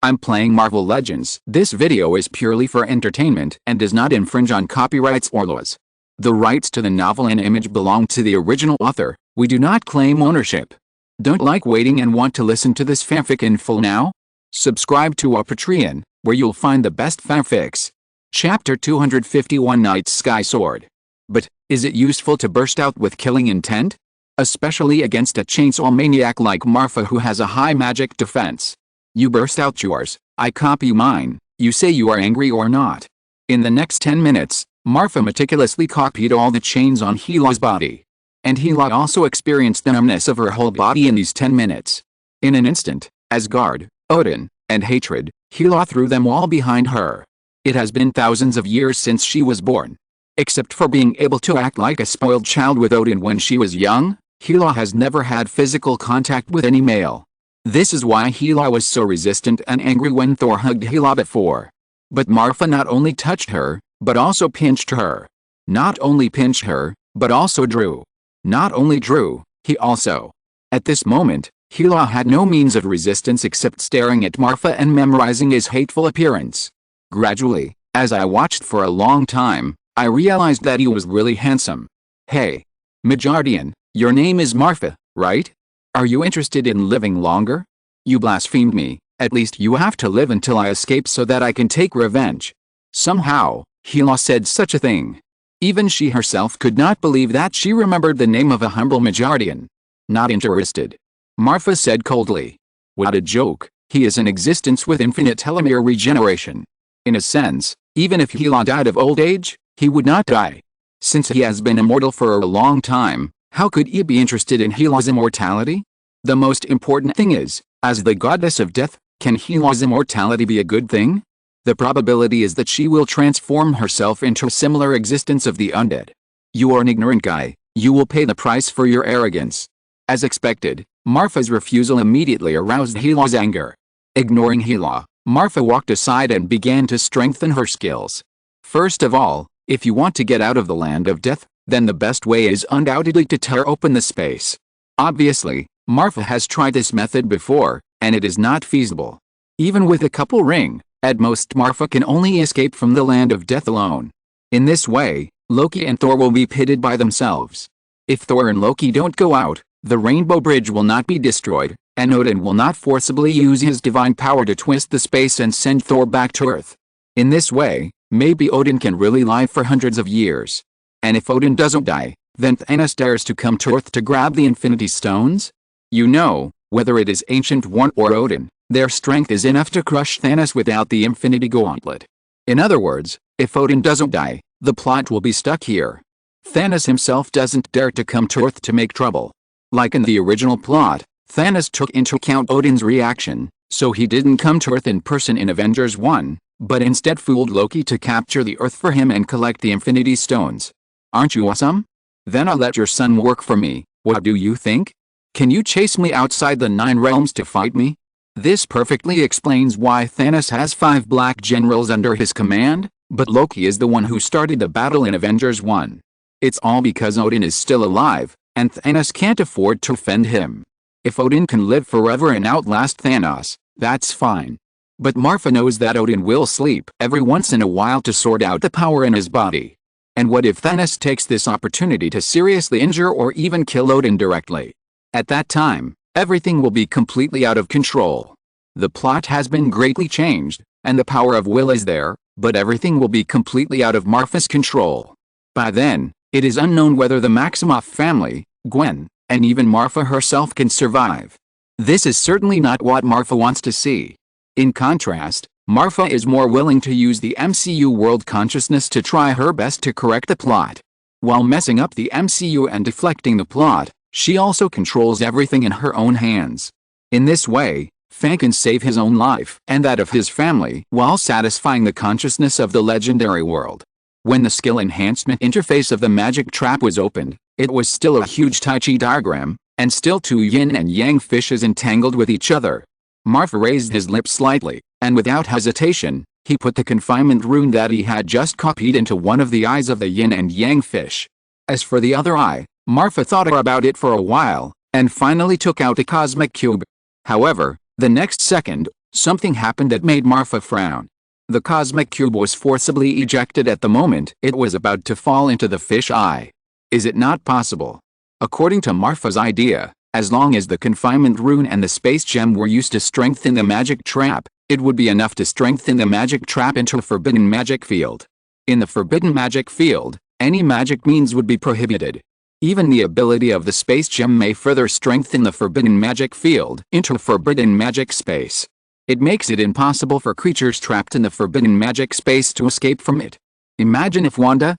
I'm playing Marvel Legends. This video is purely for entertainment and does not infringe on copyrights or laws. The rights to the novel and image belong to the original author. We do not claim ownership. Don't like waiting and want to listen to this fanfic in full now? Subscribe to our Patreon, where you'll find the best fanfics. Chapter 251 Knight's Sky Sword. But, is it useful to burst out with killing intent? Especially against a chainsaw maniac like Marfa who has a high magic defense. You burst out yours, I copy mine, you say you are angry or not. In the next 10 minutes, Marfa meticulously copied all the chains on Hela's body. And Hela also experienced the numbness of her whole body in these 10 minutes. In an instant, Asgard, Odin, and hatred, Hela threw them all behind her. It has been thousands of years since she was born. Except for being able to act like a spoiled child with Odin when she was young, Hela has never had physical contact with any male. This is why Hela was so resistant and angry when Thor hugged Hela before. But Marfa not only touched her, but also pinched her. Not only pinched her, but also drew. Not only drew, he also. At this moment, Hela had no means of resistance except staring at Marfa and memorizing his hateful appearance. Gradually, as I watched for a long time, I realized that he was really handsome. Hey, Midgardian, your name is Marfa, right? Are you interested in living longer? You blasphemed me, at least you have to live until I escape so that I can take revenge. Somehow, Hela said such a thing. Even she herself could not believe that she remembered the name of a humble Midgardian. Not interested. Marfa said coldly. What a joke, he is in existence with infinite telomere regeneration. In a sense, even if Hela died of old age, he would not die. Since he has been immortal for a long time, how could he be interested in Hela's immortality? The most important thing is, as the goddess of death, can Hela's immortality be a good thing? The probability is that she will transform herself into a similar existence of the undead. You are an ignorant guy, you will pay the price for your arrogance. As expected, Marfa's refusal immediately aroused Hela's anger. Ignoring Hela, Marfa walked aside and began to strengthen her skills. First of all, if you want to get out of the land of death, then the best way is undoubtedly to tear open the space. Obviously, Marfa has tried this method before, and it is not feasible. Even with a couple ring, at most Marfa can only escape from the land of death alone. In this way, Loki and Thor will be pitted by themselves. If Thor and Loki don't go out, the Rainbow Bridge will not be destroyed, and Odin will not forcibly use his divine power to twist the space and send Thor back to Earth. In this way, maybe Odin can really live for hundreds of years. And if Odin doesn't die, then Thanos dares to come to Earth to grab the Infinity Stones? You know, whether it is Ancient One or Odin, their strength is enough to crush Thanos without the Infinity Gauntlet. In other words, if Odin doesn't die, the plot will be stuck here. Thanos himself doesn't dare to come to Earth to make trouble. Like in the original plot, Thanos took into account Odin's reaction, so he didn't come to Earth in person in Avengers 1, but instead fooled Loki to capture the Earth for him and collect the Infinity Stones. Aren't you awesome? Then I'll let your son work for me, what do you think? Can you chase me outside the 9 realms to fight me? This perfectly explains why Thanos has 5 black generals under his command, but Loki is the one who started the battle in Avengers 1. It's all because Odin is still alive, and Thanos can't afford to offend him. If Odin can live forever and outlast Thanos, that's fine. But Marfa knows that Odin will sleep every once in a while to sort out the power in his body. And what if Thanos takes this opportunity to seriously injure or even kill Odin directly? At that time, everything will be completely out of control. The plot has been greatly changed, and the power of will is there, but everything will be completely out of Marfa's control. By then, it is unknown whether the Maximoff family, Gwen, and even Marfa herself can survive. This is certainly not what Marfa wants to see. In contrast, Marfa is more willing to use the MCU world consciousness to try her best to correct the plot. While messing up the MCU and deflecting the plot, she also controls everything in her own hands. In this way, Fang can save his own life and that of his family while satisfying the consciousness of the legendary world. When the skill enhancement interface of the magic trap was opened, it was still a huge Tai Chi diagram, and still 2 yin and yang fishes entangled with each other. Marfa raised his lips slightly, and without hesitation, he put the confinement rune that he had just copied into one of the eyes of the yin and yang fish. As for the other eye, Marfa thought about it for a while, and finally took out a cosmic cube. However, the next second, Something happened that made Marfa frown. The cosmic cube was forcibly ejected at the moment it was about to fall into the fish eye. Is it not possible? According to Marfa's idea, as long as the confinement rune and the space gem were used to strengthen the magic trap, it would be enough to strengthen the magic trap into a forbidden magic field. In the forbidden magic field, any magic means would be prohibited. Even the ability of the space gem may further strengthen the forbidden magic field into a forbidden magic space. It makes it impossible for creatures trapped in the forbidden magic space to escape from it. Imagine if Wanda,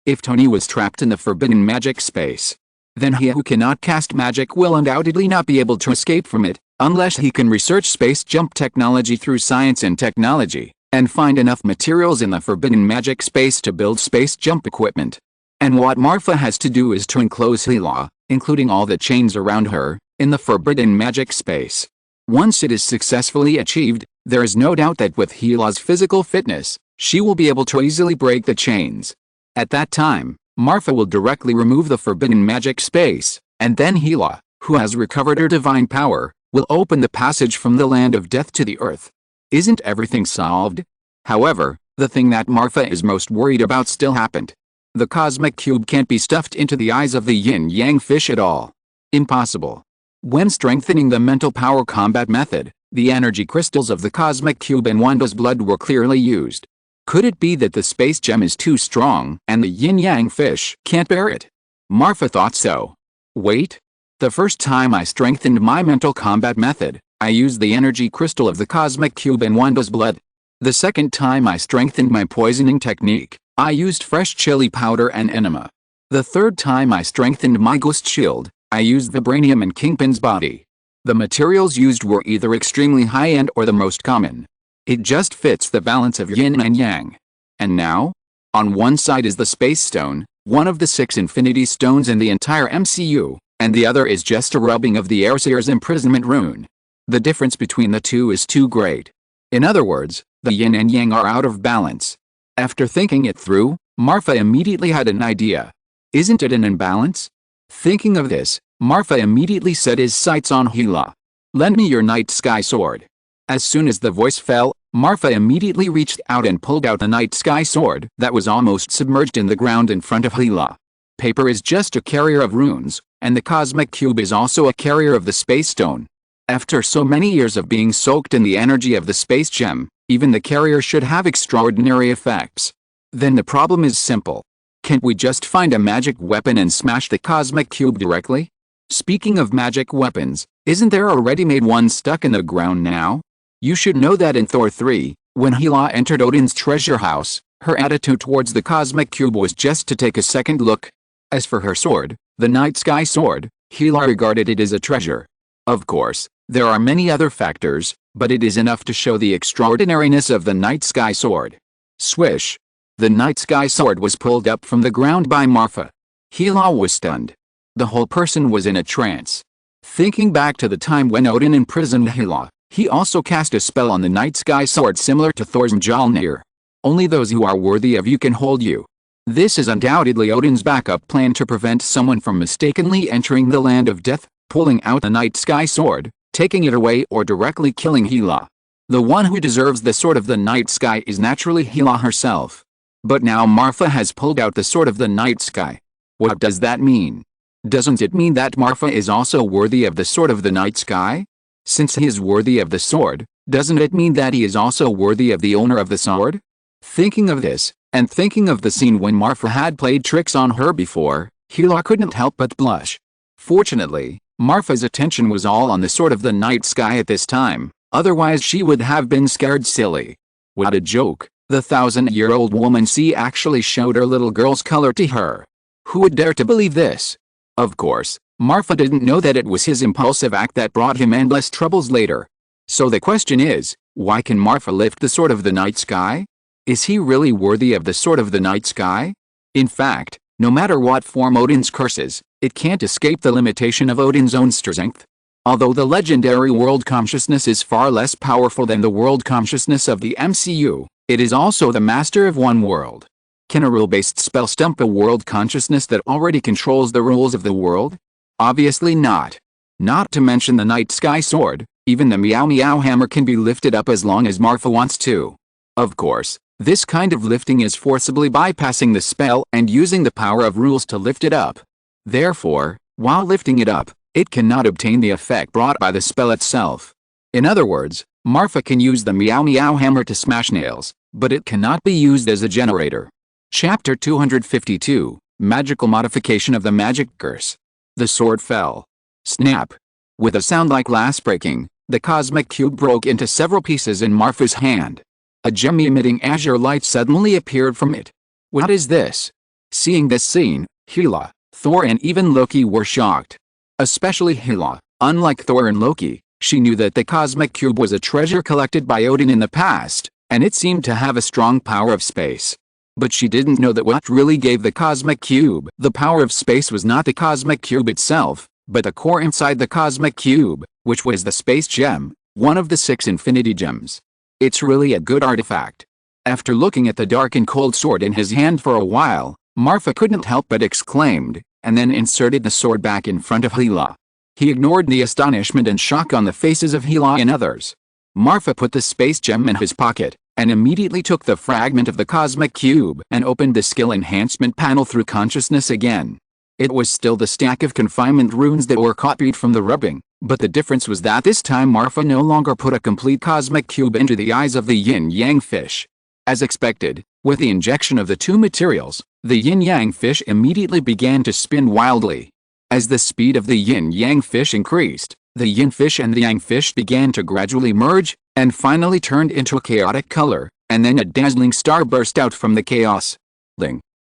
if Tony was trapped in the forbidden magic space. Then he who cannot cast magic will undoubtedly not be able to escape from it, unless he can research space jump technology through science and technology, and find enough materials in the forbidden magic space to build space jump equipment. And what Marfa has to do is to enclose Hela, including all the chains around her, in the forbidden magic space. Once it is successfully achieved, there is no doubt that with Hela's physical fitness, she will be able to easily break the chains. At that time, Marfa will directly remove the forbidden magic space, and then Hela, who has recovered her divine power, will open the passage from the land of death to the earth. Isn't everything solved? However, the thing that Marfa is most worried about still happened. The cosmic cube can't be stuffed into the eyes of the yin-yang fish at all. Impossible. When strengthening the mental power combat method, the energy crystals of the cosmic cube and Wanda's blood were clearly used. Could it be that the space gem is too strong and the yin-yang fish can't bear it? Marfa thought so. Wait. The first time I strengthened my mental combat method, I used the energy crystal of the cosmic cube and Wanda's blood. The second time I strengthened my poisoning technique, I used fresh chili powder and enema. The third time I strengthened my ghost shield, I used vibranium and Kingpin's body. The materials used were either extremely high-end or the most common. It just fits the balance of yin and yang. And now? On one side is the Space Stone, one of the 6 Infinity Stones in the entire MCU, and the other is just a rubbing of the Airseer's imprisonment rune. The difference between the two is too great. In other words, the yin and yang are out of balance. After thinking it through, Marfa immediately had an idea. Isn't it an imbalance? Thinking of this, Marfa immediately set his sights on Hela. Lend me your night sky sword. As soon as the voice fell, Marfa immediately reached out and pulled out the night sky sword that was almost submerged in the ground in front of Hela. Paper is just a carrier of runes, and the cosmic cube is also a carrier of the space stone. After so many years of being soaked in the energy of the space gem, even the carrier should have extraordinary effects. Then the problem is simple. Can't we just find a magic weapon and smash the cosmic cube directly? Speaking of magic weapons, isn't there a ready-made one stuck in the ground now? You should know that in Thor 3, when Hela entered Odin's treasure house, her attitude towards the cosmic cube was just to take a second look. As for her sword, the night sky sword, Hela regarded it as a treasure. Of course, there are many other factors, but it is enough to show the extraordinariness of the night sky sword. Swish! The night sky sword was pulled up from the ground by Marfa. Hela was stunned. The whole person was in a trance. Thinking back to the time when Odin imprisoned Hela, he also cast a spell on the night sky sword similar to Thor's Mjolnir. Only those who are worthy of you can hold you. This is undoubtedly Odin's backup plan to prevent someone from mistakenly entering the land of death, pulling out the night sky sword, taking it away or directly killing Hela. The one who deserves the sword of the night sky is naturally Hela herself. But now Marfa has pulled out the sword of the night sky. What does that mean? Doesn't it mean that Marfa is also worthy of the sword of the night sky? Since he is worthy of the sword, doesn't it mean that he is also worthy of the owner of the sword? Thinking of this, and thinking of the scene when Marfa had played tricks on her before, Hela couldn't help but blush. Fortunately, Marfa's attention was all on the sword of the night sky at this time, otherwise she would have been scared silly. What a joke, the 1,000-year-old woman actually showed her little girl's color to her. Who would dare to believe this? Of course, Marfa didn't know that it was his impulsive act that brought him endless troubles later. So the question is, why can Marfa lift the sword of the night sky? Is he really worthy of the sword of the night sky? In fact, no matter what form Odin's curses, it can't escape the limitation of Odin's own strength. Although the legendary world consciousness is far less powerful than the world consciousness of the MCU, it is also the master of one world. Can a rule-based spell stump a world consciousness that already controls the rules of the world? Obviously not. Not to mention the night sky sword, Even the Meow Meow hammer can be lifted up as long as Marfa wants to. Of course, this kind of lifting is forcibly bypassing the spell and using the power of rules to lift it up. Therefore, while lifting it up, it cannot obtain the effect brought by the spell itself. In other words, Marfa can use the Meow Meow hammer to smash nails, but it cannot be used as a generator. Chapter 252, Magical Modification of the Magic Curse. The sword fell. Snap! With a sound like glass breaking, the cosmic cube broke into several pieces in Marfa's hand. A gem-emitting azure light suddenly appeared from it. What is this? Seeing this scene, Hela, Thor and even Loki were shocked. Especially Hela. Unlike Thor and Loki, she knew that the cosmic cube was a treasure collected by Odin in the past, and it seemed to have a strong power of space. But she didn't know that what really gave the cosmic cube the power of space was not the cosmic cube itself, but the core inside the cosmic cube, which was the space gem, one of the 6 infinity gems. It's really a good artifact. After looking at the dark and cold sword in his hand for a while, Marfa couldn't help but exclaimed, and then inserted the sword back in front of Hela. He ignored the astonishment and shock on the faces of Hela and others. Marfa put the space gem in his pocket, and immediately took the fragment of the cosmic cube and opened the skill enhancement panel through consciousness again. It was still the stack of confinement runes that were copied from the rubbing, but the difference was that this time Marfa no longer put a complete cosmic cube into the eyes of the yin-yang fish. As expected, with the injection of the 2 materials, the yin-yang fish immediately began to spin wildly. As the speed of the yin-yang fish increased, the yin fish and the yang fish began to gradually merge, and finally turned into a chaotic color, and then a dazzling star burst out from the chaos.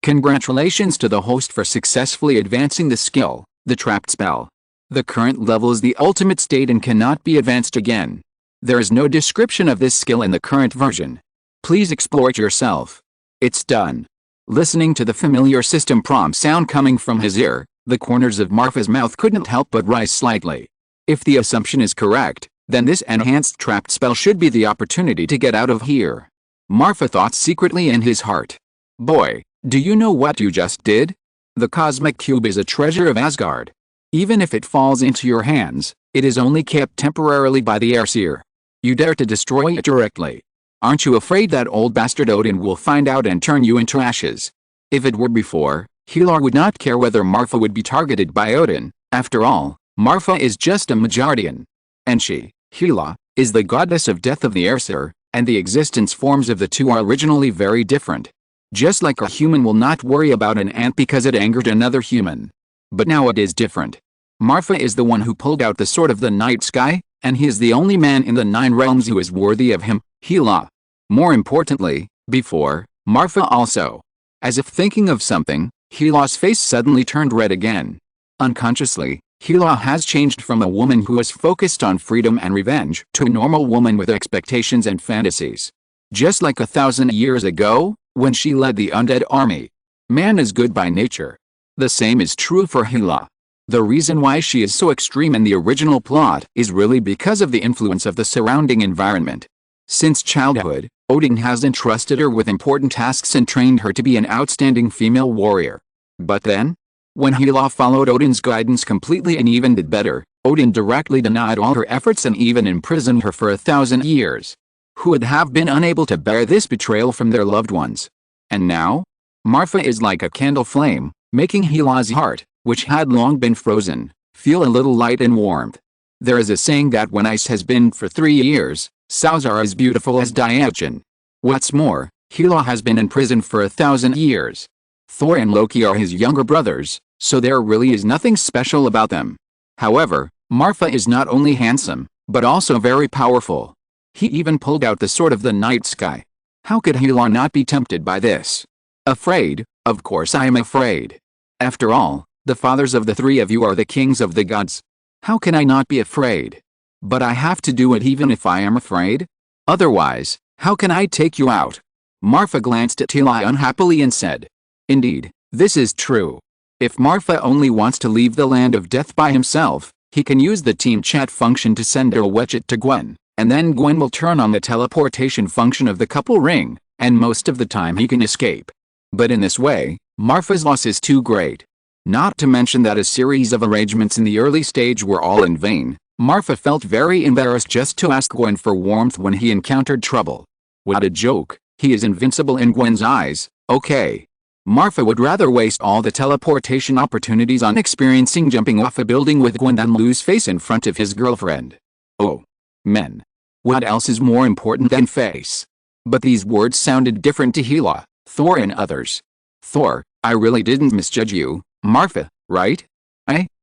Congratulations to the host for successfully advancing the skill, the trapped spell. The current level is the ultimate state and cannot be advanced again. There is no description of this skill in the current version. Please explore it yourself. It's done. Listening to the familiar system prompt sound coming from his ear, the corners of Marfa's mouth couldn't help but rise slightly. If the assumption is correct, then this enhanced trapped spell should be the opportunity to get out of here. Marfa thought secretly in his heart. Boy, do you know what you just did? The cosmic cube is a treasure of Asgard. Even if it falls into your hands, it is only kept temporarily by the Aesir. You dare to destroy it directly. Aren't you afraid that old bastard Odin will find out and turn you into ashes? If it were before, Hela would not care whether Marfa would be targeted by Odin. After all, Marfa is just a Majordian. And she, Hela, is the goddess of death of the Aesir, and the existence forms of the two are originally very different. Just like a human will not worry about an ant because it angered another human. But now it is different. Marfa is the one who pulled out the sword of the night sky, and he is the only man in the 9 realms who is worthy of him, Hela. More importantly, before, Marfa also. As if thinking of something, Hela's face suddenly turned red again. Unconsciously, Hela has changed from a woman who is focused on freedom and revenge to a normal woman with expectations and fantasies. Just like 1,000 years ago, when she led the undead army. Man is good by nature. The same is true for Hela. The reason why she is so extreme in the original plot is really because of the influence of the surrounding environment. Since childhood, Odin has entrusted her with important tasks and trained her to be an outstanding female warrior. But then, when Hela followed Odin's guidance completely and even did better, Odin directly denied all her efforts and even imprisoned her for 1,000 years. Who would have been unable to bear this betrayal from their loved ones? And now? Marfa is like a candle flame, making Hela's heart, which had long been frozen, feel a little light and warmth. There is a saying that when ice has been for 3 years, sows are as beautiful as Diachon. What's more, Hela has been in prison for 1,000 years. Thor and Loki are his younger brothers, so there really is nothing special about them. However, Marfa is not only handsome, but also very powerful. He even pulled out the sword of the night sky. How could Hela not be tempted by this? Afraid? Of course I am afraid. After all, the fathers of the 3 of you are the kings of the gods. How can I not be afraid? But I have to do it even if I am afraid? Otherwise, how can I take you out? Marfa glanced at Hela unhappily and said. Indeed, this is true. If Marfa only wants to leave the land of death by himself, he can use the team chat function to send a widget to Gwen, and then Gwen will turn on the teleportation function of the couple ring, and most of the time he can escape. But in this way, Marfa's loss is too great. Not to mention that a series of arrangements in the early stage were all in vain. Marfa felt very embarrassed just to ask Gwen for warmth when he encountered trouble. What a joke, he is invincible in Gwen's eyes, okay. Marfa would rather waste all the teleportation opportunities on experiencing jumping off a building with Gwen than lose face in front of his girlfriend. Oh. Men. What else is more important than face? But these words sounded different to Hela, Thor and others. Thor, I really didn't misjudge you, Marfa, right?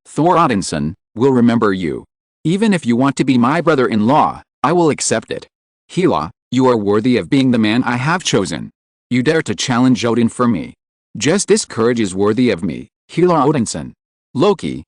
Thor Odinson, will remember you. Even if you want to be my brother-in-law, I will accept it. Hela, you are worthy of being the man I have chosen. You dare to challenge Odin for me. Just this courage is worthy of me, Hela Odinson. Loki,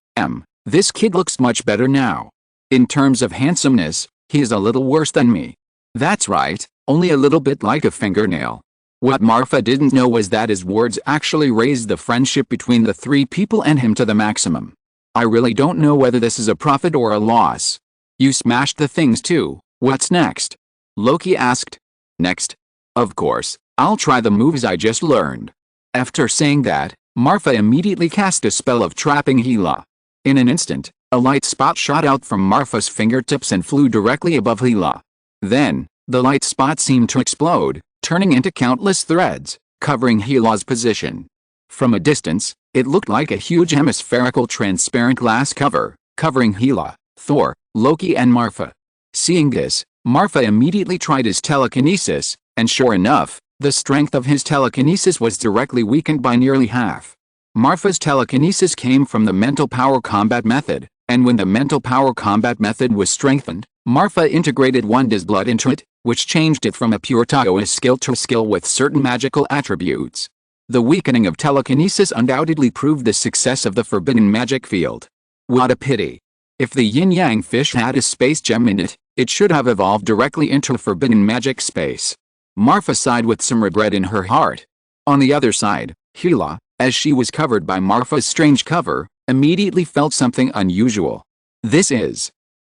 this kid looks much better now. In terms of handsomeness, he is a little worse than me. That's right, only a little bit like a fingernail. What Marfa didn't know was that his words actually raised the friendship between the three people and him to the maximum. I really don't know whether this is a profit or a loss. You smashed the things too, what's next? Loki asked. Next? Of course, I'll try the moves I just learned. After saying that, Marfa immediately cast a spell of trapping Hela. In an instant, a light spot shot out from Marfa's fingertips and flew directly above Hela. Then, the light spot seemed to explode, turning into countless threads, covering Hela's position. From a distance, it looked like a huge hemispherical transparent glass cover, covering Hela, Thor, Loki and Marfa. Seeing this, Marfa immediately tried his telekinesis, and sure enough, the strength of his telekinesis was directly weakened by nearly half. Marfa's telekinesis came from the mental power combat method, and when the mental power combat method was strengthened, Marfa integrated Wanda's blood into it, which changed it from a pure Taoist skill to a skill with certain magical attributes. The weakening of telekinesis undoubtedly proved the success of the forbidden magic field. What a pity. If the yin-yang fish had a space gem in it, it should have evolved directly into a forbidden magic space. Marfa sighed with some regret in her heart. On the other side, Hela, as she was covered by Marfa's strange cover, immediately felt something unusual.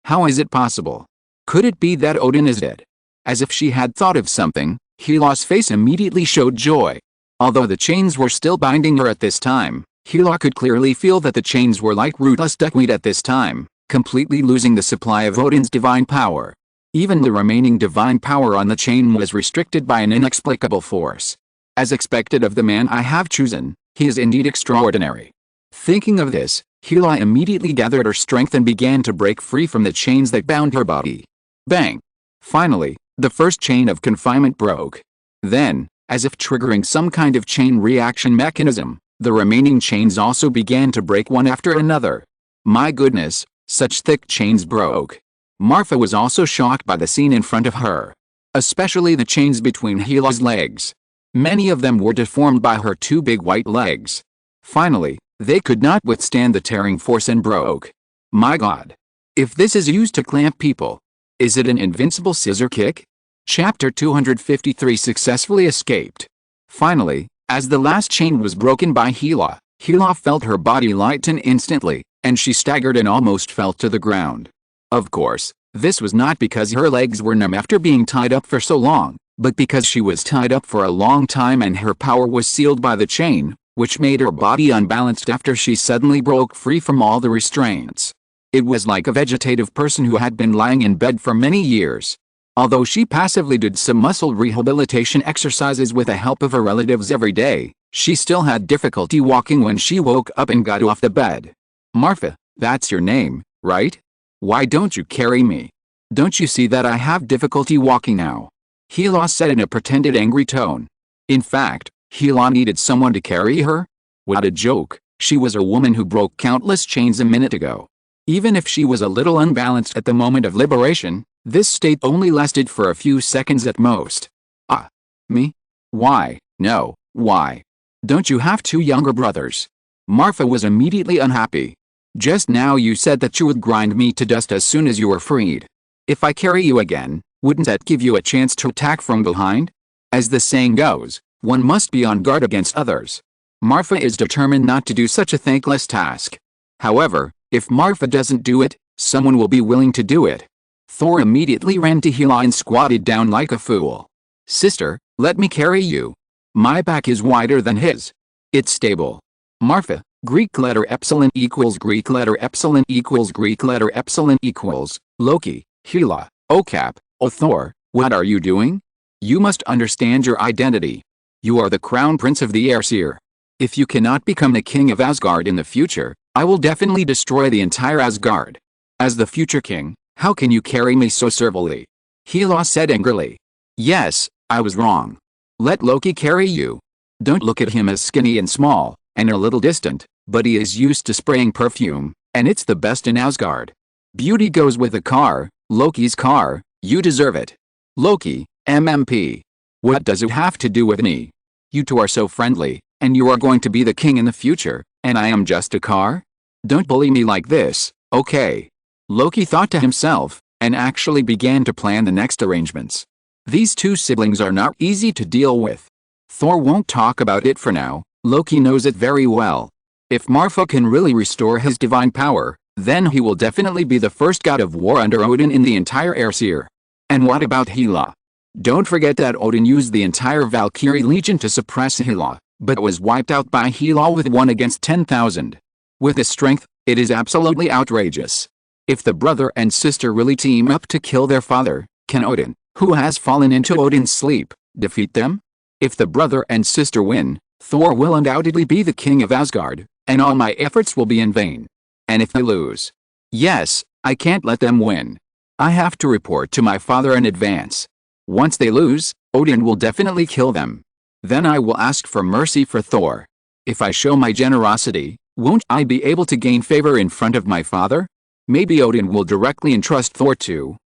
How is it possible? Could it be that Odin is dead? As if she had thought of something, Hela's face immediately showed joy. Although the chains were still binding her at this time, Hela could clearly feel that the chains were like rootless duckweed at this time, completely losing the supply of Odin's divine power. Even the remaining divine power on the chain was restricted by an inexplicable force. As expected of the man I have chosen, he is indeed extraordinary. Thinking of this, Hela immediately gathered her strength and began to break free from the chains that bound her body. Bang! Finally, the first chain of confinement broke. Then, as if triggering some kind of chain reaction mechanism, the remaining chains also began to break one after another. My goodness, such thick chains broke. Marfa was also shocked by the scene in front of her. Especially the chains between Hela's legs. Many of them were deformed by her two big white legs. Finally, they could not withstand the tearing force and broke. My God! If this is used to clamp people, is it an invincible scissor kick? Chapter 253 successfully escaped. Finally, as the last chain was broken by Hela, Hela felt her body lighten instantly, and she staggered and almost fell to the ground. Of course, this was not because her legs were numb after being tied up for so long, but because she was tied up for a long time and her power was sealed by the chain, which made her body unbalanced after she suddenly broke free from all the restraints. It was like a vegetative person who had been lying in bed for many years. Although she passively did some muscle rehabilitation exercises with the help of her relatives every day, she still had difficulty walking when she woke up and got off the bed. Marfa, that's your name, right? Why don't you carry me? Don't you see that I have difficulty walking now? Hela said in a pretended angry tone. In fact, Hela needed someone to carry her? What a joke, she was a woman who broke countless chains a minute ago. Even if she was a little unbalanced at the moment of liberation, this state only lasted for a few seconds at most. Ah. Me? Why? No, why? Don't you have two younger brothers? Marfa was immediately unhappy. Just now you said that you would grind me to dust as soon as you were freed. If I carry you again, wouldn't that give you a chance to attack from behind? As the saying goes, one must be on guard against others. Marfa is determined not to do such a thankless task. However, if Marfa doesn't do it, someone will be willing to do it. Thor immediately ran to Hela and squatted down like a fool. Sister, let me carry you. My back is wider than his. It's stable. Marfa, Greek letter epsilon equals Greek letter epsilon equals Greek letter epsilon equals Loki, Hela, Okap, O Thor. What are you doing? You must understand your identity. You are the crown prince of the Aesir. If you cannot become the king of Asgard in the future, I will definitely destroy the entire Asgard. As the future king, how can you carry me so servilely? Hela said angrily. Yes, I was wrong. Let Loki carry you. Don't look at him as skinny and small, and a little distant, but he is used to spraying perfume, and it's the best in Asgard. Beauty goes with a car, Loki's car, you deserve it. Loki, MMP. What does it have to do with me? You two are so friendly, and you are going to be the king in the future, and I am just a car? Don't bully me like this, okay? Loki thought to himself, and actually began to plan the next arrangements. These two siblings are not easy to deal with. Thor won't talk about it for now, Loki knows it very well. If Marfa can really restore his divine power, then he will definitely be the first god of war under Odin in the entire Aesir. And what about Hela? Don't forget that Odin used the entire Valkyrie Legion to suppress Hela, but was wiped out by Hela with 1 against 10,000. With his strength, it is absolutely outrageous. If the brother and sister really team up to kill their father, can Odin, who has fallen into Odin's sleep, defeat them? If the brother and sister win, Thor will undoubtedly be the king of Asgard, and all my efforts will be in vain. And if they lose? Yes, I can't let them win. I have to report to my father in advance. Once they lose, Odin will definitely kill them. Then I will ask for mercy for Thor. If I show my generosity, won't I be able to gain favor in front of my father? Maybe Odin will directly entrust Thor to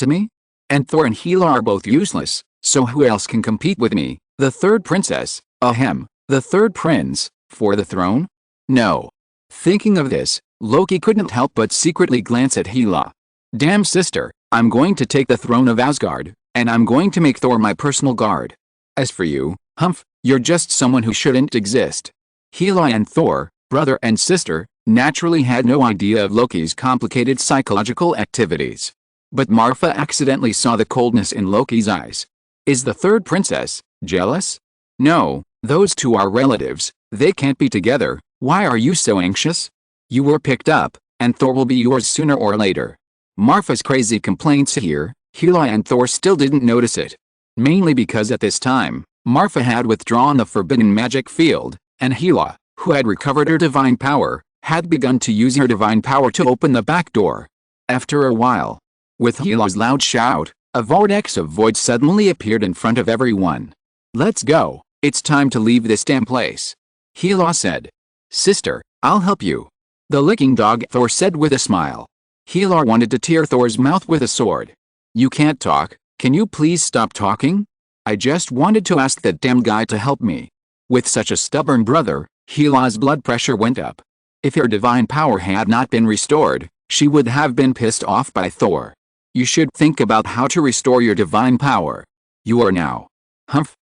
me? And Thor and Hela are both useless, so who else can compete with me, the third princess, the third prince, for the throne? No. Thinking of this, Loki couldn't help but secretly glance at Hela. Damn sister, I'm going to take the throne of Asgard, and I'm going to make Thor my personal guard. As for you, you're just someone who shouldn't exist. Hela and Thor, brother and sister, naturally had no idea of Loki's complicated psychological activities. But Marfa accidentally saw the coldness in Loki's eyes. Is the third princess jealous? No, those two are relatives, they can't be together. Why are you so anxious? You were picked up, and Thor will be yours sooner or later. Marfa's crazy complaints here, Hela and Thor still didn't notice it. Mainly because at this time, Marfa had withdrawn the forbidden magic field, and Hela, who had recovered her divine power, had begun to use her divine power to open the back door. After a while, with Hela's loud shout, a vortex of void suddenly appeared in front of everyone. Let's go, it's time to leave this damn place. Hela said. Sister, I'll help you. The licking dog, Thor said with a smile. Hela wanted to tear Thor's mouth with a sword. You can't talk, can you please stop talking? I just wanted to ask that damn guy to help me. With such a stubborn brother, Hela's blood pressure went up. If her divine power had not been restored, she would have been pissed off by Thor. You should think about how to restore your divine power. You are now.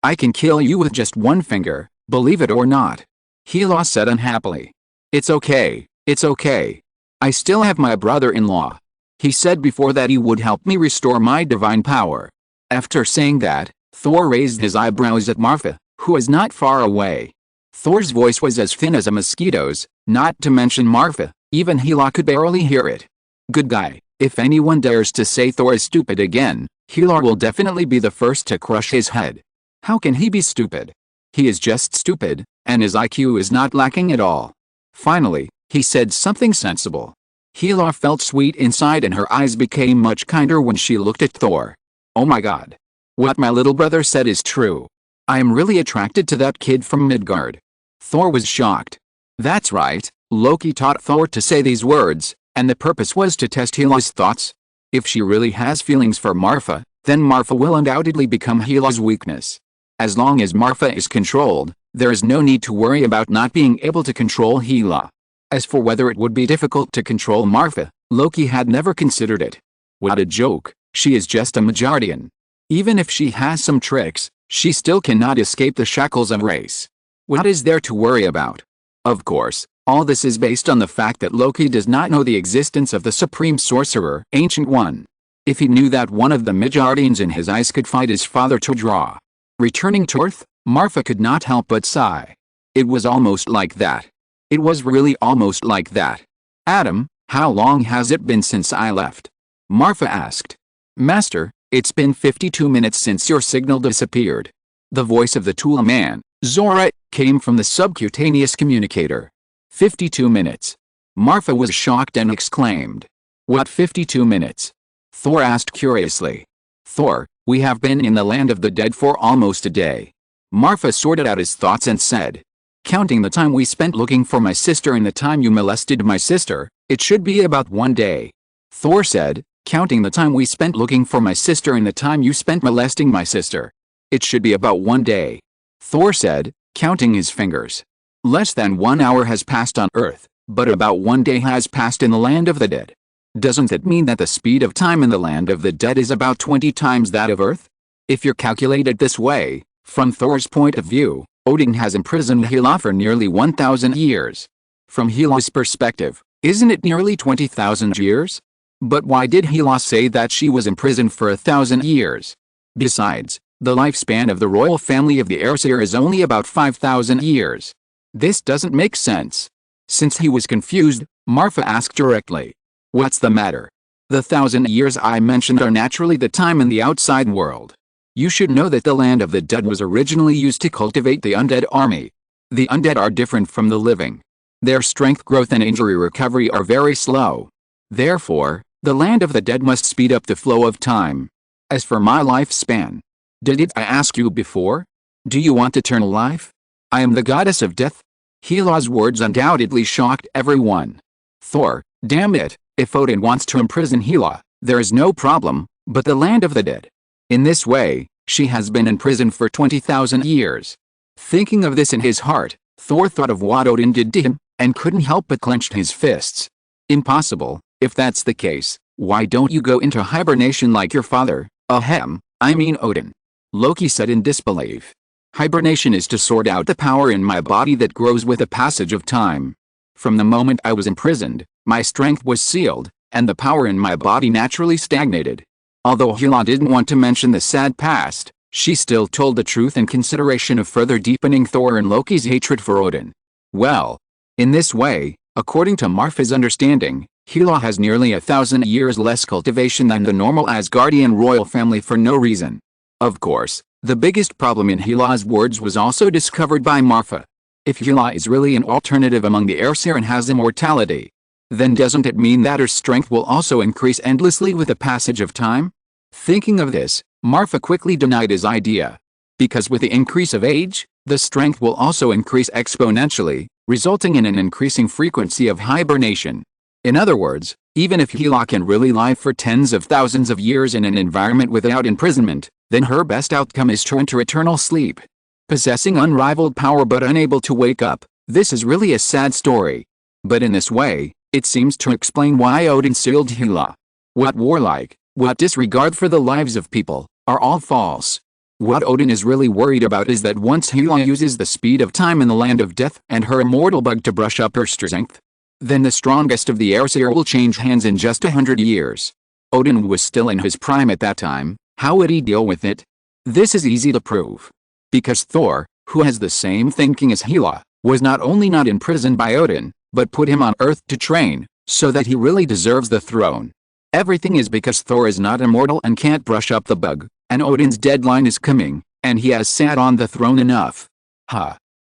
I can kill you with just one finger, believe it or not. Hela said unhappily. It's okay, it's okay. I still have my brother-in-law. He said before that he would help me restore my divine power. After saying that, Thor raised his eyebrows at Marfa, who was not far away. Thor's voice was as thin as a mosquito's, not to mention Marfa, even Hela could barely hear it. Good guy, if anyone dares to say Thor is stupid again, Hela will definitely be the first to crush his head. How can he be stupid? He is just stupid, and his IQ is not lacking at all. Finally, he said something sensible. Hela felt sweet inside and her eyes became much kinder when she looked at Thor. Oh my god. What my little brother said is true. I am really attracted to that kid from Midgard. Thor was shocked. That's right, Loki taught Thor to say these words, and the purpose was to test Hela's thoughts. If she really has feelings for Marfa, then Marfa will undoubtedly become Hela's weakness. As long as Marfa is controlled, there is no need to worry about not being able to control Hela. As for whether it would be difficult to control Marfa, Loki had never considered it. What a joke, she is just a Midgardian. Even if she has some tricks, she still cannot escape the shackles of race. What is there to worry about? Of course, all this is based on the fact that Loki does not know the existence of the Supreme Sorcerer, Ancient One. If he knew that one of the Midgardians in his eyes could fight his father to draw. Returning to Earth, Marfa could not help but sigh. It was almost like that. It was really almost like that. Adam, how long has it been since I left? Marfa asked. Master, it's been 52 minutes since your signal disappeared. The voice of the tool man, Zora, came from the subcutaneous communicator. 52 minutes. Marfa was shocked and exclaimed. What 52 minutes? Thor asked curiously. Thor, we have been in the land of the dead for almost a day. Marfa sorted out his thoughts and said. Counting the time we spent looking for my sister and the time you molested my sister, it should be about 1 day. Thor said, counting the time we spent looking for my sister and the time you spent molesting my sister. It should be about 1 day. Thor said, counting his fingers. Less than 1 hour has passed on Earth, but about 1 day has passed in the land of the dead. Doesn't that mean that the speed of time in the land of the dead is about 20 times that of Earth? If you calculate it this way, from Thor's point of view, Odin has imprisoned Hela for nearly 1,000 years. From Hela's perspective, isn't it nearly 20,000 years? But why did Hela say that she was imprisoned for 1,000 years? Besides, the lifespan of the royal family of the Aesir is only about 5,000 years. This doesn't make sense. Since he was confused, Marfa asked directly. What's the matter? The 1,000 years I mentioned are naturally the time in the outside world. You should know that the land of the dead was originally used to cultivate the undead army. The undead are different from the living. Their strength growth and injury recovery are very slow. Therefore, the land of the dead must speed up the flow of time. As for my lifespan, did I ask you before? Do you want eternal life? I am the goddess of death. Hela's words undoubtedly shocked everyone. Thor, damn it, if Odin wants to imprison Hela, there is no problem, but the land of the dead. In this way, she has been in prison for 20,000 years. Thinking of this in his heart, Thor thought of what Odin did to him, and couldn't help but clenched his fists. Impossible. If that's the case, why don't you go into hibernation like your father? I mean Odin. Loki said in disbelief. Hibernation is to sort out the power in my body that grows with the passage of time. From the moment I was imprisoned, my strength was sealed, and the power in my body naturally stagnated. Although Hela didn't want to mention the sad past, she still told the truth in consideration of further deepening Thor and Loki's hatred for Odin. Well, in this way, according to Marfa's understanding, Hela has nearly 1,000 years less cultivation than the normal Asgardian royal family for no reason. Of course, the biggest problem in Hela's words was also discovered by Marfa. If Hela is really an alternative among the Aesir and has immortality, then doesn't it mean that her strength will also increase endlessly with the passage of time? Thinking of this, Marfa quickly denied his idea. Because with the increase of age, the strength will also increase exponentially, resulting in an increasing frequency of hibernation. In other words, even if Hela can really live for tens of thousands of years in an environment without imprisonment, then her best outcome is to enter eternal sleep. Possessing unrivaled power but unable to wake up, this is really a sad story. But in this way, it seems to explain why Odin sealed Hela. What warlike, what disregard for the lives of people, are all false. What Odin is really worried about is that once Hela uses the speed of time in the land of death and her immortal bug to brush up her strength, then the strongest of the Aesir will change hands in just 100 years. Odin was still in his prime at that time. How would he deal with it? This is easy to prove. Because Thor, who has the same thinking as Hela, was not only not imprisoned by Odin, but put him on Earth to train, so that he really deserves the throne. Everything is because Thor is not immortal and can't brush up the bug, and Odin's deadline is coming, and he has sat on the throne enough.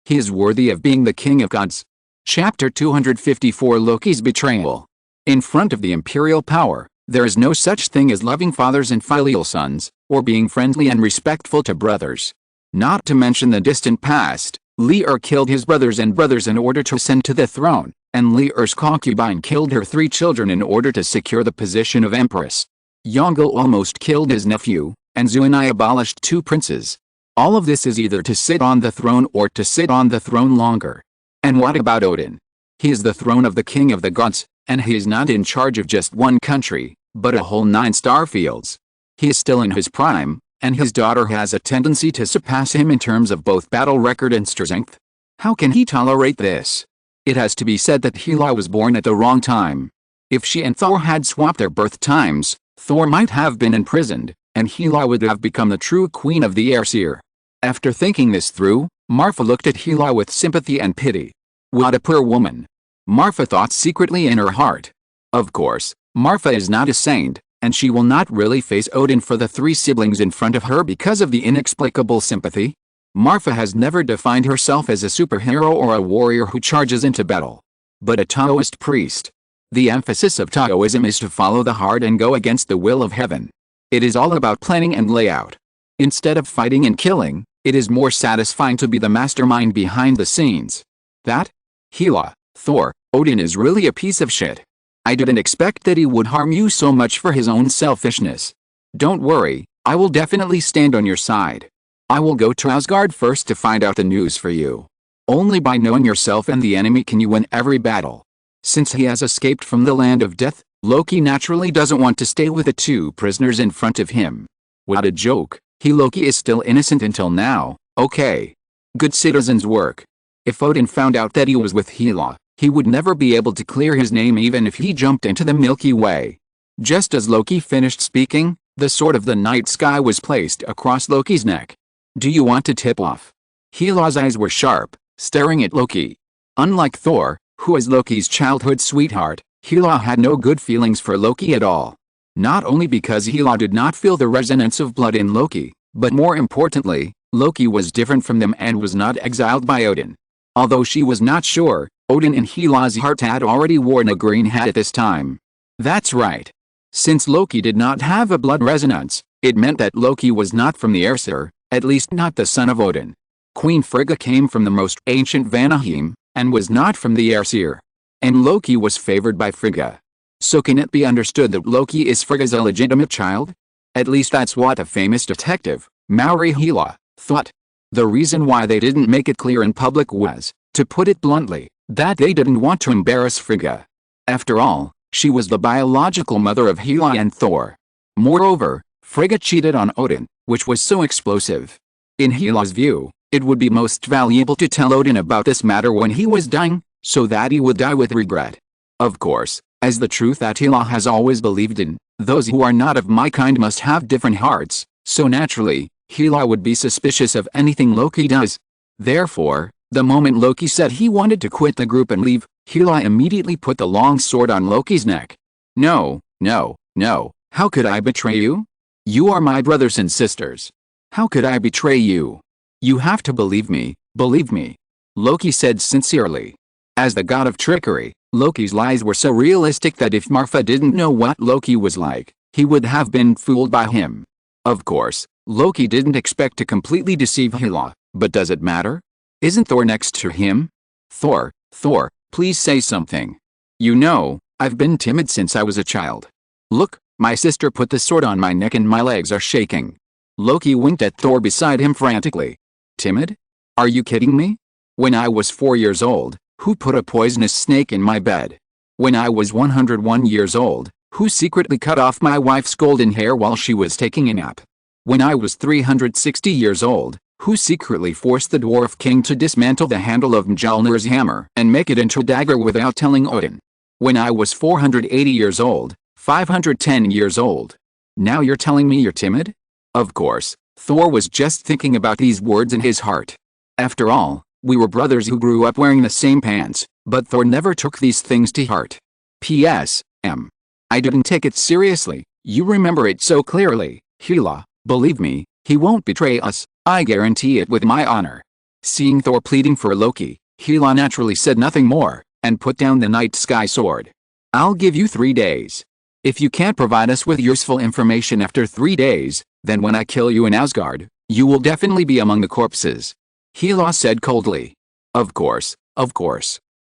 He is worthy of being the king of gods. Chapter 254 Loki's Betrayal. In front of the imperial power, there is no such thing as loving fathers and filial sons, or being friendly and respectful to brothers. Not to mention the distant past, Lear killed his brothers in order to ascend to the throne, and Lear's concubine killed her 3 children in order to secure the position of empress. Yongle almost killed his nephew, and Zuinai abolished 2 princes. All of this is either to sit on the throne or to sit on the throne longer. And what about Odin? He is the throne of the king of the gods, and he is not in charge of just one country, but a whole 9 star fields. He is still in his prime, and his daughter has a tendency to surpass him in terms of both battle record and strength. How can he tolerate this? It has to be said that Hela was born at the wrong time. If she and Thor had swapped their birth times, Thor might have been imprisoned, and Hela would have become the true queen of the Aesir. After thinking this through, Marfa looked at Hela with sympathy and pity. What a poor woman. Marfa thought secretly in her heart. Of course, Marfa is not a saint, and she will not really face Odin for the three siblings in front of her because of the inexplicable sympathy. Marfa has never defined herself as a superhero or a warrior who charges into battle, but a Taoist priest. The emphasis of Taoism is to follow the heart and go against the will of heaven. It is all about planning and layout. Instead of fighting and killing, it is more satisfying to be the mastermind behind the scenes. That? Hela, Thor, Odin is really a piece of shit. I didn't expect that he would harm you so much for his own selfishness. Don't worry, I will definitely stand on your side. I will go to Asgard first to find out the news for you. Only by knowing yourself and the enemy can you win every battle. Since he has escaped from the land of death, Loki naturally doesn't want to stay with the two prisoners in front of him. What a joke. Loki is still innocent until now. Okay. Good citizen's work. If Odin found out that he was with Hela, he would never be able to clear his name even if he jumped into the Milky Way. Just as Loki finished speaking, the sword of the night sky was placed across Loki's neck. Do you want to tip off? Hela's eyes were sharp, staring at Loki. Unlike Thor, who is Loki's childhood sweetheart, Hela had no good feelings for Loki at all. Not only because Hela did not feel the resonance of blood in Loki, but more importantly, Loki was different from them and was not exiled by Odin. Although she was not sure, Odin in Hela's heart had already worn a green hat at this time. That's right. Since Loki did not have a blood resonance, it meant that Loki was not from the Aesir, at least not the son of Odin. Queen Frigga came from the most ancient Vanaheim, and was not from the Aesir. And Loki was favored by Frigga. So can it be understood that Loki is Frigga's illegitimate child? At least that's what a famous detective, Mauri Hela, thought. The reason why they didn't make it clear in public was, to put it bluntly, that they didn't want to embarrass Frigga. After all, she was the biological mother of Hela and Thor. Moreover, Frigga cheated on Odin, which was so explosive. In Hela's view, it would be most valuable to tell Odin about this matter when he was dying, so that he would die with regret. Of course, as the truth that Hela has always believed in, those who are not of my kind must have different hearts, so naturally, Hela would be suspicious of anything Loki does. Therefore, the moment Loki said he wanted to quit the group and leave, Hela immediately put the long sword on Loki's neck. No, no, no, how could I betray you? You are my brothers and sisters. How could I betray you? You have to believe me, Loki said sincerely. As the god of trickery, Loki's lies were so realistic that if Marfa didn't know what Loki was like, he would have been fooled by him. Of course, Loki didn't expect to completely deceive Hela, but does it matter? Isn't Thor next to him? Thor, please say something. You know, I've been timid since I was a child. Look, my sister put the sword on my neck and my legs are shaking. Loki winked at Thor beside him frantically. Timid? Are you kidding me? When I was 4 years old, who put a poisonous snake in my bed? When I was 101 years old, who secretly cut off my wife's golden hair while she was taking a nap? When I was 360 years old, who secretly forced the Dwarf King to dismantle the handle of Mjolnir's hammer and make it into a dagger without telling Odin? When I was 480 years old, 510 years old. Now you're telling me you're timid? Of course, Thor was just thinking about these words in his heart. After all, we were brothers who grew up wearing the same pants, but Thor never took these things to heart. P.S. I didn't take it seriously, you remember it so clearly, Hela, believe me, he won't betray us, I guarantee it with my honor. Seeing Thor pleading for Loki, Hela naturally said nothing more, and put down the night sky sword. I'll give you 3 days. If you can't provide us with useful information after 3 days, then when I kill you in Asgard, you will definitely be among the corpses. Hela said coldly. Of course.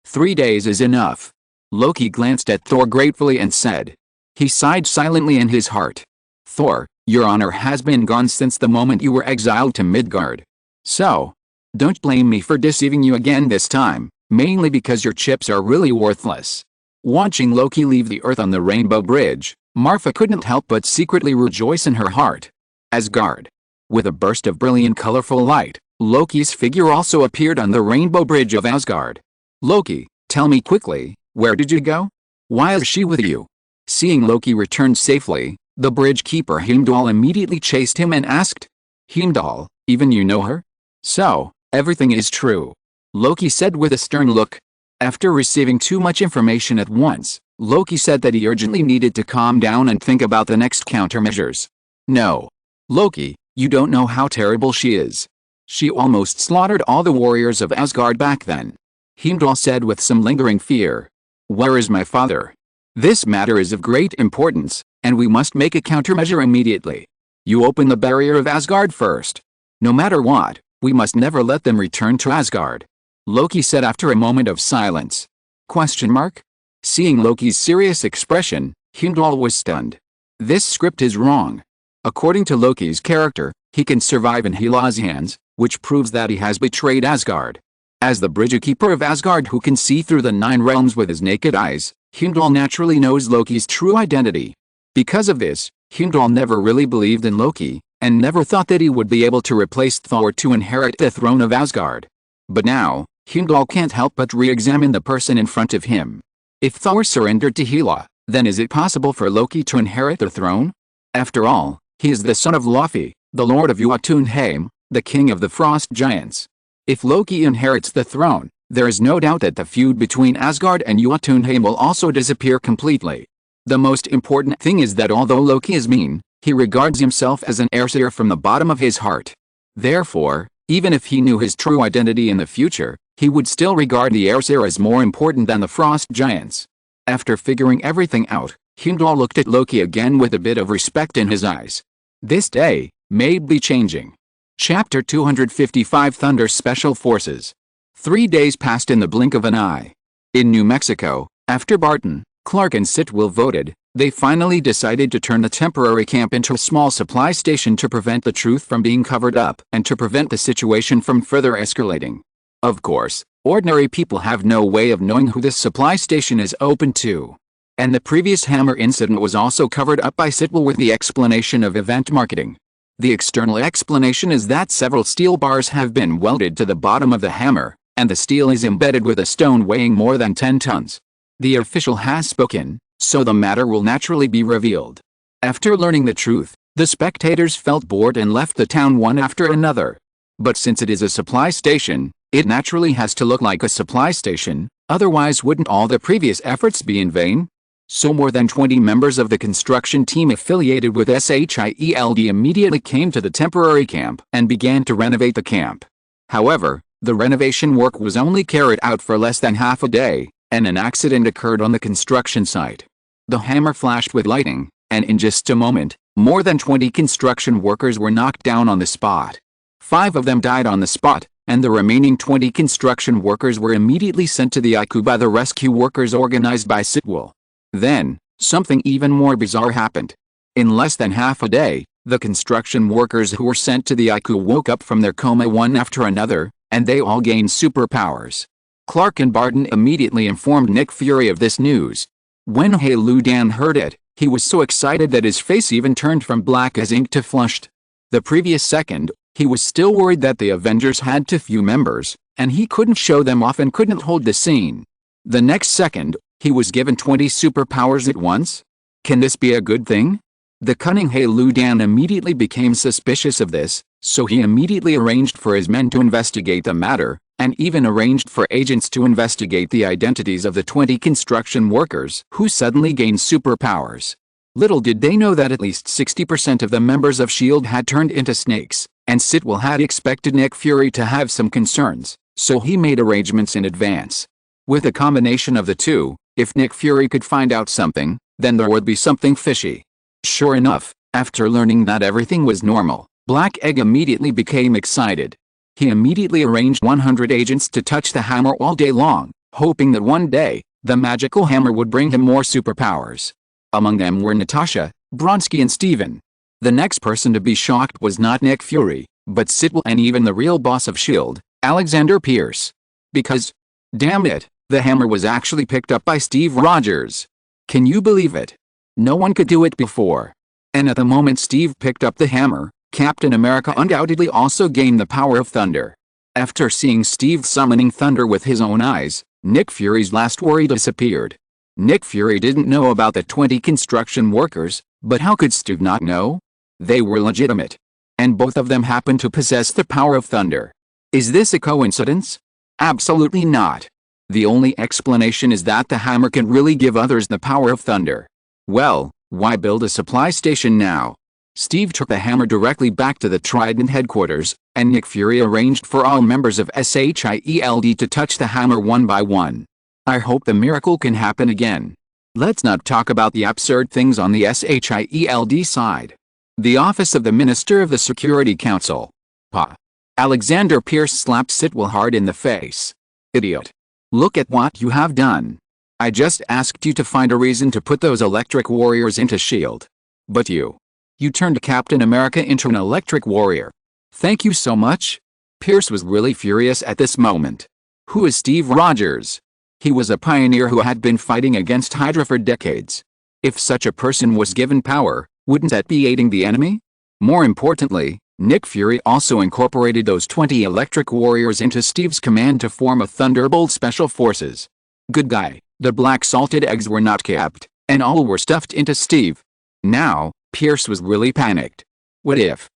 3 days is enough. Loki glanced at Thor gratefully and said. He sighed silently in his heart. Thor, your honor has been gone since the moment you were exiled to Midgard. So, don't blame me for deceiving you again this time, mainly because your chips are really worthless. Watching Loki leave the earth on the Rainbow Bridge, Marfa couldn't help but secretly rejoice in her heart. Asgard. With a burst of brilliant colorful light, Loki's figure also appeared on the Rainbow Bridge of Asgard. Loki, tell me quickly, where did you go? Why is she with you? Seeing Loki return safely, the bridge keeper Heimdall immediately chased him and asked. Heimdall, even you know her? So, everything is true. Loki said with a stern look, After receiving too much information at once, Loki said that he urgently needed to calm down and think about the next countermeasures. No. Loki, you don't know how terrible she is. She almost slaughtered all the warriors of Asgard back then. Heimdall said with some lingering fear. Where is my father? This matter is of great importance, and we must make a countermeasure immediately. You open the barrier of Asgard first. No matter what, we must never let them return to Asgard. Loki said after a moment of silence. Question mark? Seeing Loki's serious expression, Heimdall was stunned. This script is wrong. According to Loki's character, he can survive in Hela's hands, which proves that he has betrayed Asgard. As the bridge-keeper of Asgard who can see through the 9 realms with his naked eyes, Heimdall naturally knows Loki's true identity. Because of this, Heimdall never really believed in Loki, and never thought that he would be able to replace Thor to inherit the throne of Asgard. But now, Heimdall can't help but re-examine the person in front of him. If Thor surrendered to Hela, then is it possible for Loki to inherit the throne? After all, he is the son of Laufey, the lord of Jotunheim, the king of the frost giants. If Loki inherits the throne, there is no doubt that the feud between Asgard and Jotunheim will also disappear completely. The most important thing is that although Loki is mean, he regards himself as an Aesir from the bottom of his heart. Therefore, even if he knew his true identity in the future, he would still regard the Aesir as more important than the frost giants. After figuring everything out, Heimdall looked at Loki again with a bit of respect in his eyes. This day may be changing. Chapter 255 Thunder Special Forces. 3 days passed in the blink of an eye. In New Mexico, after Barton, Clark and Sitwell voted, they finally decided to turn the temporary camp into a small supply station to prevent the truth from being covered up and to prevent the situation from further escalating. Of course, ordinary people have no way of knowing who this supply station is open to. And the previous hammer incident was also covered up by Sitwell with the explanation of event marketing. The external explanation is that several steel bars have been welded to the bottom of the hammer, and the steel is embedded with a stone weighing more than 10 tons. The official has spoken, so the matter will naturally be revealed. After learning the truth, the spectators felt bored and left the town one after another. But since it is a supply station, it naturally has to look like a supply station, otherwise wouldn't all the previous efforts be in vain? So more than 20 members of the construction team affiliated with SHIELD immediately came to the temporary camp and began to renovate the camp. However, the renovation work was only carried out for less than half a day, and an accident occurred on the construction site. The hammer flashed with lightning, and in just a moment, more than 20 construction workers were knocked down on the spot. 5 of them died on the spot, and the remaining 20 construction workers were immediately sent to the IQ by the rescue workers organized by Sitwell. Then, something even more bizarre happened. In less than half a day, the construction workers who were sent to the IQ woke up from their coma one after another, and they all gained superpowers. Clark and Barton immediately informed Nick Fury of this news. When Hela heard it, he was so excited that his face even turned from black as ink to flushed. The previous second, he was still worried that the Avengers had too few members, and he couldn't show them off and couldn't hold the scene. The next second, he was given 20 superpowers at once? Can this be a good thing? The cunning Hela immediately became suspicious of this, so he immediately arranged for his men to investigate the matter, and even arranged for agents to investigate the identities of the 20 construction workers who suddenly gained superpowers. Little did they know that at least 60% of the members of S.H.I.E.L.D. had turned into snakes, and Sitwell had expected Nick Fury to have some concerns, so he made arrangements in advance. With a combination of the two, if Nick Fury could find out something, then there would be something fishy. Sure enough, after learning that everything was normal, Black Egg immediately became excited. He immediately arranged 100 agents to touch the hammer all day long, hoping that one day, the magical hammer would bring him more superpowers. Among them were Natasha, Bronski and Steven. The next person to be shocked was not Nick Fury, but Sitwell and even the real boss of S.H.I.E.L.D., Alexander Pierce. Because, damn it, the hammer was actually picked up by Steve Rogers. Can you believe it? No one could do it before. And at the moment Steve picked up the hammer, Captain America undoubtedly also gained the power of thunder. After seeing Steve summoning thunder with his own eyes, Nick Fury's last worry disappeared. Nick Fury didn't know about the 20 construction workers, but how could Steve not know? They were legitimate. And both of them happened to possess the power of thunder. Is this a coincidence? Absolutely not. The only explanation is that the hammer can really give others the power of thunder. Well, why build a supply station now? Steve took the hammer directly back to the Trident headquarters, and Nick Fury arranged for all members of SHIELD to touch the hammer one by one. I hope the miracle can happen again. Let's not talk about the absurd things on the SHIELD side. The office of the Minister of the Security Council. Pa. Alexander Pierce slapped Sitwell hard in the face. Idiot. Look at what you have done. I just asked you to find a reason to put those electric warriors into S.H.I.E.L.D. But you turned Captain America into an electric warrior. Thank you so much. Pierce was really furious at this moment. Who is Steve Rogers? He was a pioneer who had been fighting against Hydra for decades. If such a person was given power, wouldn't that be aiding the enemy? More importantly, Nick Fury also incorporated those 20 electric warriors into Steve's command to form a Thunderbolt Special Forces. Good guy, the black salted eggs were not kept, and all were stuffed into Steve. Now, Pierce was really panicked. What if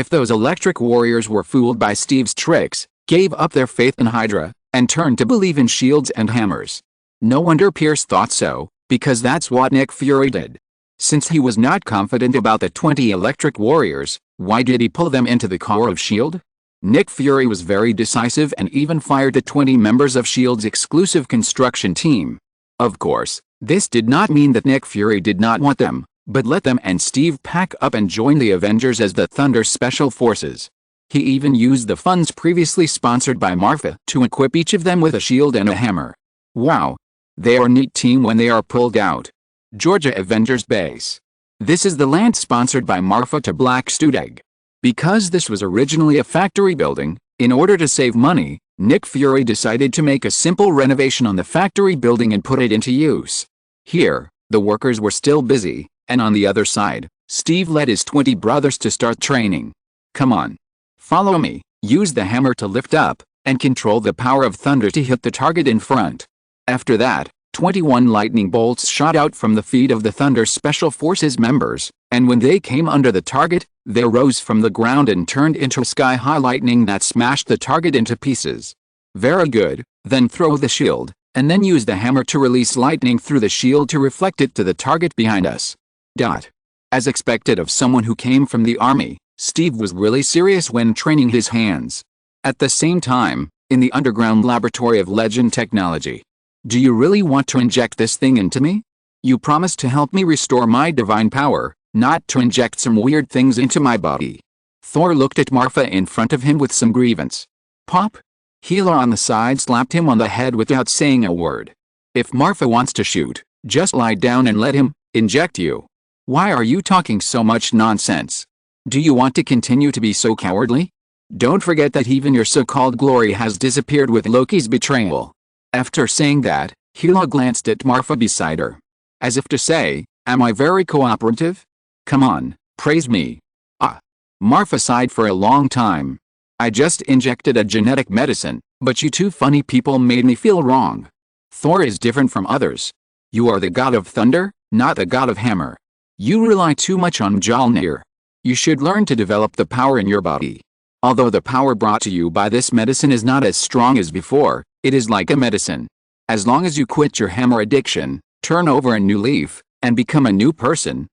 those electric warriors were fooled by Steve's tricks, gave up their faith in Hydra, and turned to believe in shields and hammers? No wonder Pierce thought so, because that's what Nick Fury did. Since he was not confident about the 20 electric warriors, why did he pull them into the core of S.H.I.E.L.D.? Nick Fury was very decisive and even fired the 20 members of S.H.I.E.L.D.'s exclusive construction team. Of course, this did not mean that Nick Fury did not want them, but let them and Steve pack up and join the Avengers as the Thunder Special Forces. He even used the funds previously sponsored by Marfa to equip each of them with a shield and a hammer. Wow. They are a neat team when they are pulled out. Georgia Avengers Base. This is the land sponsored by Marfa to Black Studeg. Because this was originally a factory building, in order to save money, Nick Fury decided to make a simple renovation on the factory building and put it into use. Here, the workers were still busy, and on the other side, Steve led his 20 brothers to start training. Come on. Follow me. Use the hammer to lift up, and control the power of thunder to hit the target in front. After that, 21 lightning bolts shot out from the feet of the Thunder Special Forces members, and when they came under the target, they rose from the ground and turned into sky-high lightning that smashed the target into pieces. Very good. Then throw the shield, and then use the hammer to release lightning through the shield to reflect it to the target behind us. As expected of someone who came from the army, Steve was really serious when training his hands. At the same time, in the underground laboratory of Legend Technology. Do you really want to inject this thing into me? You promised to help me restore my divine power, not to inject some weird things into my body. Thor looked at Marfa in front of him with some grievance. Pop? Hela on the side slapped him on the head without saying a word. If Marfa wants to shoot, just lie down and let him inject you. Why are you talking so much nonsense? Do you want to continue to be so cowardly? Don't forget that even your so-called glory has disappeared with Loki's betrayal. After saying that, Hela glanced at Marfa beside her. As if to say, am I very cooperative? Come on, praise me. Marfa sighed for a long time. I just injected a genetic medicine, but you two funny people made me feel wrong. Thor is different from others. You are the god of thunder, not the god of hammer. You rely too much on Mjolnir. You should learn to develop the power in your body. Although the power brought to you by this medicine is not as strong as before, it is like a medicine. As long as you quit your hammer addiction, turn over a new leaf, and become a new person,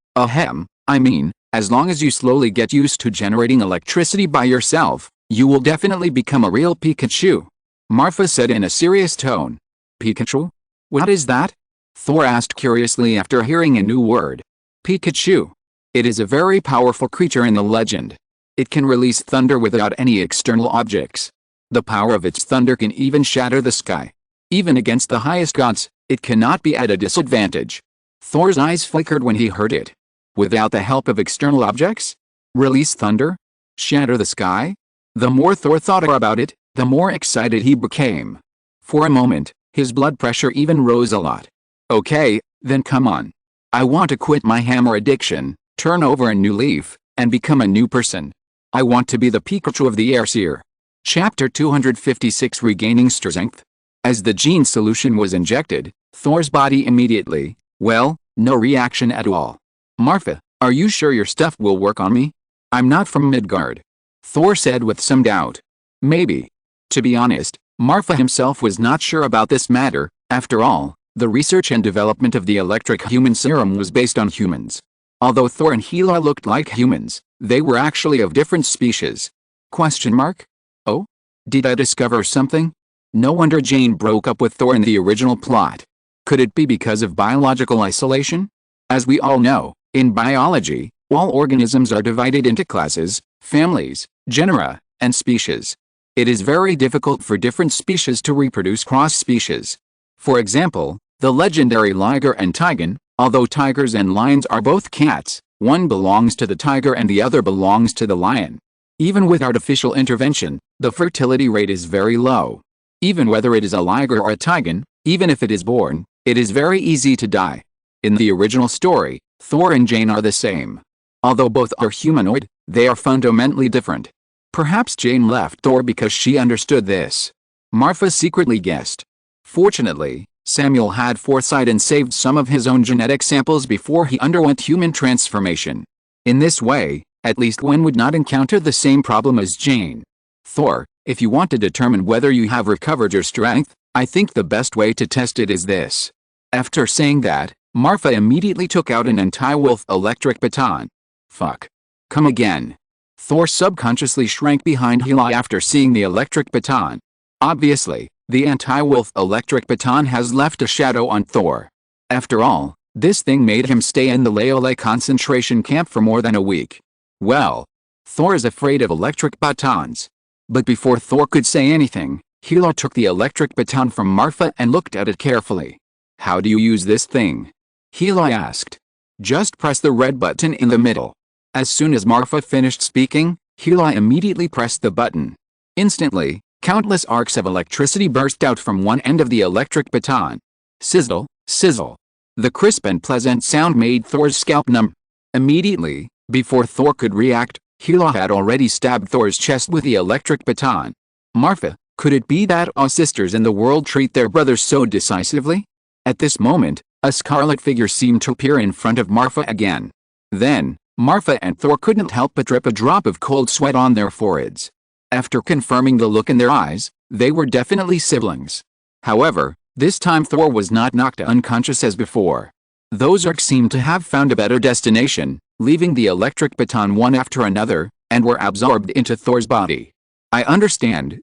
as long as you slowly get used to generating electricity by yourself, you will definitely become a real Pikachu. Marfa said in a serious tone. Pikachu? What is that? Thor asked curiously after hearing a new word. Pikachu. It is a very powerful creature in the legend. It can release thunder without any external objects. The power of its thunder can even shatter the sky. Even against the highest gods, it cannot be at a disadvantage. Thor's eyes flickered when he heard it. Without the help of external objects? Release thunder? Shatter the sky? The more Thor thought about it, the more excited he became. For a moment, his blood pressure even rose a lot. Okay, then come on. I want to quit my hammer addiction, turn over a new leaf, and become a new person. I want to be the Pikachu of the Airseer. Chapter 256 Regaining Strength. As the gene solution was injected, Thor's body immediately, no reaction at all. Marfa, are you sure your stuff will work on me? I'm not from Midgard. Thor said with some doubt. Maybe. To be honest, Marfa himself was not sure about this matter. After all, the research and development of the electric human serum was based on humans. Although Thor and Hela looked like humans, they were actually of different species. Question mark? Oh? Did I discover something? No wonder Jane broke up with Thor in the original plot. Could it be because of biological isolation? As we all know, in biology, all organisms are divided into classes, families, genera, and species. It is very difficult for different species to reproduce cross-species. For example, the legendary liger and tiger, although tigers and lions are both cats, one belongs to the tiger and the other belongs to the lion. Even with artificial intervention, the fertility rate is very low. Even whether it is a liger or a tiger, even if it is born, it is very easy to die. In the original story, Thor and Jane are the same. Although both are humanoid, they are fundamentally different. Perhaps Jane left Thor because she understood this. Marfa secretly guessed. Fortunately, Samuel had foresight and saved some of his own genetic samples before he underwent human transformation. In this way, at least Gwen would not encounter the same problem as Jane. Thor, if you want to determine whether you have recovered your strength, I think the best way to test it is this. After saying that, Marfa immediately took out an anti-wolf electric baton. Fuck. Come again. Thor subconsciously shrank behind Hela after seeing the electric baton. Obviously, the anti-wolf electric baton has left a shadow on Thor. After all, this thing made him stay in the Leole concentration camp for more than a week. Well, Thor is afraid of electric batons. But before Thor could say anything, Hela took the electric baton from Marfa and looked at it carefully. How do you use this thing? Hela asked. Just press the red button in the middle. As soon as Marfa finished speaking, Hela immediately pressed the button. Instantly, countless arcs of electricity burst out from one end of the electric baton. Sizzle, sizzle. The crisp and pleasant sound made Thor's scalp numb. Immediately, before Thor could react, Hela had already stabbed Thor's chest with the electric baton. Marfa, could it be that all sisters in the world treat their brothers so decisively? At this moment, a scarlet figure seemed to appear in front of Marfa again. Then, Marfa and Thor couldn't help but drip a drop of cold sweat on their foreheads. After confirming the look in their eyes, they were definitely siblings. However, this time Thor was not knocked unconscious as before. Those arcs seemed to have found a better destination, leaving the electric baton one after another, and were absorbed into Thor's body. I understand.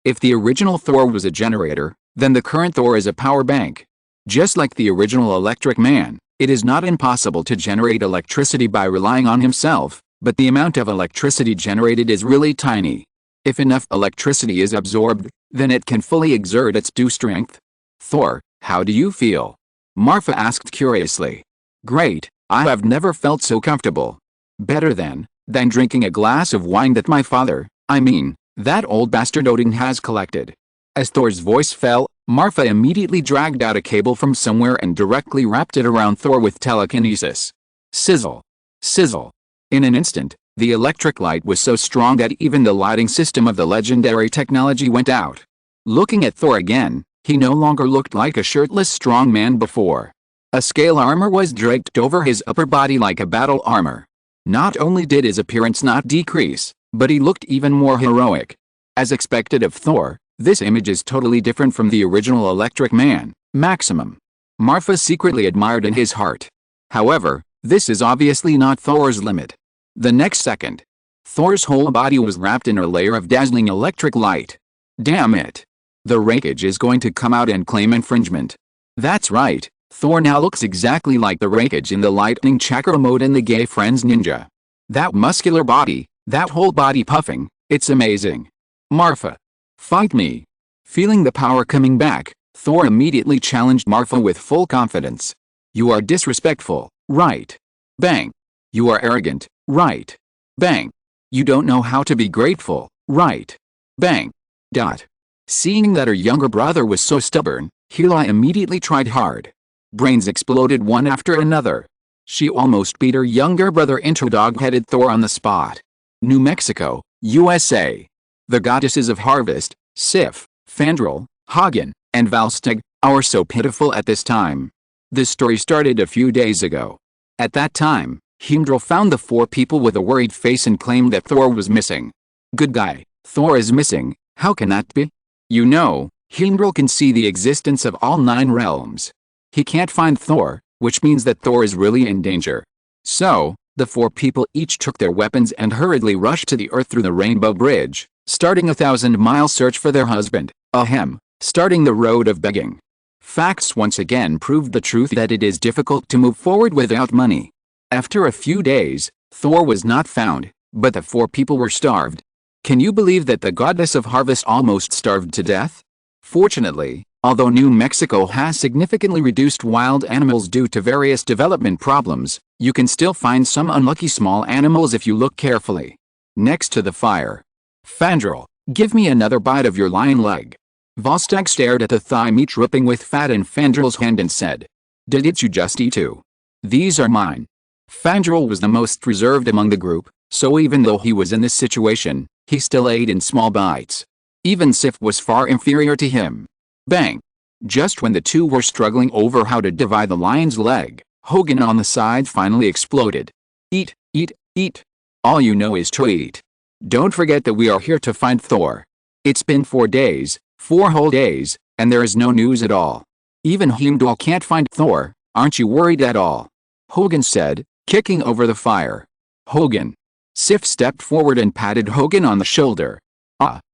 If the original Thor was a generator, then the current Thor is a power bank. Just like the original Electric Man, it is not impossible to generate electricity by relying on himself, but the amount of electricity generated is really tiny. If enough electricity is absorbed, then it can fully exert its due strength. Thor, how do you feel? Marfa asked curiously. Great, I have never felt so comfortable. Better than drinking a glass of wine that my father, that old bastard Odin has collected. As Thor's voice fell, Marfa immediately dragged out a cable from somewhere and directly wrapped it around Thor with telekinesis. Sizzle. Sizzle. In an instant, the electric light was so strong that even the lighting system of the legendary technology went out. Looking at Thor again, he no longer looked like a shirtless strong man before. A scale armor was draped over his upper body like a battle armor. Not only did his appearance not decrease, but he looked even more heroic. As expected of Thor, this image is totally different from the original Electric Man, Maximum. Marfa secretly admired in his heart. However, this is obviously not Thor's limit. The next second, Thor's whole body was wrapped in a layer of dazzling electric light. Damn it. The Raikage is going to come out and claim infringement. That's right, Thor now looks exactly like the Raikage in the lightning chakra mode in the Gay Friends Ninja. That muscular body, that whole body puffing, it's amazing. Marfa. Fight me. Feeling the power coming back, Thor immediately challenged Marfa with full confidence. You are disrespectful, right? Bang. You are arrogant, right? Bang. You don't know how to be grateful, right? Bang. Seeing that her younger brother was so stubborn, Hela immediately tried hard. Brains exploded one after another. She almost beat her younger brother into dog-headed Thor on the spot. New Mexico, USA. The goddesses of harvest, Sif, Fandral, Hagen, and Valstag, are so pitiful at this time. This story started a few days ago. At that time, Heimdall found the four people with a worried face and claimed that Thor was missing. Good guy, Thor is missing, How can that be? You know, Heimdall can see the existence of all 9 realms. He can't find Thor, which means that Thor is really in danger. So, the 4 people each took their weapons and hurriedly rushed to the earth through the Rainbow Bridge, starting a 1,000-mile search for their husband, starting the road of begging. Facts once again proved the truth that it is difficult to move forward without money. After a few days, Thor was not found, but the 4 people were starved. Can you believe that the goddess of harvest almost starved to death? Fortunately, although New Mexico has significantly reduced wild animals due to various development problems, you can still find some unlucky small animals if you look carefully. Next to the fire. Fandral, give me another bite of your lion leg. Vostok stared at the thigh meat dripping with fat in Fandral's hand and said, "Did you just eat 2? These are mine." Fandral was the most reserved among the group, so even though he was in this situation, he still ate in small bites. Even Sif was far inferior to him. Bang! Just when the two were struggling over how to divide the lion's leg, Hogan on the side finally exploded. "Eat, eat, eat. All you know is to eat. Don't forget that we are here to find Thor. It's been 4 days, 4 whole days, and there is no news at all. Even Heimdall can't find Thor, aren't you worried at all?" Hogan said, kicking over the fire. "Hogan." Sif stepped forward and patted Hogan on the shoulder.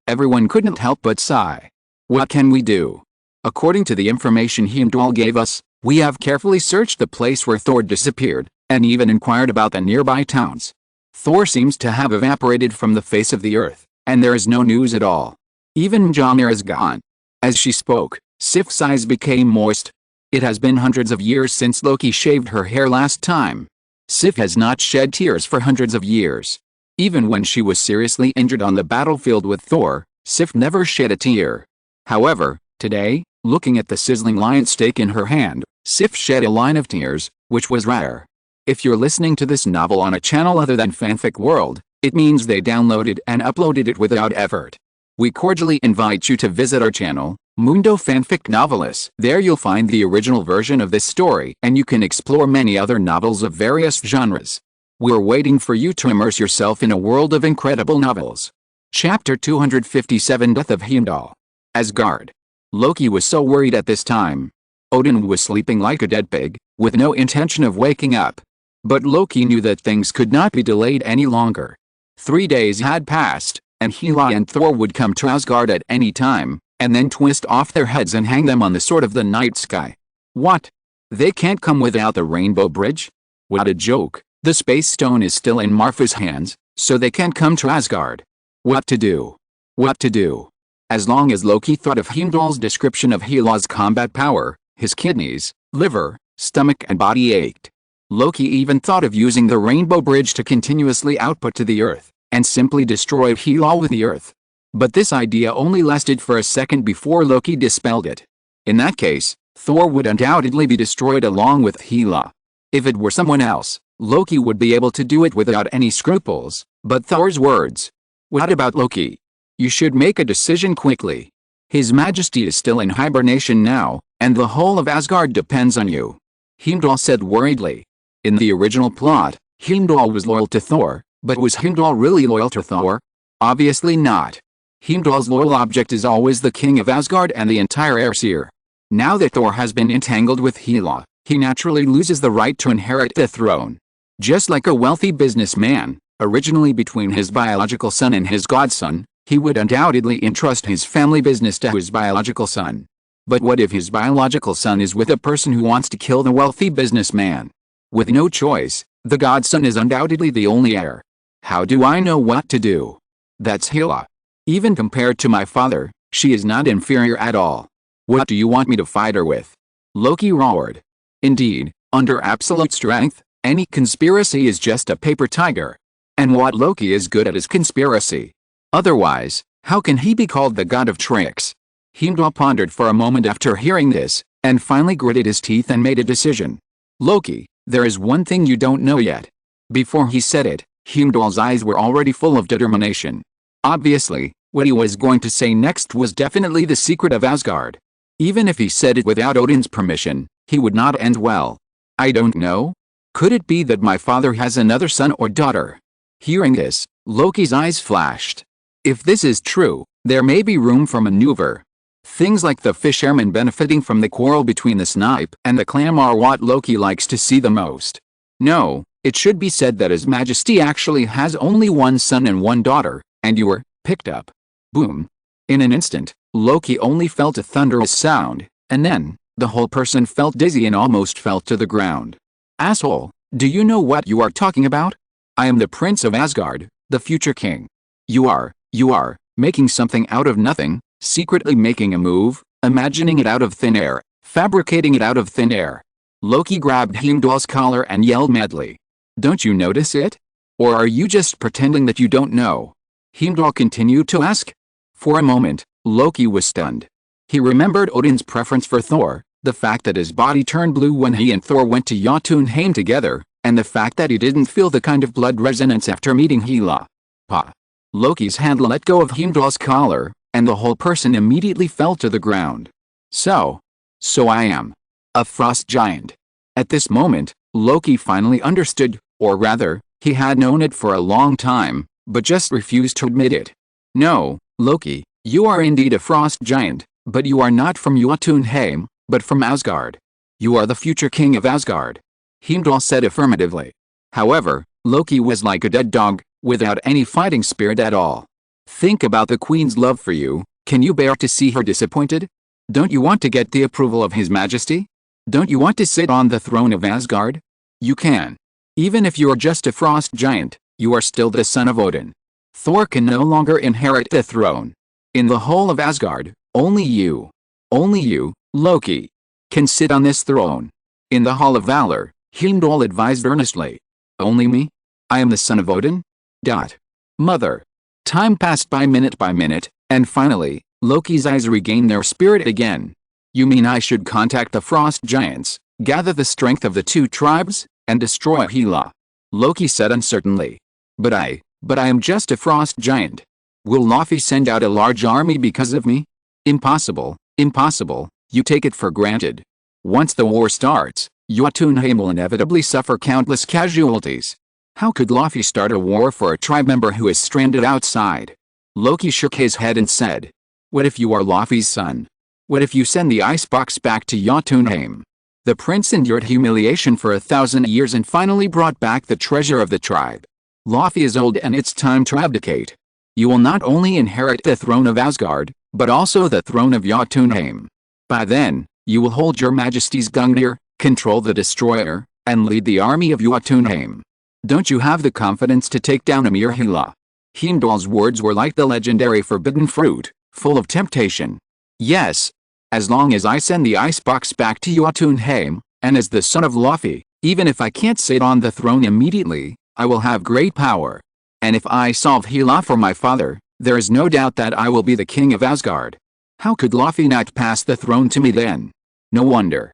Everyone couldn't help but sigh. "What can we do? According to the information Heimdall gave us, we have carefully searched the place where Thor disappeared, and even inquired about the nearby towns. Thor seems to have evaporated from the face of the earth, and there is no news at all. Even Mjolnir is gone." As she spoke, Sif's eyes became moist. It has been hundreds of years since Loki shaved her hair last time. Sif has not shed tears for hundreds of years. Even when she was seriously injured on the battlefield with Thor, Sif never shed a tear. However, today, looking at the sizzling lion steak in her hand, Sif shed a line of tears, which was rare. If you're listening to this novel on a channel other than Fanfic World, it means they downloaded and uploaded it without effort. We cordially invite you to visit our channel, Mundo Fanfic Novelis. There you'll find the original version of this story, and you can explore many other novels of various genres. We're waiting for you to immerse yourself in a world of incredible novels. Chapter 257, Death of Heimdall. Asgard. Loki was so worried at this time. Odin was sleeping like a dead pig, with no intention of waking up. But Loki knew that things could not be delayed any longer. 3 days had passed, and Hela and Thor would come to Asgard at any time, and then twist off their heads and hang them on the sword of the night sky. What? They can't come without the Rainbow Bridge? What a joke. The Space Stone is still in Marfa's hands, so they can't come to Asgard. What to do? What to do? As long as Loki thought of Heimdall's description of Hela's combat power, his kidneys, liver, stomach and body ached. Loki even thought of using the Rainbow Bridge to continuously output to the earth, and simply destroy Hela with the earth. But this idea only lasted for a second before Loki dispelled it. In that case, Thor would undoubtedly be destroyed along with Hela. If it were someone else, Loki would be able to do it without any scruples, but Thor's words. What about Loki? You should make a decision quickly. His Majesty is still in hibernation now, and the whole of Asgard depends on you. Heimdall said worriedly. In the original plot, Heimdall was loyal to Thor, but was Heimdall really loyal to Thor? Obviously not. Heimdall's loyal object is always the king of Asgard and the entire Aesir. Now that Thor has been entangled with Hela, he naturally loses the right to inherit the throne. Just like a wealthy businessman, originally between his biological son and his godson, he would undoubtedly entrust his family business to his biological son. But what if his biological son is with a person who wants to kill the wealthy businessman? With no choice, the godson is undoubtedly the only heir. How do I know what to do? That's Hela. Even compared to my father, she is not inferior at all. What do you want me to fight her with? Loki roared. Indeed, under absolute strength, any conspiracy is just a paper tiger. And what Loki is good at is conspiracy. Otherwise, how can he be called the god of tricks? Heimdall pondered for a moment after hearing this, and finally gritted his teeth and made a decision. Loki, there is one thing you don't know yet. Before he said it, Heimdall's eyes were already full of determination. Obviously, what he was going to say next was definitely the secret of Asgard. Even if he said it without Odin's permission, he would not end well. I don't know? Could it be that my father has another son or daughter? Hearing this, Loki's eyes flashed. If this is true, there may be room for maneuver. Things like the fish airmen benefiting from the quarrel between the snipe and the clam are what Loki likes to see the most. No, it should be said that His Majesty actually has only one son and one daughter, and you were picked up. Boom. In an instant, Loki only felt a thunderous sound, and then, the whole person felt dizzy and almost fell to the ground. Asshole, do you know what you are talking about? I am the Prince of Asgard, the future king. You are, making something out of nothing, secretly making a move, imagining it out of thin air, fabricating it out of thin air. Loki grabbed Heimdall's collar and yelled madly. Don't you notice it? Or are you just pretending that you don't know? Heimdall continued to ask. For a moment, Loki was stunned. He remembered Odin's preference for Thor, the fact that his body turned blue when he and Thor went to Jotunheim together, and the fact that he didn't feel the kind of blood resonance after meeting Hela. Loki's hand let go of Heimdall's collar, and the whole person immediately fell to the ground. So I am a frost giant. At this moment, Loki finally understood, or rather, he had known it for a long time, but just refused to admit it. No, Loki, you are indeed a frost giant, but you are not from Jotunheim, but from Asgard. You are the future king of Asgard. Heimdall said affirmatively. However, Loki was like a dead dog, without any fighting spirit at all. Think about the queen's love for you. Can you bear to see her disappointed? Don't you want to get the approval of His Majesty? Don't you want to sit on the throne of Asgard? You can. Even if you are just a frost giant, you are still the son of Odin. Thor can no longer inherit the throne. In the whole of Asgard, only you, Loki, can sit on this throne. In the Hall of Valor, Heimdall advised earnestly. Only me? I am the son of Odin? Mother. Time passed by minute, and finally, Loki's eyes regained their spirit again. You mean I should contact the frost giants, gather the strength of the two tribes, and destroy Hela? Loki said uncertainly. But I am just a frost giant. Will Laufey send out a large army because of me? Impossible, you take it for granted. Once the war starts, Jotunheim will inevitably suffer countless casualties. How could Laufey start a war for a tribe member who is stranded outside? Loki shook his head and said. What if you are Laufey's son? What if you send the icebox back to Jotunheim? The prince endured humiliation for 1,000 years and finally brought back the treasure of the tribe. Laufey is old and it's time to abdicate. You will not only inherit the throne of Asgard, but also the throne of Jotunheim. By then, you will hold your majesty's Gungnir, control the destroyer, and lead the army of Jotunheim. Don't you have the confidence to take down Amir Hela? Heimdall's words were like the legendary forbidden fruit, full of temptation. Yes. As long as I send the icebox back to Jotunheim, and as the son of Laufey, even if I can't sit on the throne immediately, I will have great power. And if I solve Hela for my father, there is no doubt that I will be the king of Asgard. How could Laufey not pass the throne to me then? No wonder.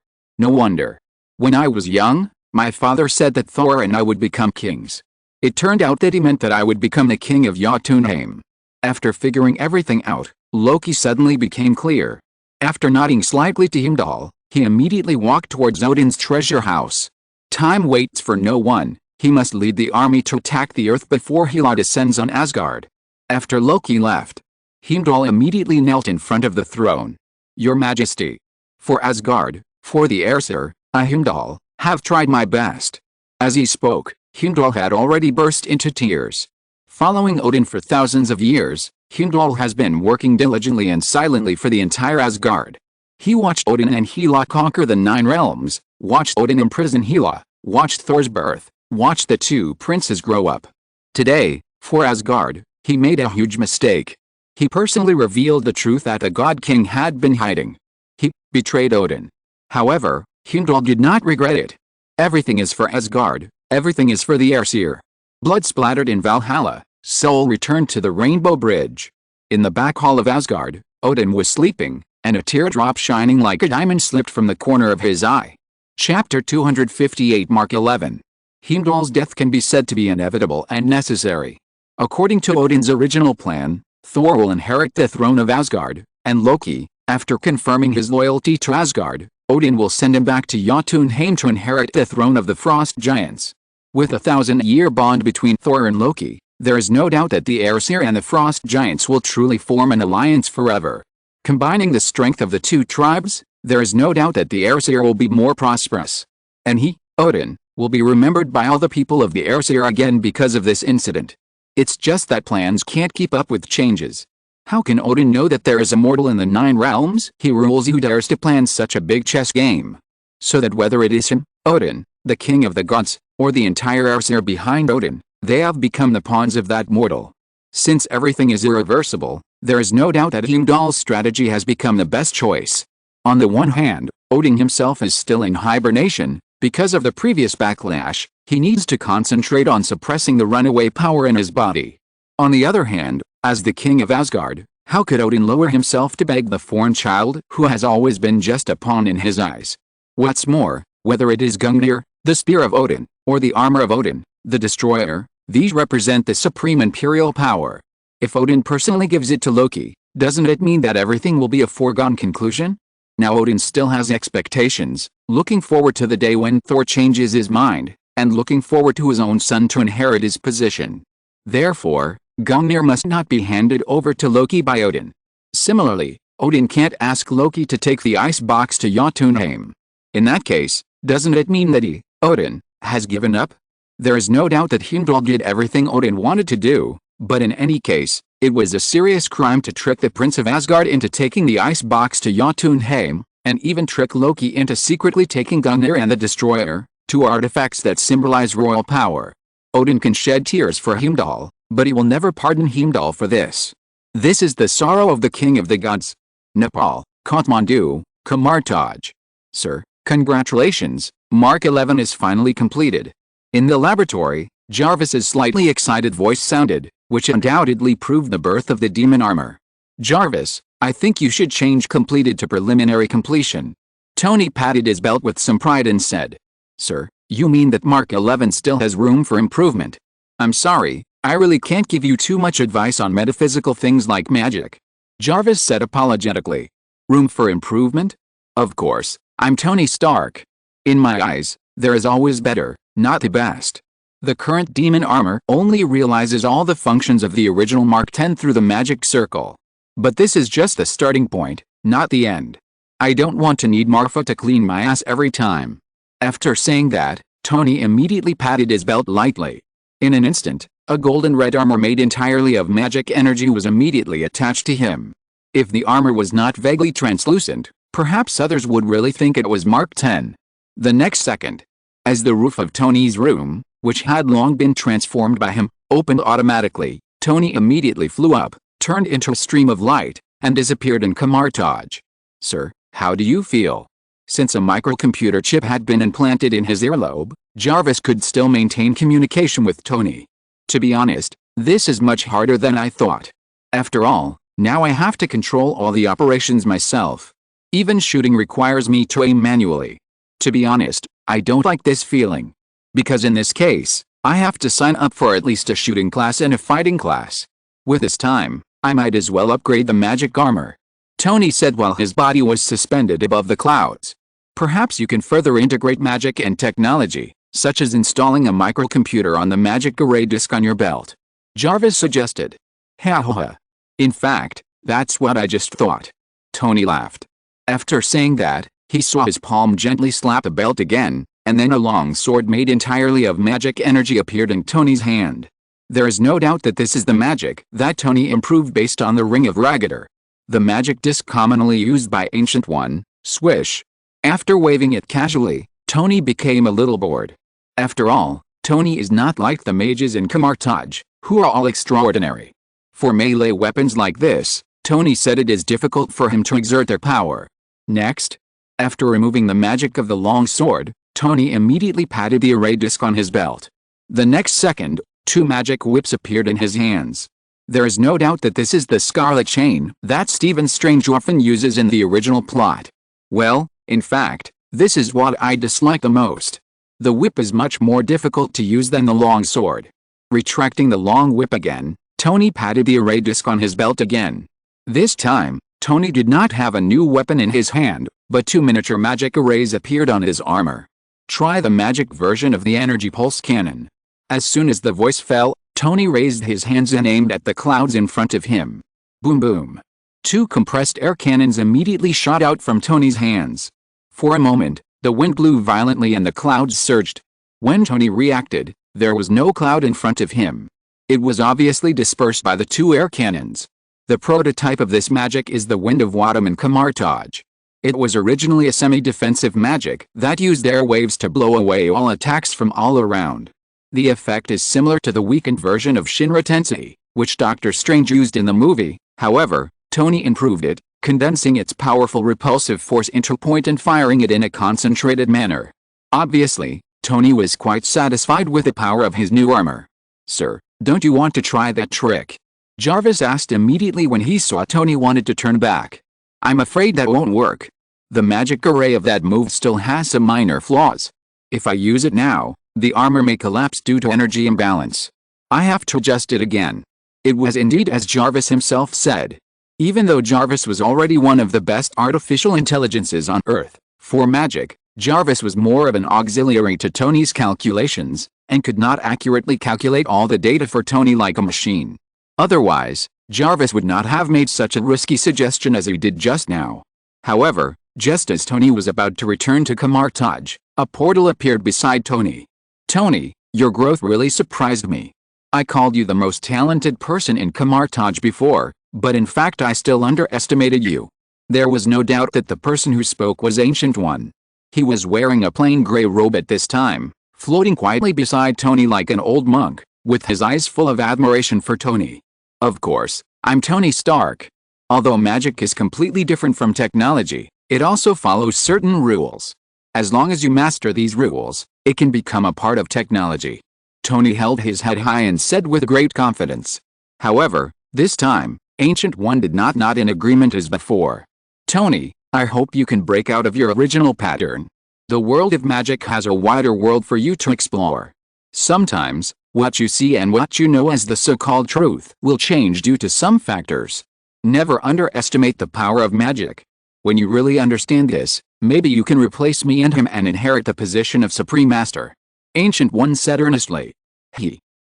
When I was young, my father said that Thor and I would become kings. It turned out that he meant that I would become the king of Jotunheim. After figuring everything out, Loki suddenly became clear. After nodding slightly to Heimdall, he immediately walked towards Odin's treasure house. Time waits for no one. He must lead the army to attack the earth before Hela descends on Asgard. After Loki left, Heimdall immediately knelt in front of the throne. Your Majesty. For Asgard, for the Aesir, I Heimdall, have tried my best. As he spoke, Heimdall had already burst into tears. Following Odin for thousands of years, Heimdall has been working diligently and silently for the entire Asgard. He watched Odin and Hela conquer the 9 realms, watched Odin imprison Hela, watched Thor's birth, watched the two princes grow up. Today, for Asgard, he made a huge mistake. He personally revealed the truth that the God King had been hiding. He betrayed Odin. However, Heimdall did not regret it. Everything is for Asgard, everything is for the Aesir. Blood splattered in Valhalla, soul returned to the Rainbow Bridge. In the back hall of Asgard, Odin was sleeping, and a teardrop shining like a diamond slipped from the corner of his eye. Chapter 258 Mark 11. Heimdall's death can be said to be inevitable and necessary. According to Odin's original plan, Thor will inherit the throne of Asgard, and Loki, after confirming his loyalty to Asgard, Odin will send him back to Jotunheim to inherit the throne of the Frost Giants. With a 1,000-year bond between Thor and Loki, There is no doubt that the Aesir and the Frost Giants will truly form an alliance forever. Combining the strength of the two tribes, there is no doubt that the Aesir will be more prosperous. And he, Odin, will be remembered by all the people of the Aesir again because of this incident. It's just that plans can't keep up with changes. How can Odin know that there is a mortal in the 9 realms he rules who dares to plan such a big chess game? So that whether it is him, Odin, the king of the gods, or the entire Aesir behind Odin, they have become the pawns of that mortal. Since everything is irreversible, there is no doubt that Heimdall's strategy has become the best choice. On the one hand, Odin himself is still in hibernation. Because of the previous backlash, he needs to concentrate on suppressing the runaway power in his body. On the other hand, as the king of Asgard, how could Odin lower himself to beg the foreign child who has always been just a pawn in his eyes? What's more, whether it is Gungnir, the spear of Odin, or the armor of Odin, the destroyer, these represent the supreme imperial power. If Odin personally gives it to Loki, doesn't it mean that everything will be a foregone conclusion? Now Odin still has expectations, looking forward to the day when Thor changes his mind, and looking forward to his own son to inherit his position. Therefore, Gungnir must not be handed over to Loki by Odin. Similarly, Odin can't ask Loki to take the ice box to Jotunheim. In that case, doesn't it mean that he, Odin, has given up? There is no doubt that Heimdall did everything Odin wanted to do, but in any case, it was a serious crime to trick the Prince of Asgard into taking the ice box to Jotunheim, and even trick Loki into secretly taking Gungnir and the Destroyer, two artifacts that symbolize royal power. Odin can shed tears for Heimdall, but he will never pardon Heimdall for this. This is the sorrow of the king of the gods. Nepal, Kathmandu, Kamartaj. Sir, congratulations, Mark 11 is finally completed. In the laboratory, Jarvis's slightly excited voice sounded, which undoubtedly proved the birth of the demon armor. Jarvis, I think you should change completed to preliminary completion. Tony patted his belt with some pride and said, Sir, you mean that Mark 11 still has room for improvement? I'm sorry, I really can't give you too much advice on metaphysical things like magic. Jarvis said apologetically. Room for improvement? Of course, I'm Tony Stark. In my eyes, there is always better, not the best. The current demon armor only realizes all the functions of the original Mark 10 through the magic circle. But this is just the starting point, not the end. I don't want to need Marfa to clean my ass every time. After saying that, Tony immediately patted his belt lightly. In an instant, a golden red armor made entirely of magic energy was immediately attached to him. If the armor was not vaguely translucent, perhaps others would really think it was Mark 10. The next second, as the roof of Tony's room, which had long been transformed by him, opened automatically, Tony immediately flew up, turned into a stream of light, and disappeared in Kamartaj. Sir, how do you feel? Since a microcomputer chip had been implanted in his earlobe, Jarvis could still maintain communication with Tony. To be honest, this is much harder than I thought. After all, now I have to control all the operations myself. Even shooting requires me to aim manually. To be honest, I don't like this feeling. Because in this case, I have to sign up for at least a shooting class and a fighting class. With this time, I might as well upgrade the magic armor. Tony said while his body was suspended above the clouds. Perhaps you can further integrate magic and technology, such as installing a microcomputer on the magic array disk on your belt. Jarvis suggested. Ha ha ha. In fact, that's what I just thought. Tony laughed. After saying that, he saw his palm gently slap the belt again, and then a long sword made entirely of magic energy appeared in Tony's hand. There is no doubt that this is the magic that Tony improved based on the Ring of Ragadir. The magic disc commonly used by Ancient One, swish. After waving it casually, Tony became a little bored. After all, Tony is not like the mages in Kamartaj, who are all extraordinary. For melee weapons like this, Tony said it is difficult for him to exert their power. Next, after removing the magic of the long sword, Tony immediately patted the array disc on his belt. The next second, 2 magic whips appeared in his hands. There is no doubt that this is the Scarlet Chain that Stephen Strange often uses in the original plot. Well, in fact, this is what I dislike the most. The whip is much more difficult to use than the long sword. Retracting the long whip again, Tony patted the array disc on his belt again. This time, Tony did not have a new weapon in his hand, but 2 miniature magic arrays appeared on his armor. Try the magic version of the energy pulse cannon. As soon as the voice fell, Tony raised his hands and aimed at the clouds in front of him. Boom boom. Two compressed air cannons immediately shot out from Tony's hands. For a moment, the wind blew violently and the clouds surged. When Tony reacted, there was no cloud in front of him. It was obviously dispersed by the two air cannons. The prototype of this magic is the Wind of Wadam and Kamartaj. It was originally a semi-defensive magic that used air waves to blow away all attacks from all around. The effect is similar to the weakened version of Shinra Tensei, which Doctor Strange used in the movie. However, Tony improved it, condensing its powerful repulsive force into a point and firing it in a concentrated manner. Obviously, Tony was quite satisfied with the power of his new armor. "Sir, don't you want to try that trick?" Jarvis asked immediately when he saw Tony wanted to turn back. "I'm afraid that won't work. The magic array of that move still has some minor flaws. If I use it now, the armor may collapse due to energy imbalance. I have to adjust it again." It was indeed as Jarvis himself said. Even though Jarvis was already one of the best artificial intelligences on Earth, for magic, Jarvis was more of an auxiliary to Tony's calculations, and could not accurately calculate all the data for Tony like a machine. Otherwise, Jarvis would not have made such a risky suggestion as he did just now. However, just as Tony was about to return to Kamartaj, a portal appeared beside Tony. "Tony, your growth really surprised me. I called you the most talented person in Kamartaj before, but in fact I still underestimated you." There was no doubt that the person who spoke was Ancient One. He was wearing a plain gray robe at this time, floating quietly beside Tony like an old monk, with his eyes full of admiration for Tony. "Of course, I'm Tony Stark. Although magic is completely different from technology, it also follows certain rules. As long as you master these rules, it can become a part of technology." Tony held his head high and said with great confidence. However, this time, Ancient One did not nod in agreement as before. "Tony, I hope you can break out of your original pattern. The world of magic has a wider world for you to explore. Sometimes, what you see and what you know as the so-called truth will change due to some factors. Never underestimate the power of magic. When you really understand this, maybe you can replace me and him and inherit the position of Supreme Master," Ancient One said earnestly.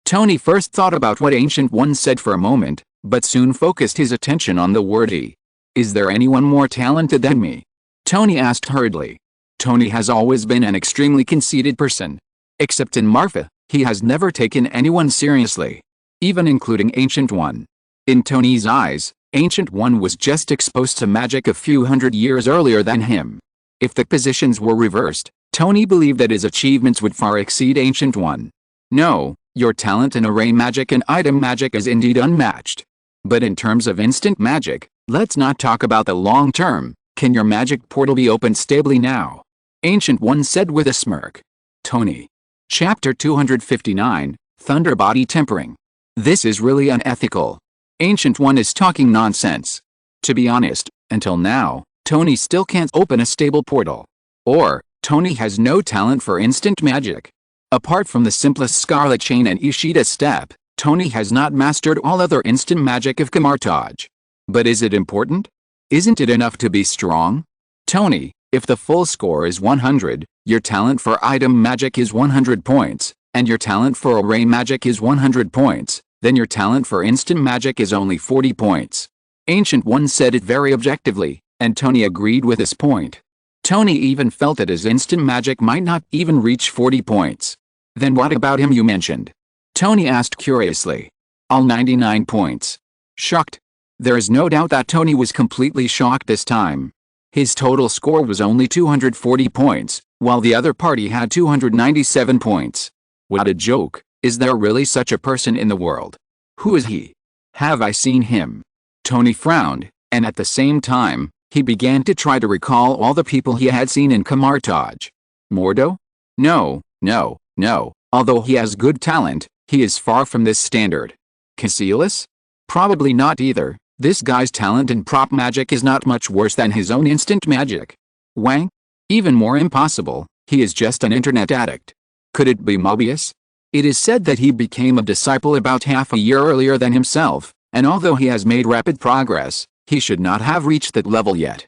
Tony first thought about what Ancient One said for a moment, but soon focused his attention on the word he. "Is there anyone more talented than me?" Tony asked hurriedly. Tony has always been an extremely conceited person. Except in Marfa, he has never taken anyone seriously, even including Ancient One. In Tony's eyes, Ancient One was just exposed to magic a few hundred years earlier than him. If the positions were reversed, Tony believed that his achievements would far exceed Ancient One. "No, your talent in array magic and item magic is indeed unmatched. But in terms of instant magic, let's not talk about the long term. Can your magic portal be opened stably now?" Ancient One said with a smirk. Tony. Chapter 259, Thunder Body Tempering. This is really unethical. Ancient One is talking nonsense. To be honest, until now, Tony still can't open a stable portal. Or, Tony has no talent for instant magic. Apart from the simplest Scarlet Chain and Ishida Step, Tony has not mastered all other instant magic of Kamartaj. But is it important? Isn't it enough to be strong? Tony, if the full score is 100, your talent for item magic is 100 points, and your talent for array magic is 100 points, then your talent for instant magic is only 40 points. Ancient One said it very objectively, and Tony agreed with this point. Tony even felt that his instant magic might not even reach 40 points. "Then what about him you mentioned?" Tony asked curiously. "All 99 points." Shocked. There is no doubt that Tony was completely shocked this time. His total score was only 240 points, while the other party had 297 points. What a joke. Is there really such a person in the world? Who is he? Have I seen him? Tony frowned, and at the same time, he began to try to recall all the people he had seen in Kamartaj. Mordo? No. Although he has good talent, he is far from this standard. Cassius? Probably not either. This guy's talent in prop magic is not much worse than his own instant magic. Wang? Even more impossible, he is just an internet addict. Could it be Mobius? It is said that he became a disciple about half a year earlier than himself, and although he has made rapid progress, he should not have reached that level yet.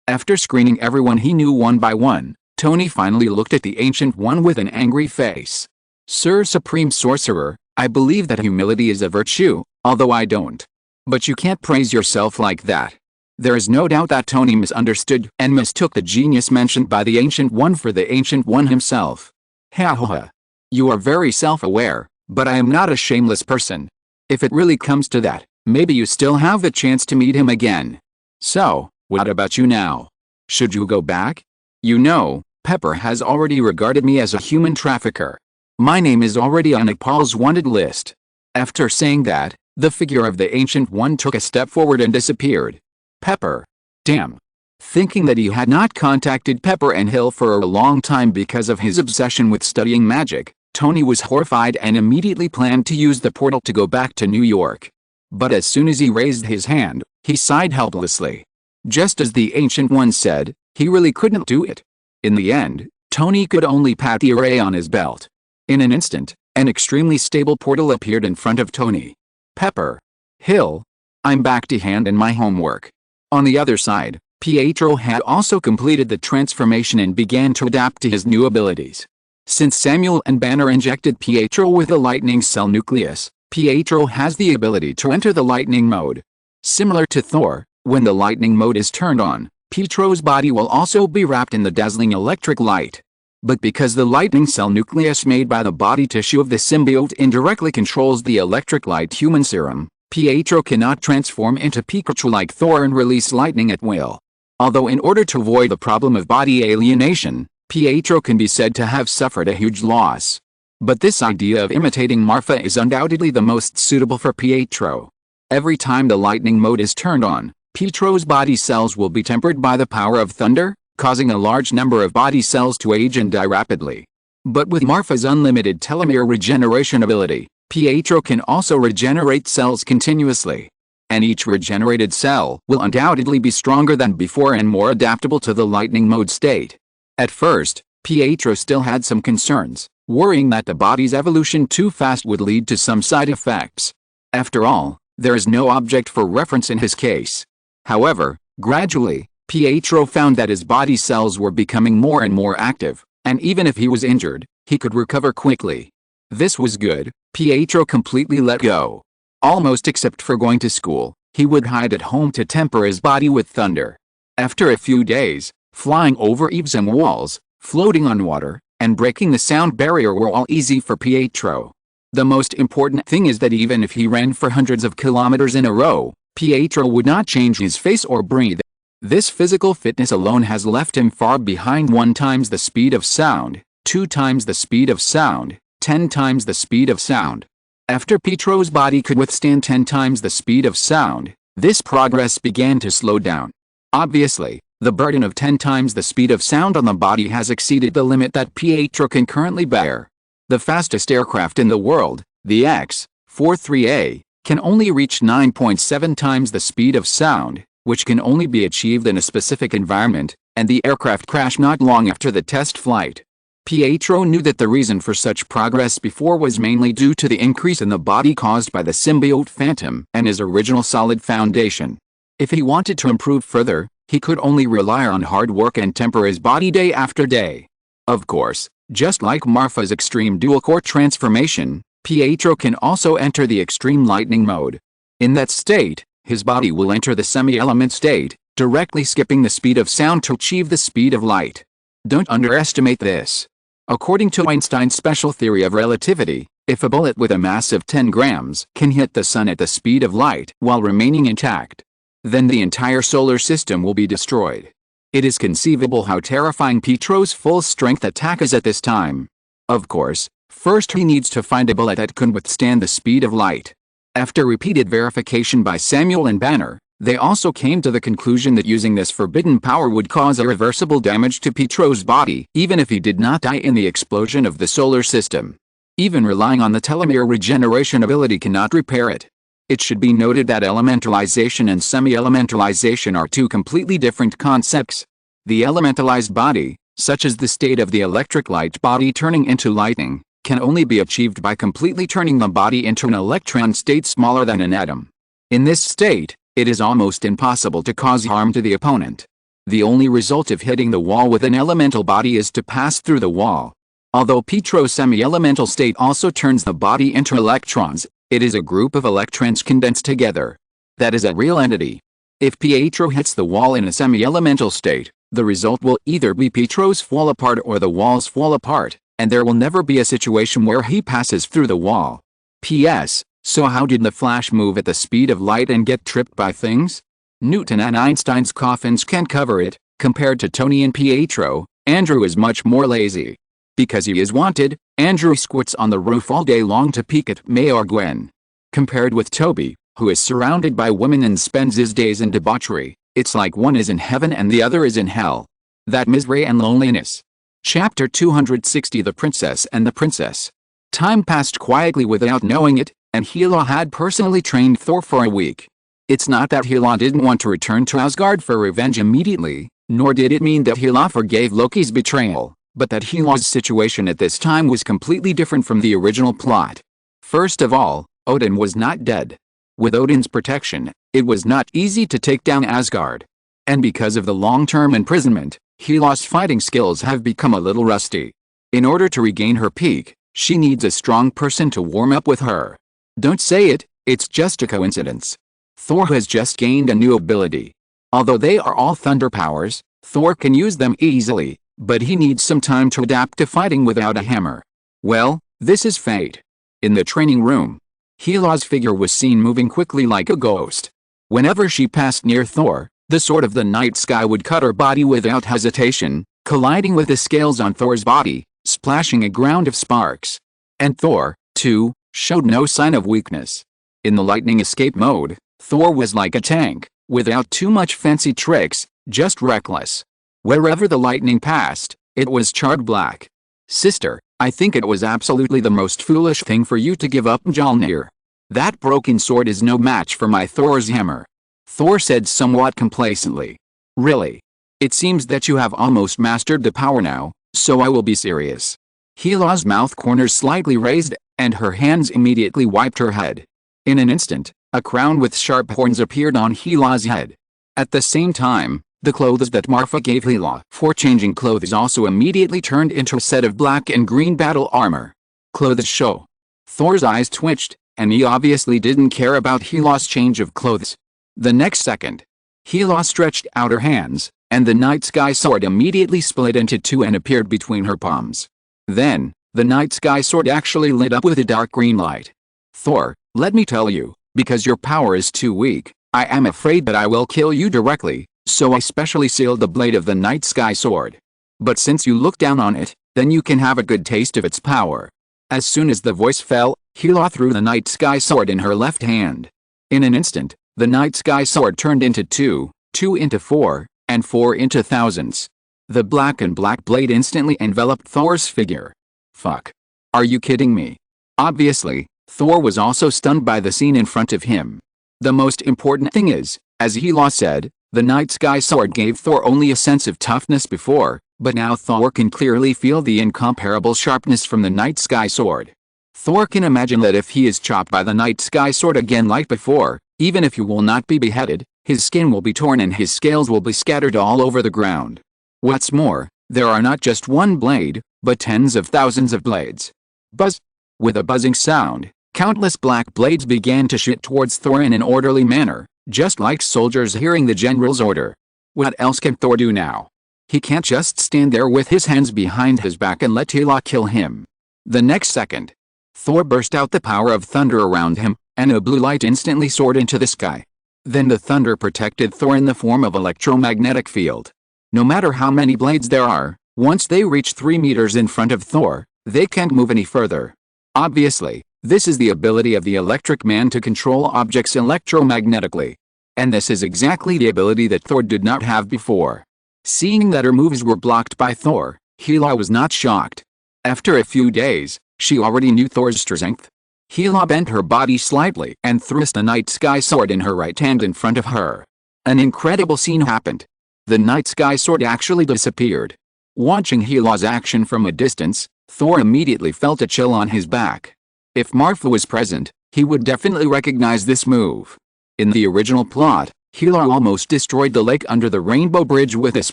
After screening everyone he knew one by one, Tony finally looked at the Ancient One with an angry face. "Sir Supreme Sorcerer, I believe that humility is a virtue, although I don't. But you can't praise yourself like that. There is no doubt that Tony misunderstood and mistook the genius mentioned by the Ancient One for the Ancient One himself. Ha ha ha. You are very self-aware, but I am not a shameless person. If it really comes to that, maybe you still have the chance to meet him again. So, what about you now? Should you go back? You know, Pepper has already regarded me as a human trafficker. My name is already on Nepal's wanted list. After saying that, the figure of the Ancient One took a step forward and disappeared. Pepper. Damn. Thinking that he had not contacted Pepper and Hill for a long time because of his obsession with studying magic, Tony was horrified and immediately planned to use the portal to go back to New York. But as soon as he raised his hand, he sighed helplessly. Just as the Ancient One said, he really couldn't do it. In the end, Tony could only pat the array on his belt. In an instant, an extremely stable portal appeared in front of Tony. Pepper. Hill. I'm back to hand in my homework. On the other side, Pietro had also completed the transformation and began to adapt to his new abilities. Since Samuel and Banner injected Pietro with the lightning cell nucleus, Pietro has the ability to enter the lightning mode. Similar to Thor, when the lightning mode is turned on, Pietro's body will also be wrapped in the dazzling electric light. But because the lightning cell nucleus made by the body tissue of the symbiote indirectly controls the electric light human serum, Pietro cannot transform into Pikachu like Thor and release lightning at will. Although in order to avoid the problem of body alienation, Pietro can be said to have suffered a huge loss. But this idea of imitating Marfa is undoubtedly the most suitable for Pietro. Every time the lightning mode is turned on, Pietro's body cells will be tempered by the power of thunder, causing a large number of body cells to age and die rapidly. But with Marfa's unlimited telomere regeneration ability, Pietro can also regenerate cells continuously. And each regenerated cell will undoubtedly be stronger than before and more adaptable to the lightning mode state. At first, Pietro still had some concerns, worrying that the body's evolution too fast would lead to some side effects. After all, there is no object for reference in his case. However, gradually, Pietro found that his body cells were becoming more and more active, and even if he was injured, he could recover quickly. This was good. Pietro completely let go. Almost except for going to school, he would hide at home to temper his body with thunder. After a few days, flying over eaves and walls, floating on water, and breaking the sound barrier were all easy for Pietro. The most important thing is that even if he ran for hundreds of kilometers in a row, Pietro would not change his face or breathe. This physical fitness alone has left him far behind 1 times the speed of sound, 2 times the speed of sound, 10 times the speed of sound. After Pietro's body could withstand 10 times the speed of sound, this progress began to slow down. Obviously, the burden of 10 times the speed of sound on the body has exceeded the limit that Pietro can currently bear. The fastest aircraft in the world, the X-43A, can only reach 9.7 times the speed of sound, which can only be achieved in a specific environment, and the aircraft crashed not long after the test flight. Pietro knew that the reason for such progress before was mainly due to the increase in the body caused by the symbiote phantom and his original solid foundation. If he wanted to improve further, he could only rely on hard work and temper his body day after day. Of course, just like Marfa's extreme dual-core transformation, Pietro can also enter the extreme lightning mode. In that state, his body will enter the semi-element state, directly skipping the speed of sound to achieve the speed of light. Don't underestimate this. According to Einstein's special theory of relativity, if a bullet with a mass of 10 grams can hit the sun at the speed of light while remaining intact, then the entire solar system will be destroyed. It is conceivable how terrifying Pietro's full-strength attack is at this time. Of course, first he needs to find a bullet that can withstand the speed of light. After repeated verification by Samuel and Banner, they also came to the conclusion that using this forbidden power would cause irreversible damage to Pietro's body, even if he did not die in the explosion of the solar system. Even relying on the telomere regeneration ability cannot repair it. It should be noted that elementalization and semi-elementalization are 2 completely different concepts. The elementalized body, such as the state of the electric light body turning into lightning, can only be achieved by completely turning the body into an electron state smaller than an atom. In this state, it is almost impossible to cause harm to the opponent. The only result of hitting the wall with an elemental body is to pass through the wall. Although Pietro's semi-elemental state also turns the body into electrons, it is a group of electrons condensed together. That is a real entity. If Pietro hits the wall in a semi-elemental state, the result will either be Pietro's fall apart or the walls fall apart, and there will never be a situation where he passes through the wall. P.S. So how did the Flash move at the speed of light and get tripped by things? Newton and Einstein's coffins can't cover it. Compared to Tony and Pietro, Andrew is much more lazy. Because he is wanted, Andrew squats on the roof all day long to peek at May or Gwen. Compared with Toby, who is surrounded by women and spends his days in debauchery, it's like one is in heaven and the other is in hell. That misery and loneliness. Chapter 260 The Princess and the Princess. Time passed quietly without knowing it, and Hela had personally trained Thor for a week. It's not that Hela didn't want to return to Asgard for revenge immediately, nor did it mean that Hela forgave Loki's betrayal, but that Hela's situation at this time was completely different from the original plot. First of all, Odin was not dead. With Odin's protection, it was not easy to take down Asgard. And because of the long-term imprisonment, Hela's fighting skills have become a little rusty. In order to regain her peak, she needs a strong person to warm up with her. Don't say it, it's just a coincidence. Thor has just gained a new ability. Although they are all thunder powers, Thor can use them easily, but he needs some time to adapt to fighting without a hammer. Well, this is fate. In the training room, Hela's figure was seen moving quickly like a ghost. Whenever she passed near Thor, the sword of the night sky would cut her body without hesitation, colliding with the scales on Thor's body, splashing a ground of sparks. And Thor, too, showed no sign of weakness. In the lightning escape mode, Thor was like a tank, without too much fancy tricks, just reckless. Wherever the lightning passed, it was charred black. Sister, I think it was absolutely the most foolish thing for you to give up Mjolnir. That broken sword is no match for my Thor's hammer. Thor said somewhat complacently. Really? It seems that you have almost mastered the power now, so I will be serious. Hela's mouth corners slightly raised, and her hands immediately wiped her head. In an instant, a crown with sharp horns appeared on Hela's head. At the same time, the clothes that Marfa gave Hela for changing clothes also immediately turned into a set of black and green battle armor. Clothes show. Thor's eyes twitched, and he obviously didn't care about Hela's change of clothes. The next second, Hela stretched out her hands, and the night sky sword immediately split into two and appeared between her palms. Then, the night sky sword actually lit up with a dark green light. Thor, let me tell you, because your power is too weak, I am afraid that I will kill you directly, so I specially sealed the blade of the night sky sword. But since you look down on it, then you can have a good taste of its power. As soon as the voice fell, Hela threw the night sky sword in her left hand. In an instant, the night sky sword turned into 2, 2 into 4, and 4 into thousands. The black and black blade instantly enveloped Thor's figure. Fuck. Are you kidding me? Obviously, Thor was also stunned by the scene in front of him. The most important thing is, as Hela said, the night sky sword gave Thor only a sense of toughness before, but now Thor can clearly feel the incomparable sharpness from the night sky sword. Thor can imagine that if he is chopped by the night sky sword again like before, even if he will not be beheaded, his skin will be torn and his scales will be scattered all over the ground. What's more, there are not just one blade, but tens of thousands of blades. Buzz! With a buzzing sound, countless black blades began to shoot towards Thor in an orderly manner, just like soldiers hearing the general's order. What else can Thor do now? He can't just stand there with his hands behind his back and let Hela kill him. The next second, Thor burst out the power of thunder around him, and a blue light instantly soared into the sky. Then the thunder protected Thor in the form of electromagnetic field. No matter how many blades there are, once they reach 3 meters in front of Thor, they can't move any further. Obviously, this is the ability of the Electric Man to control objects electromagnetically. And this is exactly the ability that Thor did not have before. Seeing that her moves were blocked by Thor, Hela was not shocked. After a few days, she already knew Thor's strength. Hela bent her body slightly and thrust a night sky sword in her right hand in front of her. An incredible scene happened. The night sky sword actually disappeared. Watching Hela's action from a distance, Thor immediately felt a chill on his back. If Marfa was present, he would definitely recognize this move. In the original plot, Hela almost destroyed the lake under the Rainbow Bridge with this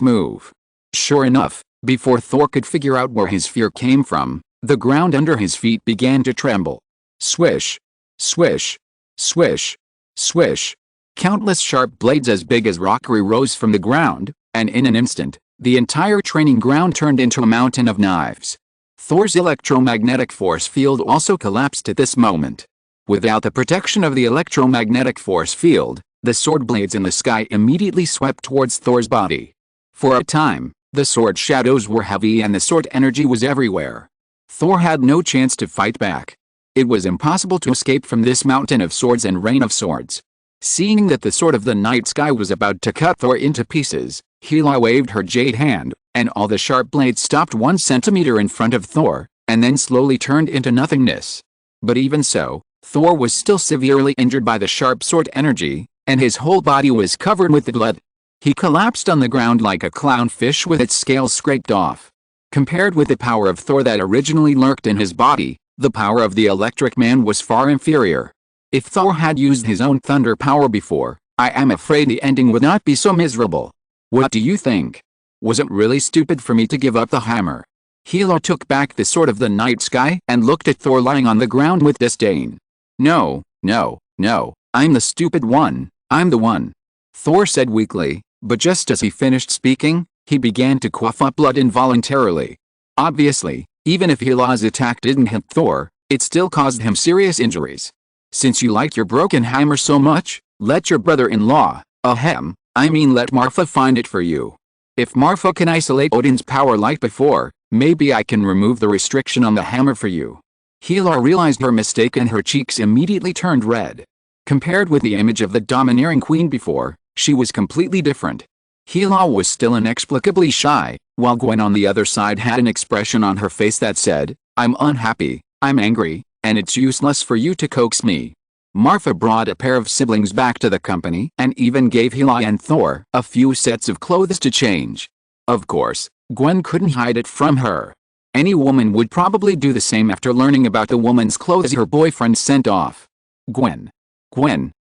move. Sure enough, Before Thor could figure out where his fear came from, the ground under his feet began to tremble. Swish! Swish! Swish! Swish! Countless sharp blades as big as rockery rose from the ground, and in an instant, the entire training ground turned into a mountain of knives. Thor's electromagnetic force field also collapsed at this moment. Without the protection of the electromagnetic force field, the sword blades in the sky immediately swept towards Thor's body. For a time, the sword shadows were heavy and the sword energy was everywhere. Thor had no chance to fight back. It was impossible to escape from this mountain of swords and rain of swords. Seeing that the sword of the night sky was about to cut Thor into pieces, Hela waved her jade hand, and all the sharp blades stopped 1 centimeter in front of Thor, and then slowly turned into nothingness. But even so, Thor was still severely injured by the sharp sword energy, and his whole body was covered with blood. He collapsed on the ground like a clownfish with its scales scraped off. Compared with the power of Thor that originally lurked in his body, the power of the Electric Man was far inferior. If Thor had used his own thunder power before, I am afraid the ending would not be so miserable. What do you think? Was it really stupid for me to give up the hammer? Hela took back the sword of the night sky and looked at Thor lying on the ground with disdain. No, no, no, I'm the stupid one, I'm the one. Thor said weakly, but just as he finished speaking, he began to cough up blood involuntarily. Obviously, even if Hela's attack didn't hit Thor, it still caused him serious injuries. Since you like your broken hammer so much, let your brother-in-law, let Marfa find it for you. If Marfa can isolate Odin's power like before, maybe I can remove the restriction on the hammer for you. Hela realized her mistake and her cheeks immediately turned red. Compared with the image of the domineering queen before, she was completely different. Hela was still inexplicably shy, while Gwen on the other side had an expression on her face that said, I'm unhappy, I'm angry, and it's useless for you to coax me. Marfa brought a pair of siblings back to the company and even gave Hela and Thor a few sets of clothes to change. Of course, Gwen couldn't hide it from her. Any woman would probably do the same after learning about the woman's clothes her boyfriend sent off. Gwen,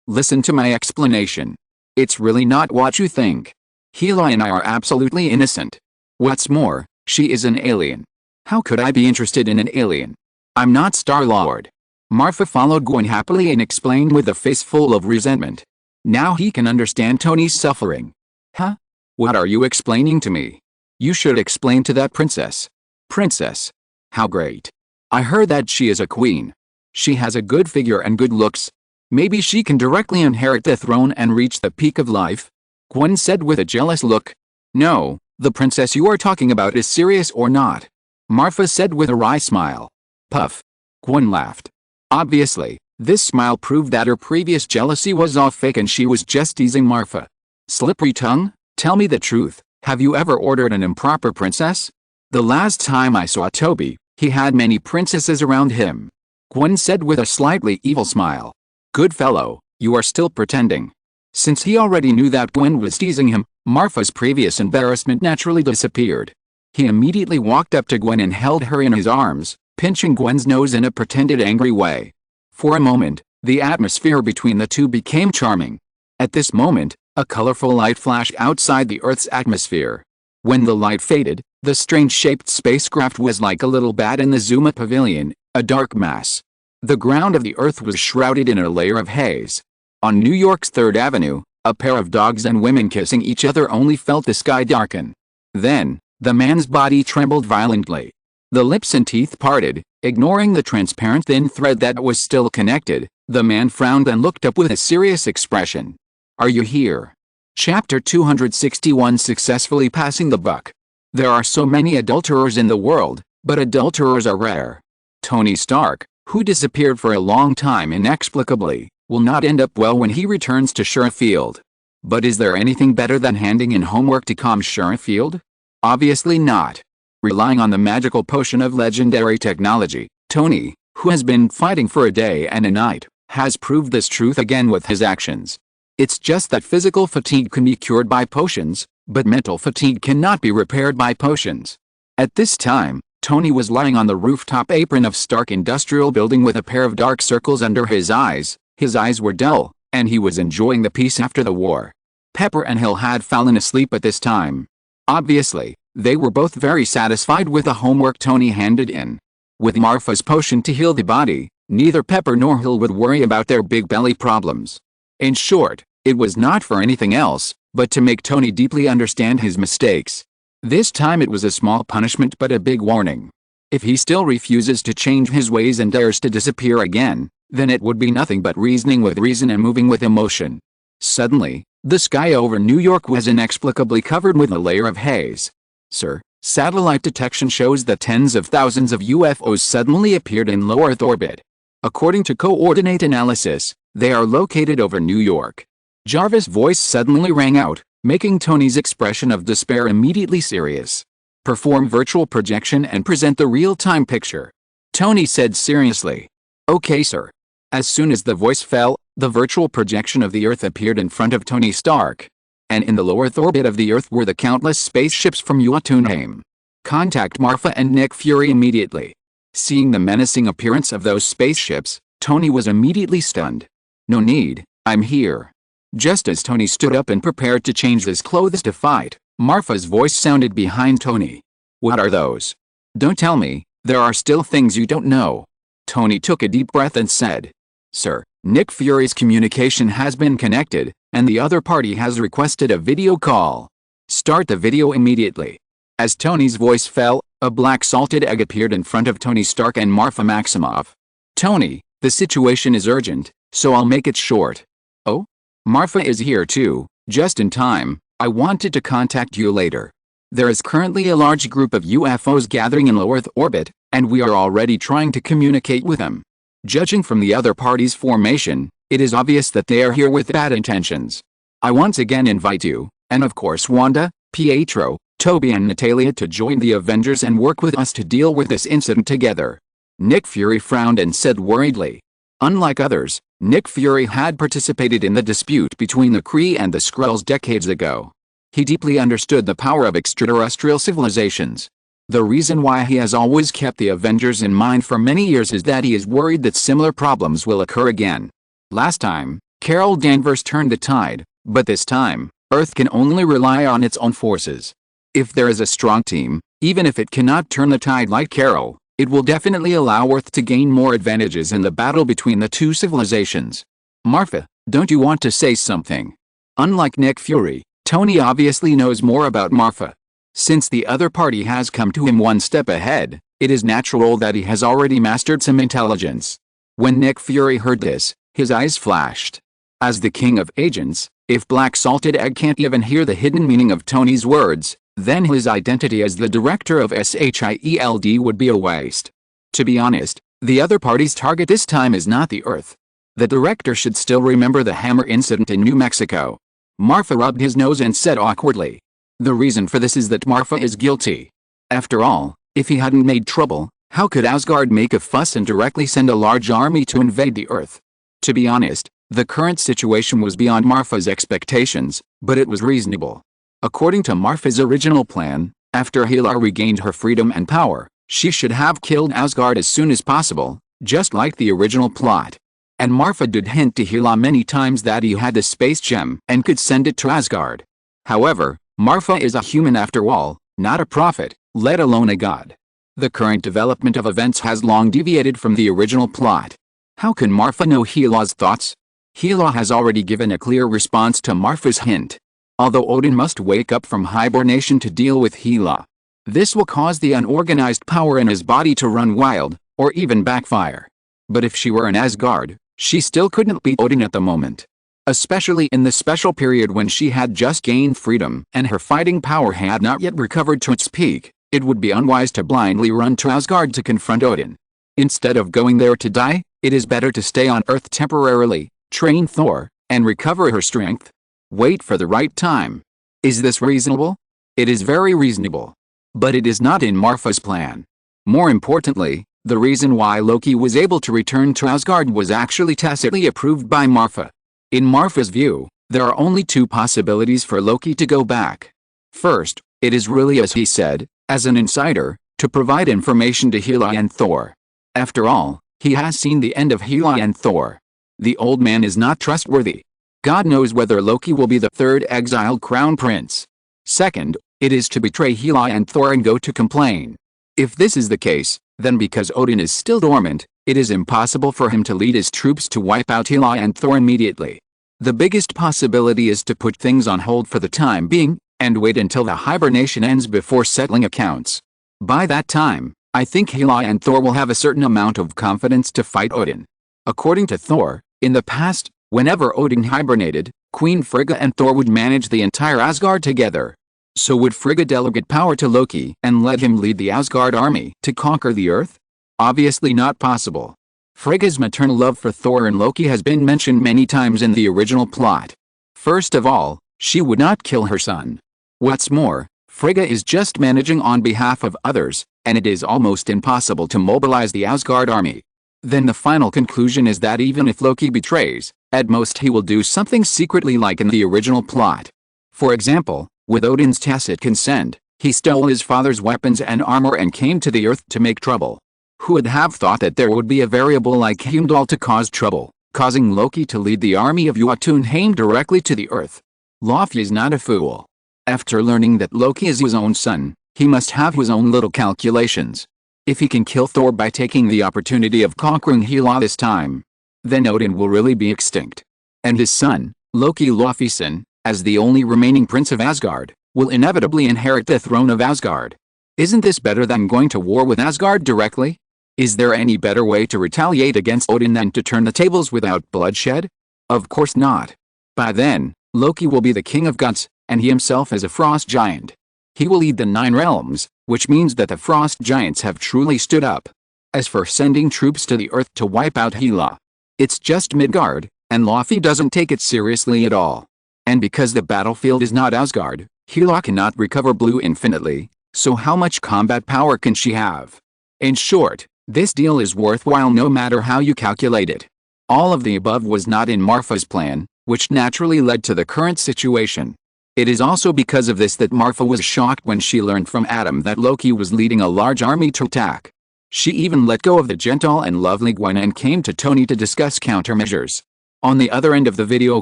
listen to my explanation. It's really not what you think. Hela and I are absolutely innocent. What's more, she is an alien. How could I be interested in an alien? I'm not Star-Lord. Marfa followed Gwen happily and explained with a face full of resentment. Now he can understand Tony's suffering. Huh? What are you explaining to me? You should explain to that princess. Princess? How great. I heard that she is a queen. She has a good figure and good looks. Maybe she can directly inherit the throne and reach the peak of life? Gwen said with a jealous look. No, the princess you are talking about is serious or not? Marfa said with a wry smile. Puff. Gwen laughed. Obviously, this smile proved that her previous jealousy was all fake and she was just teasing Marfa. Slippery tongue, tell me the truth, have you ever ordered an improper princess? The last time I saw Toby, he had many princesses around him. Gwen said with a slightly evil smile. Good fellow, you are still pretending. Since he already knew that Gwen was teasing him, Marfa's previous embarrassment naturally disappeared. He immediately walked up to Gwen and held her in his arms, pinching Gwen's nose in a pretended angry way. For a moment, the atmosphere between the two became charming. At this moment, a colorful light flashed outside the Earth's atmosphere. When the light faded, the strange-shaped spacecraft was like a little bat in the Zuma pavilion, a dark mass. The ground of the Earth was shrouded in a layer of haze. On New York's 3rd Avenue, a pair of dogs and women kissing each other only felt the sky darken. Then, the man's body trembled violently. The lips and teeth parted, ignoring the transparent thin thread that was still connected. The man frowned and looked up with a serious expression. Are you here? Chapter 261 Successfully Passing the Buck. There are so many adulterers in the world, but adulterers are rare. Tony Stark, who disappeared for a long time inexplicably, will not end up well when he returns to Sheffield. But is there anything better than handing in homework to calm Sheffield? Obviously not. Relying on the magical potion of legendary technology, Tony, who has been fighting for a day and a night, has proved this truth again with his actions. It's just that physical fatigue can be cured by potions, but mental fatigue cannot be repaired by potions. At this time, Tony was lying on the rooftop apron of Stark Industrial Building with a pair of dark circles under his eyes. His eyes were dull, and he was enjoying the peace after the war. Pepper and Hill had fallen asleep at this time. Obviously, They were both very satisfied with the homework Tony handed in. With Marfa's potion to heal the body, neither Pepper nor Hill would worry about their big belly problems. In short, it was not for anything else, but to make Tony deeply understand his mistakes. This time it was a small punishment but a big warning. If he still refuses to change his ways and dares to disappear again, then it would be nothing but reasoning with reason and moving with emotion. Suddenly, the sky over New York was inexplicably covered with a layer of haze. "Sir, satellite detection shows that tens of thousands of UFOs suddenly appeared in low Earth orbit. According to coordinate analysis, they are located over New York." Jarvis' voice suddenly rang out, making Tony's expression of despair immediately serious. "Perform virtual projection and present the real-time picture," Tony said seriously. "Okay, sir." As soon as the voice fell, the virtual projection of the Earth appeared in front of Tony Stark. And in the low Earth orbit of the Earth were the countless spaceships from Jotunheim. "Contact Marfa and Nick Fury immediately." Seeing the menacing appearance of those spaceships, Tony was immediately stunned. "No need, I'm here." Just as Tony stood up and prepared to change his clothes to fight, Marfa's voice sounded behind Tony. "What are those? Don't tell me, there are still things you don't know." Tony took a deep breath and said, "Sir, Nick Fury's communication has been connected, and the other party has requested a video call. Start the video immediately." As Tony's voice fell, a black salted egg appeared in front of Tony Stark and Marfa Maximoff. "Tony, the situation is urgent, so I'll make it short." "Oh? Marfa is here too, just in time. I wanted to contact you later. There is currently a large group of UFOs gathering in low Earth orbit, and we are already trying to communicate with them. Judging from the other party's formation, it is obvious that they are here with bad intentions. I once again invite you, and of course Wanda, Pietro, Toby and Natalia to join the Avengers and work with us to deal with this incident together." Nick Fury frowned and said worriedly. Unlike others, Nick Fury had participated in the dispute between the Kree and the Skrulls decades ago. He deeply understood the power of extraterrestrial civilizations. The reason why he has always kept the Avengers in mind for many years is that he is worried that similar problems will occur again. Last time, Carol Danvers turned the tide, but this time, Earth can only rely on its own forces. If there is a strong team, even if it cannot turn the tide like Carol, it will definitely allow Earth to gain more advantages in the battle between the two civilizations. "Marfa, don't you want to say something?" Unlike Nick Fury, Tony obviously knows more about Marfa. Since the other party has come to him one step ahead, it is natural that he has already mastered some intelligence. When Nick Fury heard this, his eyes flashed. As the king of agents, if Black Salted Egg can't even hear the hidden meaning of Tony's words, then his identity as the director of SHIELD would be a waste. To be honest, the other party's target this time is not the Earth. The director should still remember the hammer incident in New Mexico. Marfa rubbed his nose and said awkwardly, "The reason for this is that Marfa is guilty. After all, if he hadn't made trouble, how could Asgard make a fuss and directly send a large army to invade the Earth?" To be honest, the current situation was beyond Marfa's expectations, but it was reasonable. According to Marfa's original plan, after Hela regained her freedom and power, she should have killed Asgard as soon as possible, just like the original plot. And Marfa did hint to Hela many times that he had the space gem and could send it to Asgard. However, Marfa is a human after all, not a prophet, let alone a god. The current development of events has long deviated from the original plot. How can Marfa know Hela's thoughts? Hela has already given a clear response to Marfa's hint. Although Odin must wake up from hibernation to deal with Hela. This will cause the unorganized power in his body to run wild, or even backfire. But if she were in Asgard, she still couldn't beat Odin at the moment. Especially in the special period when she had just gained freedom and her fighting power had not yet recovered to its peak, it would be unwise to blindly run to Asgard to confront Odin. Instead of going there to die, it is better to stay on Earth temporarily, train Thor, and recover her strength. Wait for the right time. Is this reasonable? It is very reasonable. But it is not in Marfa's plan. More importantly, the reason why Loki was able to return to Asgard was actually tacitly approved by Marfa. In Marfa's view, there are only two possibilities for Loki to go back. First, it is really as he said, as an insider, to provide information to Hela and Thor. After all, he has seen the end of Hela and Thor. The old man is not trustworthy. God knows whether Loki will be the third exiled crown prince. Second, It is to betray Hela and Thor and go to complain. If this is the case, then because Odin is still dormant, it is impossible for him to lead his troops to wipe out Hela and Thor immediately. The biggest possibility is to put things on hold for the time being, and wait until the hibernation ends before settling accounts. By that time, I think Hela and Thor will have a certain amount of confidence to fight Odin. According to Thor, in the past, whenever Odin hibernated, Queen Frigga and Thor would manage the entire Asgard together. So would Frigga delegate power to Loki and let him lead the Asgard army to conquer the Earth? Obviously not possible. Frigga's maternal love for Thor and Loki has been mentioned many times in the original plot. First of all, she would not kill her son. What's more, Frigga is just managing on behalf of others, and it is almost impossible to mobilize the Asgard army. Then the final conclusion is that even if Loki betrays, at most he will do something secretly like in the original plot. For example, with Odin's tacit consent, he stole his father's weapons and armor and came to the Earth to make trouble. Who would have thought that there would be a variable like Heimdall to cause trouble, causing Loki to lead the army of Jotunheim directly to the Earth? Loki is not a fool. After learning that Loki is his own son, he must have his own little calculations. If he can kill Thor by taking the opportunity of conquering Hela this time, then Odin will really be extinct. And his son, Loki Laufeyson, as the only remaining prince of Asgard, will inevitably inherit the throne of Asgard. Isn't this better than going to war with Asgard directly? Is there any better way to retaliate against Odin than to turn the tables without bloodshed? Of course not. By then, Loki will be the king of gods, and he himself is a frost giant. He will lead the 9 realms, which means that the frost giants have truly stood up. As for sending troops to the Earth to wipe out Hela, it's just Midgard, and Laufey doesn't take it seriously at all. And because the battlefield is not Asgard, Hela cannot recover blue infinitely, so how much combat power can she have? In short, this deal is worthwhile no matter how you calculate it. All of the above was not in Marfa's plan, which naturally led to the current situation. It is also because of this that Marfa was shocked when she learned from Adam that Loki was leading a large army to attack. She even let go of the gentle and lovely Gwen and came to Tony to discuss countermeasures. On the other end of the video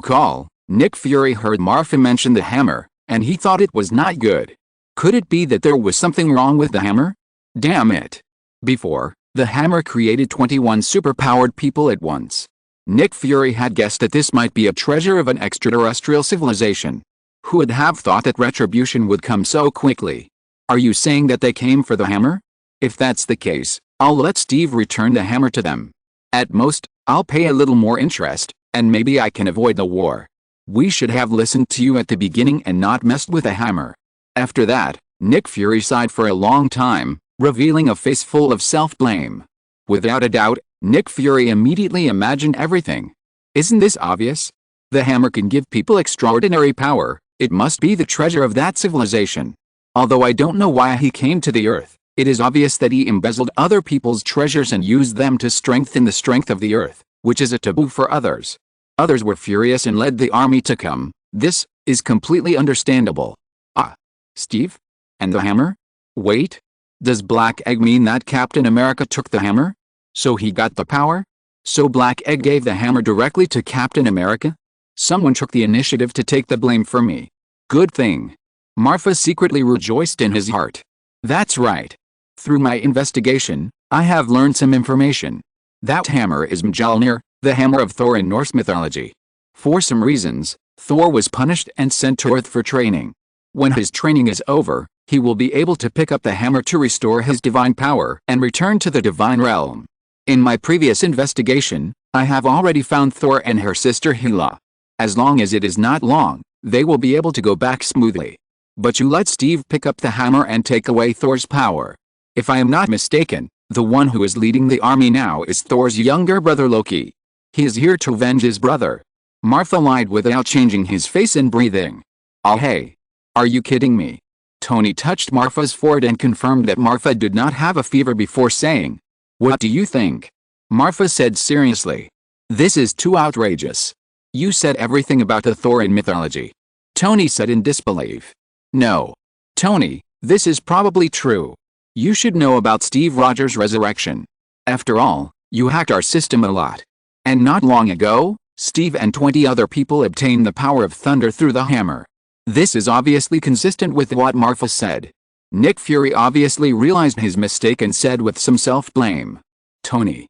call, Nick Fury heard Marfa mention the hammer, and he thought it was not good. Could it be that there was something wrong with the hammer? Damn it. Before, the hammer created 21 superpowered people at once. Nick Fury had guessed that this might be a treasure of an extraterrestrial civilization. Who would have thought that retribution would come so quickly? Are you saying that they came for the hammer? If that's the case, I'll let Steve return the hammer to them. At most, I'll pay a little more interest, and maybe I can avoid the war. We should have listened to you at the beginning and not messed with the hammer. After that, Nick Fury sighed for a long time, revealing a face full of self-blame. Without a doubt, Nick Fury immediately imagined everything. Isn't this obvious? The hammer can give people extraordinary power. It must be the treasure of that civilization. Although I don't know why he came to the Earth, it is obvious that he embezzled other people's treasures and used them to strengthen the strength of the Earth, which is a taboo for others. Others were furious and led the army to come. This is completely understandable. Ah, Steve? And the hammer? Wait. Does Black Egg mean that Captain America took the hammer? So he got the power? So Black Egg gave the hammer directly to Captain America? Someone took the initiative to take the blame for me. Good thing. Marfa secretly rejoiced in his heart. That's right. Through my investigation, I have learned some information. That hammer is Mjolnir, the hammer of Thor in Norse mythology. For some reasons, Thor was punished and sent to Earth for training. When his training is over, he will be able to pick up the hammer to restore his divine power and return to the divine realm. In my previous investigation, I have already found Thor and her sister Hela. As long as it is not long, they will be able to go back smoothly. But you let Steve pick up the hammer and take away Thor's power. If I am not mistaken, the one who is leading the army now is Thor's younger brother Loki. He is here to avenge his brother. Marfa lied without changing his face and breathing. Oh hey. Are you kidding me? Tony touched Marfa's forehead and confirmed that Marfa did not have a fever before saying, "What do you think?" Marfa said seriously. "This is too outrageous. You said everything about the Thor in mythology." Tony said in disbelief. "No. Tony, this is probably true. You should know about Steve Rogers' resurrection. After all, you hacked our system a lot. And not long ago, Steve and 20 other people obtained the power of thunder through the hammer. This is obviously consistent with what Marfa said. Nick Fury obviously realized his mistake and said with some self-blame, "Tony.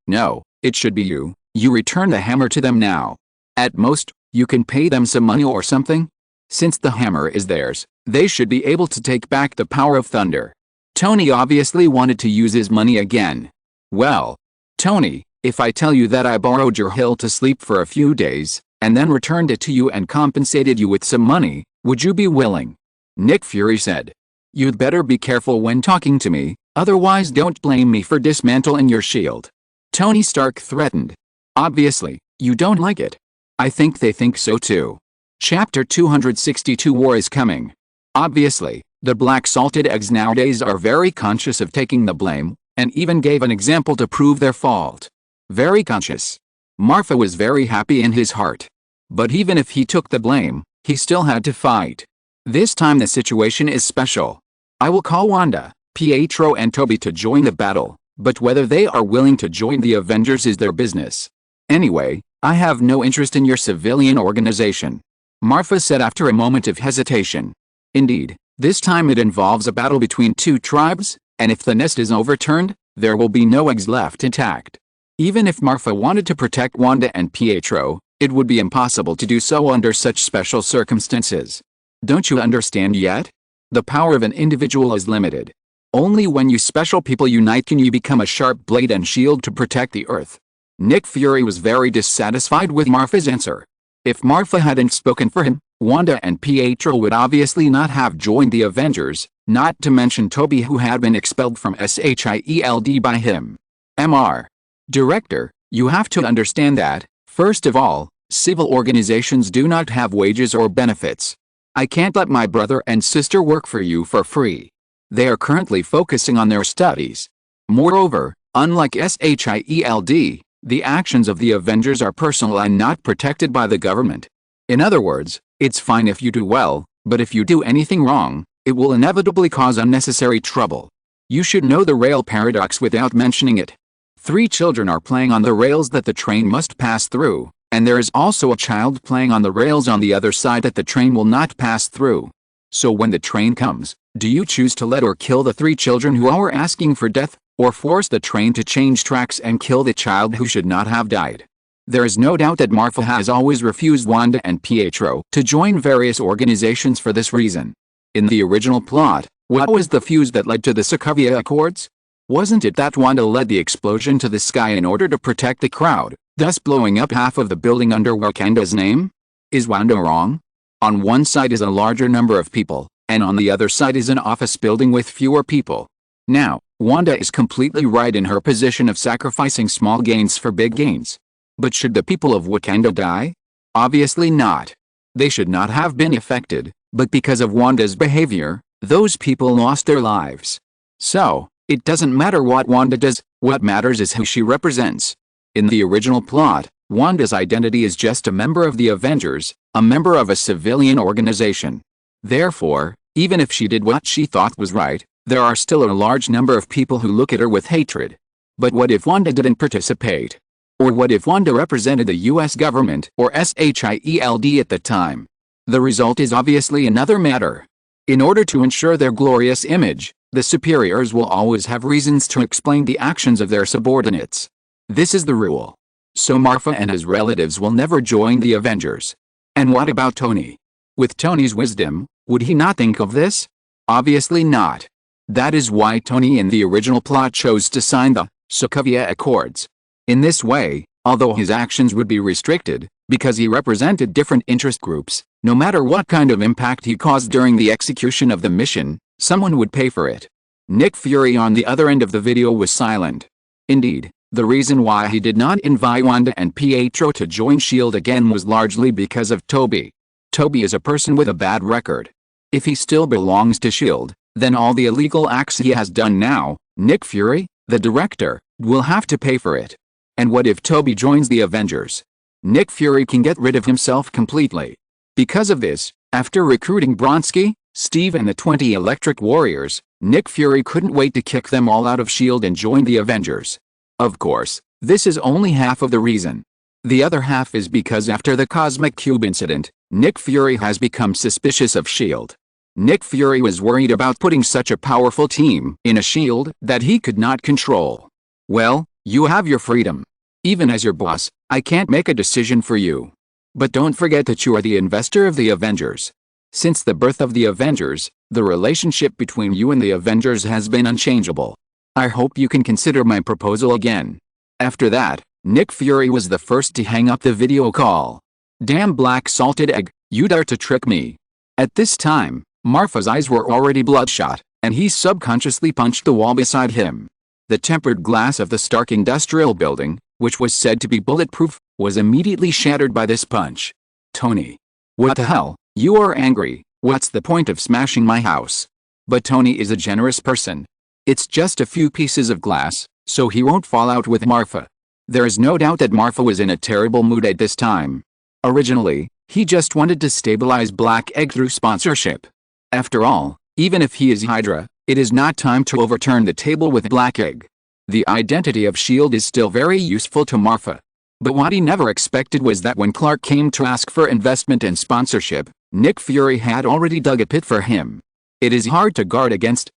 No, it should be you. You return the hammer to them now. At most, you can pay them some money or something? Since the hammer is theirs, they should be able to take back the power of thunder." Tony obviously wanted to use his money again. "Well, Tony, if I tell you that I borrowed your hill to sleep for a few days, and then returned it to you and compensated you with some money, would you be willing?" Nick Fury said. "You'd better be careful when talking to me, otherwise don't blame me for dismantling your shield." Tony Stark threatened. "Obviously, you don't like it. I think they think so too." Chapter 262 War is coming. Obviously, the black salted eggs nowadays are very conscious of taking the blame, and even gave an example to prove their fault. Very conscious. Marfa was very happy in his heart. But even if he took the blame, he still had to fight. This time the situation is special. I will call Wanda, Pietro and Toby to join the battle, but whether they are willing to join the Avengers is their business. Anyway, I have no interest in your civilian organization," Marfa said after a moment of hesitation. Indeed, this time it involves a battle between two tribes, and if the nest is overturned, there will be no eggs left intact. Even if Marfa wanted to protect Wanda and Pietro, it would be impossible to do so under such special circumstances. Don't you understand yet? The power of an individual is limited. Only when you special people unite can you become a sharp blade and shield to protect the Earth. Nick Fury was very dissatisfied with Marfa's answer. If Marfa hadn't spoken for him, Wanda and Pietro would obviously not have joined the Avengers, not to mention Toby, who had been expelled from SHIELD by him. Mr. Director, you have to understand that, first of all, civil organizations do not have wages or benefits. I can't let my brother and sister work for you for free. They are currently focusing on their studies. Moreover, unlike SHIELD, the actions of the Avengers are personal and not protected by the government. In other words, it's fine if you do well, but if you do anything wrong, it will inevitably cause unnecessary trouble. You should know the rail paradox without mentioning it. 3 children are playing on the rails that the train must pass through, and there is also a child playing on the rails on the other side that the train will not pass through. So when the train comes, do you choose to let or kill the 3 children who are asking for death, or force the train to change tracks and kill the child who should not have died? There is no doubt that Marfa has always refused Wanda and Pietro to join various organizations for this reason. In the original plot, what was the fuse that led to the Sokovia Accords? Wasn't it that Wanda led the explosion to the sky in order to protect the crowd, thus blowing up half of the building under Wakanda's name? Is Wanda wrong? On one side is a larger number of people, and on the other side is an office building with fewer people. Now, Wanda is completely right in her position of sacrificing small gains for big gains. But should the people of Wakanda die? Obviously not. They should not have been affected, but because of Wanda's behavior, those people lost their lives. So, it doesn't matter what Wanda does, what matters is who she represents. In the original plot, Wanda's identity is just a member of the Avengers, a member of a civilian organization. Therefore, even if she did what she thought was right, there are still a large number of people who look at her with hatred. But what if Wanda didn't participate? Or what if Wanda represented the US government or SHIELD at the time? The result is obviously another matter. In order to ensure their glorious image, the superiors will always have reasons to explain the actions of their subordinates. This is the rule. So Marfa and his relatives will never join the Avengers. And what about Tony? With Tony's wisdom, would he not think of this? Obviously not. That is why Tony in the original plot chose to sign the Sokovia Accords. In this way, although his actions would be restricted, because he represented different interest groups, no matter what kind of impact he caused during the execution of the mission, someone would pay for it. Nick Fury on the other end of the video was silent. Indeed, the reason why he did not invite Wanda and Pietro to join S.H.I.E.L.D. again was largely because of Toby. Toby is a person with a bad record. If he still belongs to S.H.I.E.L.D., then all the illegal acts he has done now, Nick Fury, the director, will have to pay for it. And what if Toby joins the Avengers? Nick Fury can get rid of himself completely. Because of this, after recruiting Bronski, Steve and the 20 Electric Warriors, Nick Fury couldn't wait to kick them all out of S.H.I.E.L.D. and join the Avengers. Of course, this is only half of the reason. The other half is because after the Cosmic Cube incident, Nick Fury has become suspicious of S.H.I.E.L.D. Nick Fury was worried about putting such a powerful team in a S.H.I.E.L.D. that he could not control. Well, you have your freedom. Even as your boss, I can't make a decision for you. But don't forget that you are the investor of the Avengers. Since the birth of the Avengers, the relationship between you and the Avengers has been unchangeable. I hope you can consider my proposal again. After that, Nick Fury was the first to hang up the video call. Damn black salted egg, you dare to trick me. At this time, Marfa's eyes were already bloodshot, and he subconsciously punched the wall beside him. The tempered glass of the Stark Industrial Building, which was said to be bulletproof, was immediately shattered by this punch. Tony. What the hell, you are angry, what's the point of smashing my house? But Tony is a generous person. It's just a few pieces of glass, so he won't fall out with Marfa. There is no doubt that Marfa was in a terrible mood at this time. Originally, he just wanted to stabilize Black Egg through sponsorship. After all, even if he is Hydra, it is not time to overturn the table with Black Egg. The identity of S.H.I.E.L.D. is still very useful to Marfa. But what he never expected was that when Clark came to ask for investment and sponsorship, Nick Fury had already dug a pit for him. It is hard to guard against.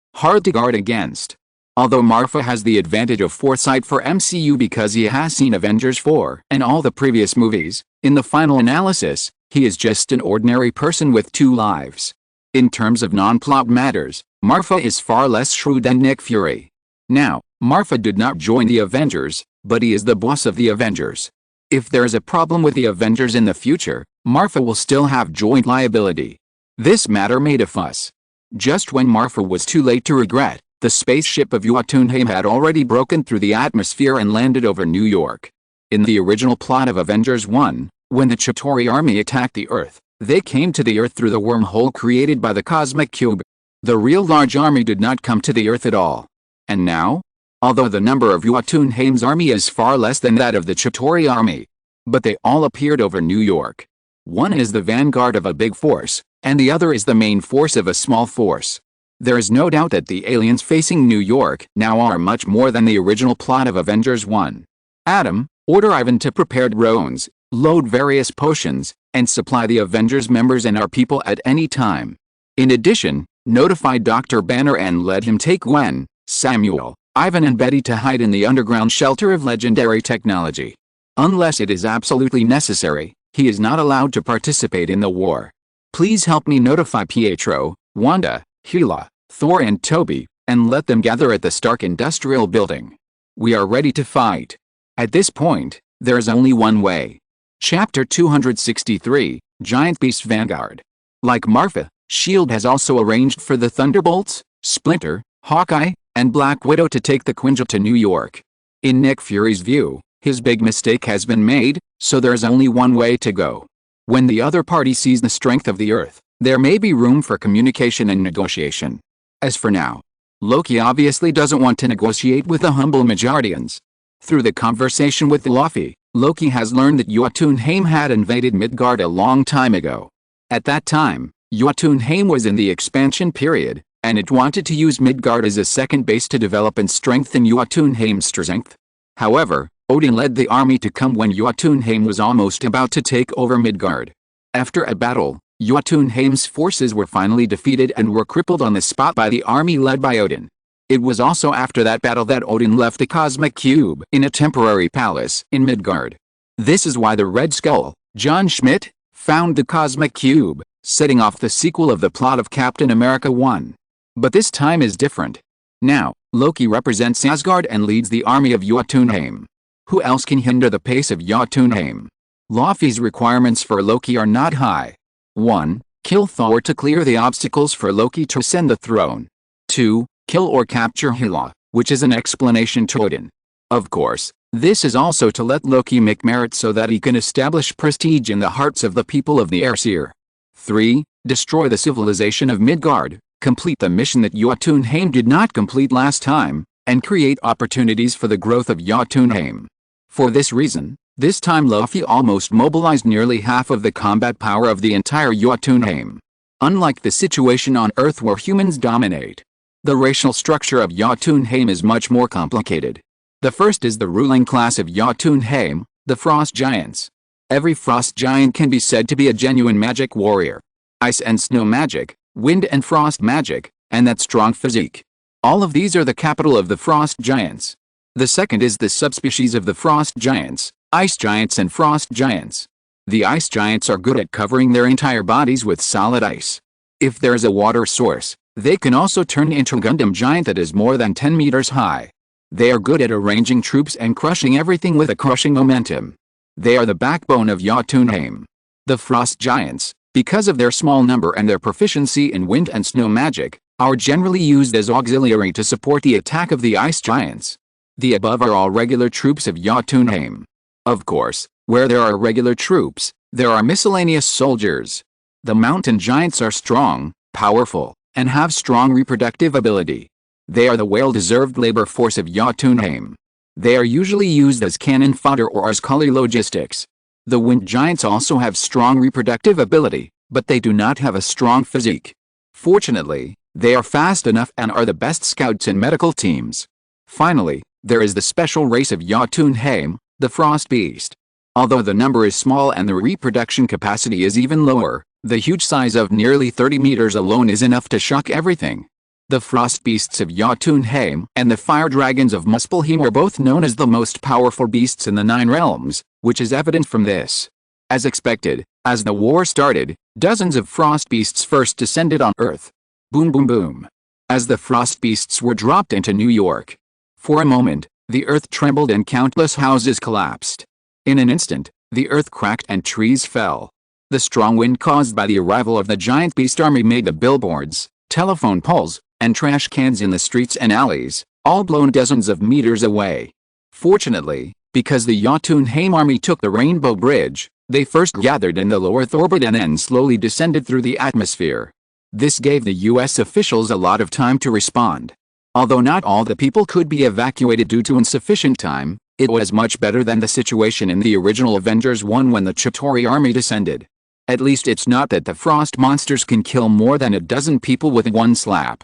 Although Marfa has the advantage of foresight for MCU because he has seen Avengers 4 and all the previous movies, in the final analysis, he is just an ordinary person with 2 lives. In terms of non-plot matters, Marfa is far less shrewd than Nick Fury. Now, Marfa did not join the Avengers, but he is the boss of the Avengers. If there is a problem with the Avengers in the future, Marfa will still have joint liability. This matter made a fuss. Just when Marfa was too late to regret, the spaceship of Jotunheim had already broken through the atmosphere and landed over New York. In the original plot of Avengers 1, when the Chitauri army attacked the Earth, they came to the Earth through the wormhole created by the Cosmic Cube. The real large army did not come to the Earth at all. And now? Although the number of Jotunheim's army is far less than that of the Chitauri army, but they all appeared over New York. One is the vanguard of a big force, and the other is the main force of a small force. There is no doubt that the aliens facing New York now are much more than the original plot of Avengers 1. Adam, order Ivan to prepare drones, load various potions, and supply the Avengers members and our people at any time. In addition, notify Dr. Banner and let him take Gwen, Samuel, Ivan and Betty to hide in the underground shelter of legendary technology. Unless it is absolutely necessary, he is not allowed to participate in the war. Please help me notify Pietro, Wanda, Hela, Thor and Toby, and let them gather at the Stark Industrial Building. We are ready to fight. At this point, there is only one way. Chapter 263, Giant Beast Vanguard. Like Marfa, S.H.I.E.L.D. has also arranged for the Thunderbolts, Splinter, Hawkeye, and Black Widow to take the Quinjet to New York. In Nick Fury's view, his big mistake has been made, so there's only one way to go. When the other party sees the strength of the Earth, there may be room for communication and negotiation. As for now, Loki obviously doesn't want to negotiate with the humble Midgardians. Through the conversation with Luffy, Loki has learned that Jotunheim had invaded Midgard a long time ago. At that time, Jotunheim was in the expansion period, and it wanted to use Midgard as a second base to develop and strengthen Jotunheim's strength. However, Odin led the army to come when Jotunheim was almost about to take over Midgard. After a battle, Jotunheim's forces were finally defeated and were crippled on the spot by the army led by Odin. It was also after that battle that Odin left the Cosmic Cube in a temporary palace in Midgard. This is why the Red Skull, John Schmidt, found the Cosmic Cube, setting off the sequel of the plot of Captain America 1. But this time is different. Now, Loki represents Asgard and leads the army of Jotunheim. Who else can hinder the pace of Jotunheim? Luffy's requirements for Loki are not high. 1. Kill Thor to clear the obstacles for Loki to ascend the throne. 2. Kill or capture Hela, which is an explanation to Odin. Of course, this is also to let Loki make merit so that he can establish prestige in the hearts of the people of the Aesir. 3. Destroy the civilization of Midgard, complete the mission that Jotunheim did not complete last time, and create opportunities for the growth of Jotunheim. For this reason, this time Luffy almost mobilized nearly half of the combat power of the entire Jotunheim. Unlike the situation on Earth where humans dominate, the racial structure of Jotunheim is much more complicated. The first is the ruling class of Jotunheim, The Frost Giants. Every frost giant can be said to be a genuine magic warrior. Ice and snow magic, wind and frost magic, and that strong physique. All of these are the capital of the frost giants. The second is the subspecies of the frost giants, ice giants and frost giants. The ice giants are good at covering their entire bodies with solid ice. If there is a water source, they can also turn into a Gundam giant that is more than 10 meters high. They are good at arranging troops and crushing everything with a crushing momentum. They are the backbone of Jotunheim. The frost giants, because of their small number and their proficiency in wind and snow magic, are generally used as auxiliary to support the attack of the ice giants. The above are all regular troops of Jotunheim. Of course, where there are regular troops, there are miscellaneous soldiers. The mountain giants are strong, powerful, and have strong reproductive ability. They are the well-deserved labor force of Jotunheim. They are usually used as cannon fodder or as color logistics. The wind giants also have strong reproductive ability, but they do not have a strong physique. Fortunately, they are fast enough and are the best scouts in medical teams. Finally, there is the special race of Jotunheim, the frost beast. Although the number is small and the reproduction capacity is even lower, the huge size of nearly 30 meters alone is enough to shock everything. The frost beasts of Jotunheim and the fire dragons of Muspelheim are both known as the most powerful beasts in the 9 realms, which is evident from this. As expected, as the war started, dozens of frost beasts first descended on Earth. Boom boom boom. As the frost beasts were dropped into New York. For a moment, the earth trembled and countless houses collapsed. In an instant, the earth cracked and trees fell. The strong wind caused by the arrival of the giant beast army made the billboards, telephone poles, and trash cans in the streets and alleys, all blown dozens of meters away. Fortunately, because the Jotunheim army took the Rainbow Bridge, they first gathered in the low Earth orbit and then slowly descended through the atmosphere. This gave the US officials a lot of time to respond. Although not all the people could be evacuated due to insufficient time, it was much better than the situation in the original Avengers 1 when the Chitauri army descended. At least it's not that the frost monsters can kill more than a dozen people with one slap.